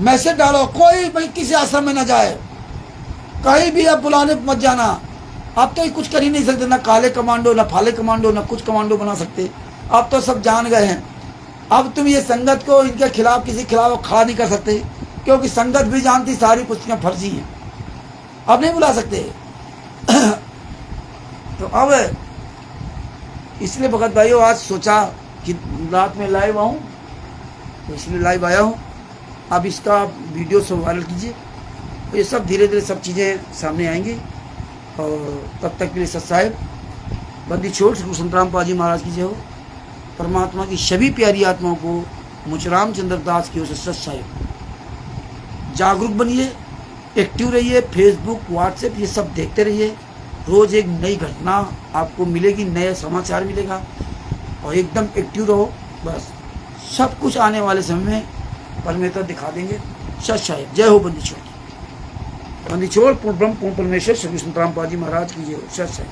मैसेज डालो, कोई भाई किसी आश्रम में ना जाए, कहीं भी आप बुलाने मत जाना। आप तो कुछ कर ही नहीं सकते, ना काले कमांडो, ना फाले कमांडो, ना कुछ कमांडो बना सकते। अब तो सब जान गए हैं। अब तुम ये संगत को इनके खिलाफ, किसी खिलाफ खड़ा नहीं कर सकते, क्योंकि संगत भी जानती सारी पुस्तकें फर्जी हैं, अब नहीं बुला सकते। तो अब इसलिए भगत भाइयों, आज सोचा कि रात में लाइव आऊँ, तो इसलिए लाइव आया हूँ। अब इसका वीडियो सब वायरल कीजिए, तो ये सब धीरे धीरे सब चीज़ें सामने आएंगी। और तब तक के लिए सत साहेब, बंदी छोड़ श्री संत रामपाल जी महाराज की जय हो। परमात्मा की सभी प्यारी आत्माओं को मुझ रामचंद्र दास की ओर से सत साहेब। जागरूक बनिए, एक्टिव रहिए, फेसबुक, व्हाट्सएप ये सब देखते रहिए। रोज़ एक नई घटना आपको मिलेगी, नया समाचार मिलेगा, और एकदम एक्टिव रहो। बस सब कुछ आने वाले समय में परमेश्वर दिखा देंगे। सत साहेब, जय हो बंदी छोड़। बंदी छोड़ पूर्ण ब्रह्म पूर्ण परमेश्वर श्री संत रामपाल जी महाराज की जय हो। सत साहेब।